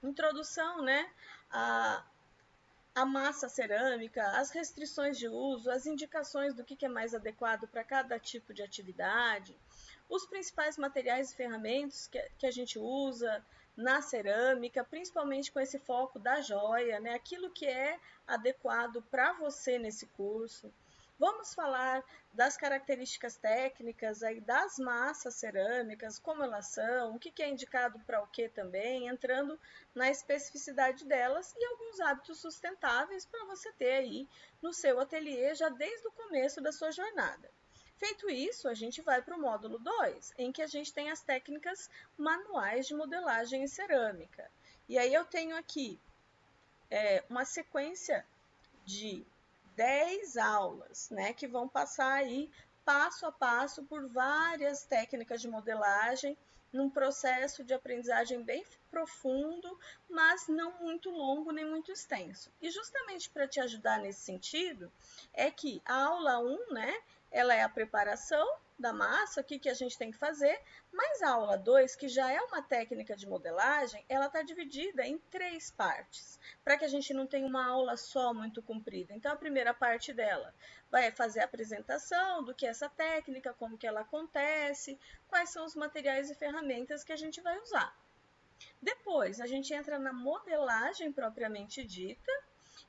introdução, né, a massa cerâmica, as restrições de uso, as indicações do que é mais adequado para cada tipo de atividade, os principais materiais e ferramentas que a gente usa na cerâmica, principalmente com esse foco da joia, né? Aquilo que é adequado para você nesse curso. Vamos falar das características técnicas aí das massas cerâmicas, como elas são, o que é indicado para o que também, entrando na especificidade delas e alguns hábitos sustentáveis para você ter aí no seu ateliê já desde o começo da sua jornada. Feito isso, a gente vai para o módulo 2, em que a gente tem as técnicas manuais de modelagem em cerâmica. E aí eu tenho aqui uma sequência de 10 aulas, né, que vão passar aí passo a passo por várias técnicas de modelagem, num processo de aprendizagem bem profundo, mas não muito longo nem muito extenso. E justamente para te ajudar nesse sentido, é que a aula 1, né, ela é a preparação da massa, o que a gente tem que fazer, mas a aula 2, que já é uma técnica de modelagem, ela está dividida em 3 partes, para que a gente não tenha uma aula só muito comprida. Então, a primeira parte dela vai fazer a apresentação do que é essa técnica, como que ela acontece, quais são os materiais e ferramentas que a gente vai usar. Depois, a gente entra na modelagem propriamente dita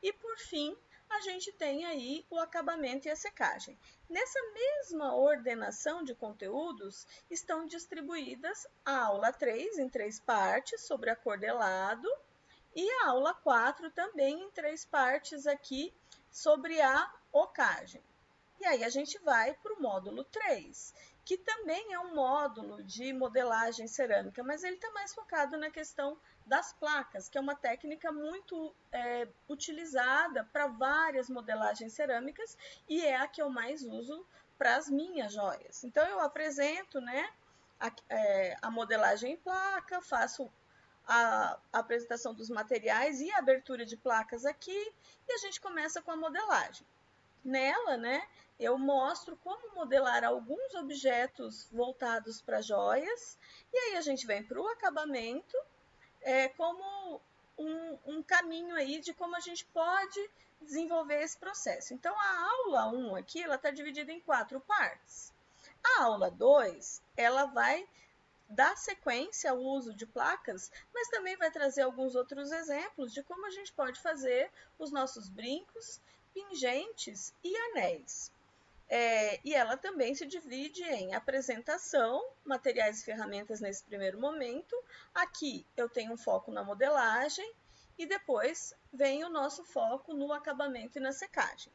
e, por fim, a gente tem aí o acabamento e a secagem. Nessa mesma ordenação de conteúdos, estão distribuídas a aula 3 em 3 partes, sobre acordelado, e a aula 4 também em 3 partes aqui, sobre a ocagem. E aí a gente vai para o módulo 3, que também é um módulo de modelagem cerâmica, mas ele está mais focado na questão das placas, que é uma técnica muito utilizada para várias modelagens cerâmicas e é a que eu mais uso para as minhas joias. Então eu apresento, né, a modelagem em placa, faço a apresentação dos materiais e a abertura de placas aqui e a gente começa com a modelagem. Nela, né, eu mostro como modelar alguns objetos voltados para joias, e aí a gente vem para o acabamento, como um caminho aí de como a gente pode desenvolver esse processo. Então, a aula 1 aqui, ela está dividida em 4 partes. A aula 2, ela vai dar sequência ao uso de placas, mas também vai trazer alguns outros exemplos de como a gente pode fazer os nossos brincos, pingentes e anéis. E ela também se divide em apresentação, materiais e ferramentas nesse primeiro momento. Aqui eu tenho um foco na modelagem e depois vem o nosso foco no acabamento e na secagem.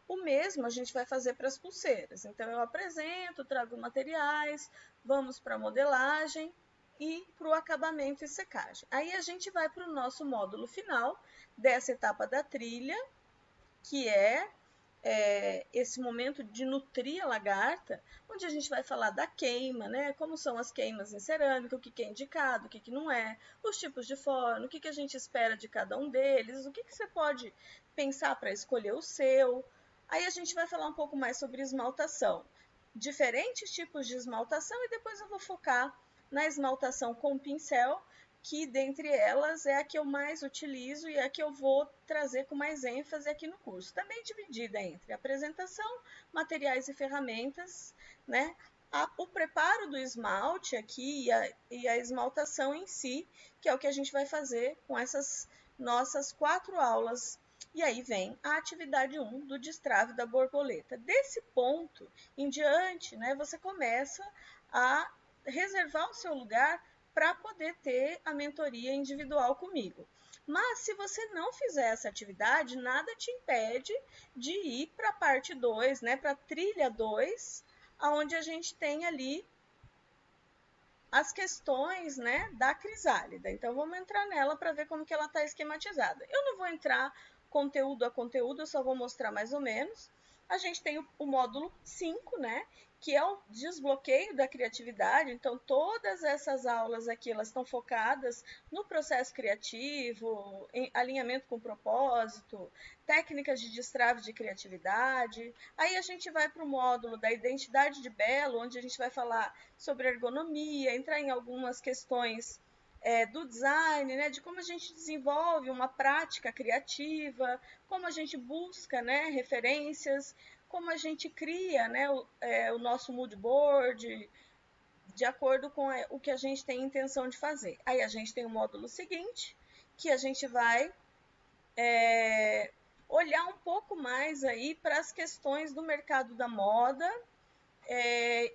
O mesmo a gente vai fazer para as pulseiras. Então, eu apresento, trago materiais, vamos para a modelagem e para o acabamento e secagem. Aí a gente vai para o nosso módulo final dessa etapa da trilha, que é esse momento de nutrir a lagarta, onde a gente vai falar da queima, né? Como são as queimas em cerâmica, o que é indicado, o que não é, os tipos de forno, o que a gente espera de cada um deles, o que você pode pensar para escolher o seu. Aí a gente vai falar um pouco mais sobre esmaltação, diferentes tipos de esmaltação, e depois eu vou focar na esmaltação com pincel, que dentre elas é a que eu mais utilizo e a que eu vou trazer com mais ênfase aqui no curso. Também dividida entre apresentação, materiais e ferramentas, né? O preparo do esmalte aqui e a esmaltação em si, que é o que a gente vai fazer com essas nossas 4 aulas. E aí vem a atividade 1 do destrave da borboleta. Desse ponto em diante, né, você começa a reservar o seu lugar para poder ter a mentoria individual comigo. Mas se você não fizer essa atividade, nada te impede de ir para a parte 2, né, para a trilha 2, onde a gente tem ali as questões, né, da crisálida. Então, vamos entrar nela para ver como que ela está esquematizada. Eu não vou entrar conteúdo a conteúdo, eu só vou mostrar mais ou menos. A gente tem o módulo 5, né, que é o desbloqueio da criatividade. Então, todas essas aulas aqui, elas estão focadas no processo criativo, em alinhamento com propósito, técnicas de destrave de criatividade. Aí a gente vai para o módulo da identidade de belo, onde a gente vai falar sobre ergonomia, entrar em algumas questões do design, né, de como a gente desenvolve uma prática criativa, como a gente busca, né, referências, como a gente cria, né, o nosso mood board de acordo com o que a gente tem intenção de fazer. Aí a gente tem o módulo seguinte, que a gente vai olhar um pouco mais aí para as questões do mercado da moda,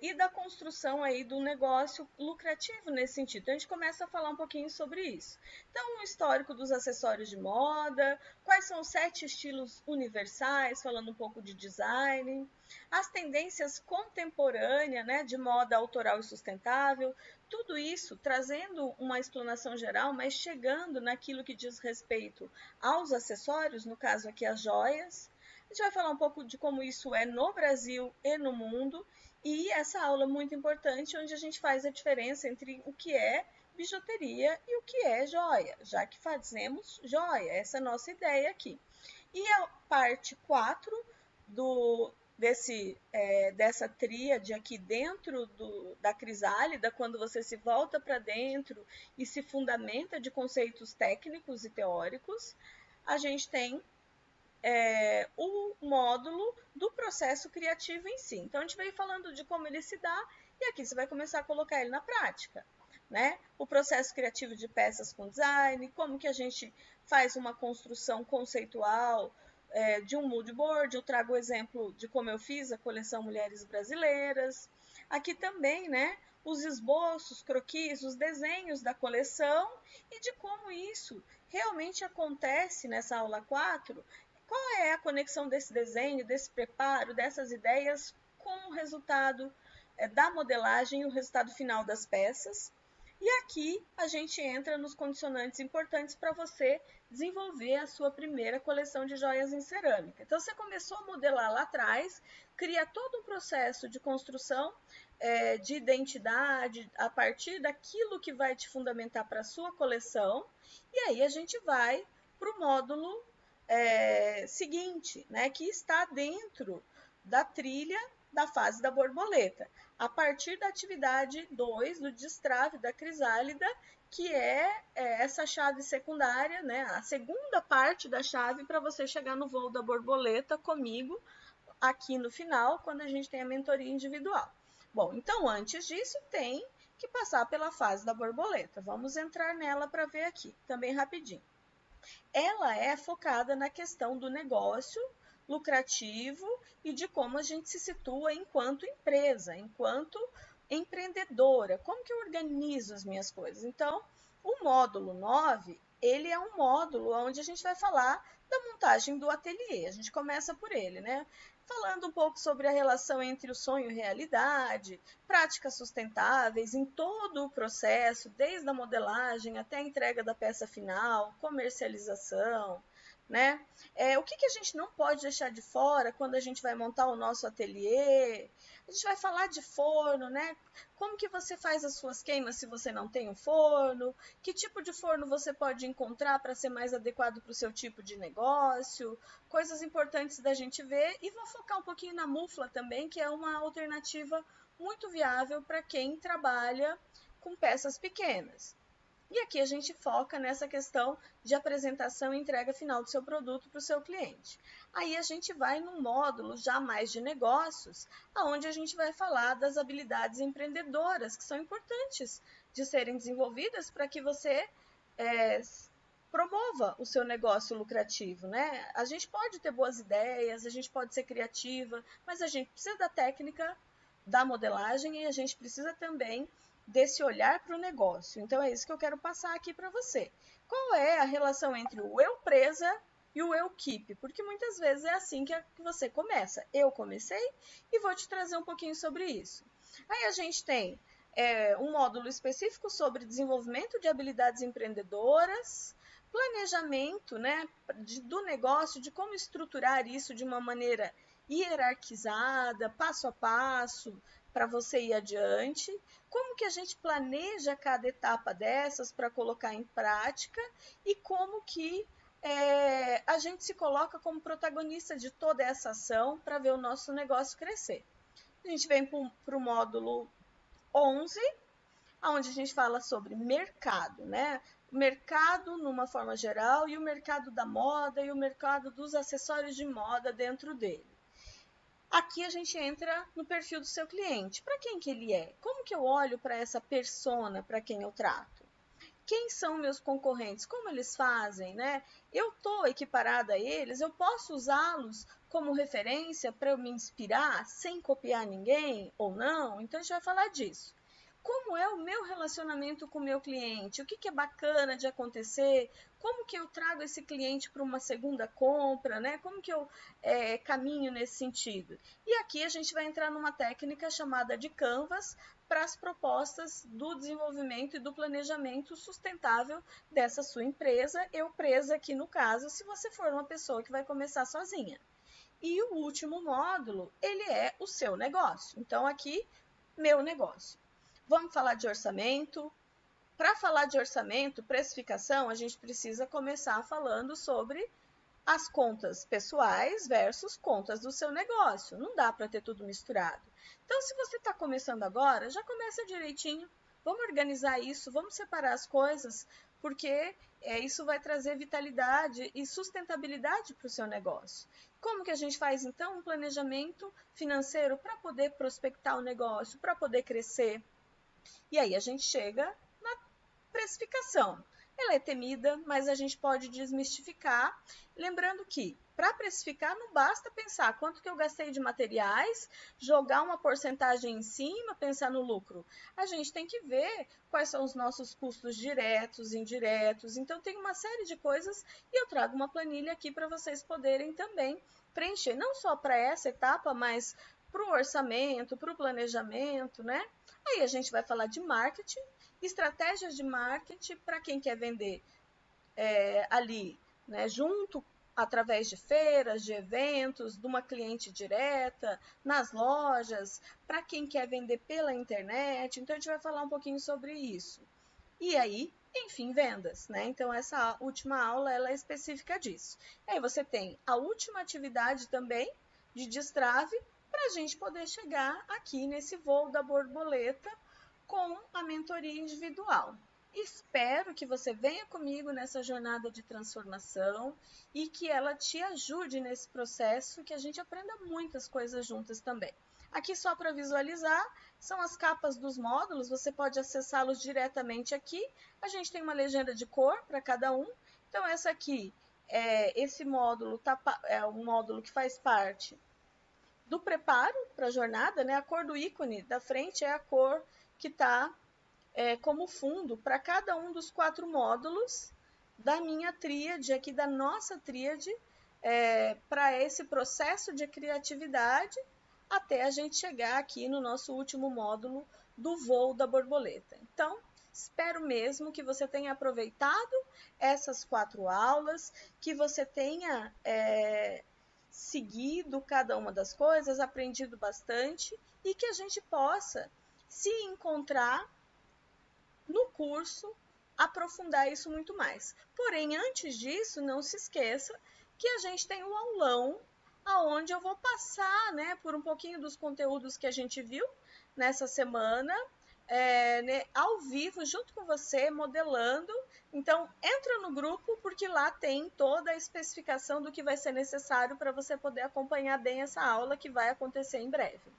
e da construção aí do negócio lucrativo nesse sentido. Então, a gente começa a falar um pouquinho sobre isso. Então, um histórico dos acessórios de moda, quais são os 7 estilos universais, falando um pouco de design, as tendências contemporâneas, né, de moda autoral e sustentável, tudo isso trazendo uma explanação geral, mas chegando naquilo que diz respeito aos acessórios, no caso aqui as joias. A gente vai falar um pouco de como isso é no Brasil e no mundo, e essa aula muito importante, onde a gente faz a diferença entre o que é bijuteria e o que é joia, já que fazemos joia, essa é a nossa ideia aqui. E a parte 4 dessa tríade aqui dentro da crisálida, quando você se volta para dentro e se fundamenta de conceitos técnicos e teóricos, a gente tem o módulo do processo criativo em si. Então, a gente veio falando de como ele se dá, e aqui você vai começar a colocar ele na prática, né? O processo criativo de peças com design, como que a gente faz uma construção conceitual de um mood board. Eu trago o exemplo de como eu fiz a coleção Mulheres Brasileiras. Aqui também, né, os esboços, croquis, os desenhos da coleção, e de como isso realmente acontece nessa aula 4. Qual é a conexão desse desenho, desse preparo, dessas ideias com o resultado da modelagem e o resultado final das peças? E aqui a gente entra nos condicionantes importantes para você desenvolver a sua primeira coleção de joias em cerâmica. Então, você começou a modelar lá atrás, cria todo um processo de construção de identidade a partir daquilo que vai te fundamentar para a sua coleção, e aí a gente vai para o módulo seguinte, né, que está dentro da trilha da fase da borboleta, a partir da atividade 2, do destrave da crisálida, que é essa chave secundária, né, a segunda parte da chave para você chegar no voo da borboleta comigo, aqui no final, quando a gente tem a mentoria individual. Bom, então antes disso tem que passar pela fase da borboleta. Vamos entrar nela para ver aqui, também rapidinho. Ela é focada na questão do negócio lucrativo e de como a gente se situa enquanto empresa, enquanto empreendedora, como que eu organizo as minhas coisas. Então, o módulo 9, ele é um módulo onde a gente vai falar da montagem do ateliê. A gente começa por ele, né? Falando um pouco sobre a relação entre o sonho e realidade, práticas sustentáveis em todo o processo, desde a modelagem até a entrega da peça final, comercialização, né? O que a gente não pode deixar de fora quando a gente vai montar o nosso ateliê? A gente vai falar de forno, né? Como que você faz as suas queimas se você não tem um forno? Que tipo de forno você pode encontrar para ser mais adequado para o seu tipo de negócio? Coisas importantes da gente ver. E vou focar um pouquinho na mufla também, que é uma alternativa muito viável para quem trabalha com peças pequenas. E aqui a gente foca nessa questão de apresentação e entrega final do seu produto para o seu cliente. Aí a gente vai num módulo já mais de negócios, onde a gente vai falar das habilidades empreendedoras, que são importantes de serem desenvolvidas para que você promova o seu negócio lucrativo, né? A gente pode ter boas ideias, a gente pode ser criativa, mas a gente precisa da técnica da modelagem e a gente precisa também desse olhar para o negócio. Então, é isso que eu quero passar aqui para você. Qual é a relação entre o eu presa e o eu keep? Porque muitas vezes é assim que você começa. Eu comecei e vou te trazer um pouquinho sobre isso. Aí a gente tem um módulo específico sobre desenvolvimento de habilidades empreendedoras, planejamento, né, do negócio, de como estruturar isso de uma maneira hierarquizada, passo a passo, para você ir adiante, como que a gente planeja cada etapa dessas para colocar em prática e como que a gente se coloca como protagonista de toda essa ação para ver o nosso negócio crescer. A gente vem para o módulo 11, onde a gente fala sobre mercado, né? O mercado numa forma geral e o mercado da moda e o mercado dos acessórios de moda dentro dele. Aqui a gente entra no perfil do seu cliente. Para quem que ele é? Como que eu olho para essa persona para quem eu trato? Quem são meus concorrentes? Como eles fazem, né? Eu estou equiparada a eles? Eu posso usá-los como referência para eu me inspirar sem copiar ninguém ou não? Então a gente vai falar disso. Como é o meu relacionamento com o meu cliente? O que é bacana de acontecer? Como que eu trago esse cliente para uma segunda compra, né? Como que eu caminho nesse sentido? E aqui a gente vai entrar numa técnica chamada de Canvas para as propostas do desenvolvimento e do planejamento sustentável dessa sua empresa, eu presa aqui no caso, se você for uma pessoa que vai começar sozinha. E o último módulo, ele é o seu negócio. Então aqui, meu negócio. Vamos falar de orçamento. Para falar de orçamento, precificação, a gente precisa começar falando sobre as contas pessoais versus contas do seu negócio. Não dá para ter tudo misturado. Então, se você está começando agora, já começa direitinho. Vamos organizar isso, vamos separar as coisas, porque isso vai trazer vitalidade e sustentabilidade para o seu negócio. Como que a gente faz, então, um planejamento financeiro para poder prospectar o negócio, para poder crescer? E aí a gente chega na precificação. Ela é temida, mas a gente pode desmistificar, lembrando que para precificar não basta pensar quanto que eu gastei de materiais, jogar uma porcentagem em cima, pensar no lucro. A gente tem que ver quais são os nossos custos diretos, indiretos. Então tem uma série de coisas e eu trago uma planilha aqui para vocês poderem também preencher, não só para essa etapa, mas para o orçamento, para o planejamento, né? Aí a gente vai falar de marketing, estratégias de marketing para quem quer vender ali, né, junto, através de feiras, de eventos, de uma cliente direta, nas lojas, para quem quer vender pela internet. Então, a gente vai falar um pouquinho sobre isso. E aí, enfim, vendas, né? Então, essa última aula, ela é específica disso. Aí você tem a última atividade também de destrave para a gente poder chegar aqui nesse voo da borboleta com a mentoria individual. Espero que você venha comigo nessa jornada de transformação e que ela te ajude nesse processo, que a gente aprenda muitas coisas juntas também. Aqui só para visualizar, são as capas dos módulos, você pode acessá-los diretamente aqui. A gente tem uma legenda de cor para cada um. Então essa aqui, esse módulo é um módulo que faz parte do preparo para a jornada, né? A cor do ícone da frente é a cor que está como fundo para cada um dos 4 módulos da minha tríade, aqui da nossa tríade, para esse processo de criatividade, até a gente chegar aqui no nosso último módulo do voo da borboleta. Então, espero mesmo que você tenha aproveitado essas 4 aulas, que você tenha seguido cada uma das coisas, aprendido bastante e que a gente possa se encontrar no curso, aprofundar isso muito mais. Porém, antes disso, não se esqueça que a gente tem um aulão aonde eu vou passar, né, por um pouquinho dos conteúdos que a gente viu nessa semana, ao vivo, junto com você, modelando. Então, entra no grupo, porque lá tem toda a especificação do que vai ser necessário para você poder acompanhar bem essa aula que vai acontecer em breve.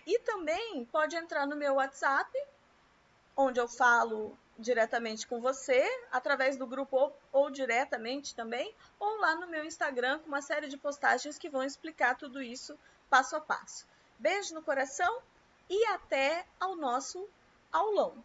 E também pode entrar no meu WhatsApp, onde eu falo diretamente com você, através do grupo ou diretamente também, ou lá no meu Instagram, com uma série de postagens que vão explicar tudo isso passo a passo. Beijo no coração e até ao nosso aulão.